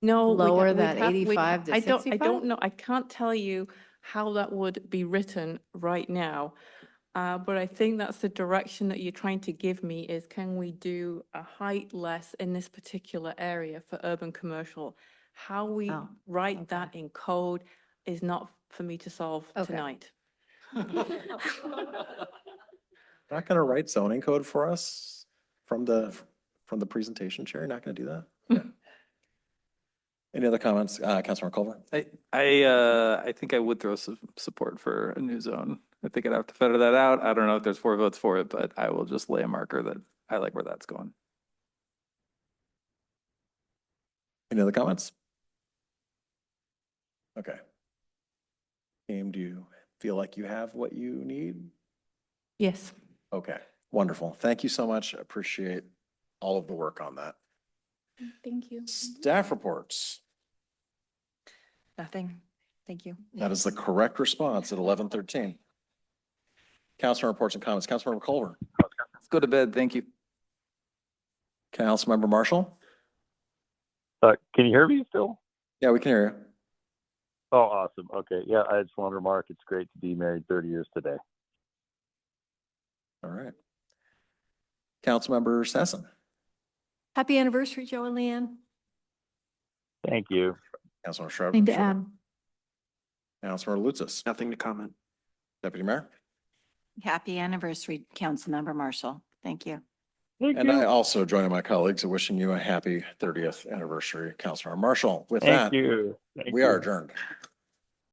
No, lower that 85 to I 65? don't know. I can't tell you how that would be written right now. But I think that's the direction that you're trying to give me is, can we do a height less in this particular area for urban commercial? How we write that in code is not for me to solve tonight. Not gonna write zoning code for us from the presentation chair? Not gonna do that? Any other comments? Councilor Culver? I think I would throw some support for a new zone. I think I'd have to feather that out. I don't know if there's 4 votes for it, but I will just lay a marker that I like where that's going. Any other comments? Okay. Aim, do you feel like you have what you need? Yes. Okay, wonderful. Thank you so much. Appreciate all of the work on that. Thank you. Staff reports. Nothing. Thank you. That is the correct response at 11:13. Councilor reports and comments. Councilmember Culver. Let's go to bed. Thank you. Councilmember Marshall. Can you hear me still? Yeah, we can hear you. Oh, awesome. Okay. Yeah, I just want to remark it's great to be married 30 years today. All right. Councilmember Sasson. Happy anniversary, Joe and Leanne. Thank you. Councilmember Shriver. Nothing to add. Councilmember Lutzis. Nothing to comment. Deputy Mayor. Happy anniversary, Councilmember Marshall. Thank you. And I also join my colleagues in wishing you a happy 30th anniversary, Councilmember Marshall. With Thank that, you. we are adjourned.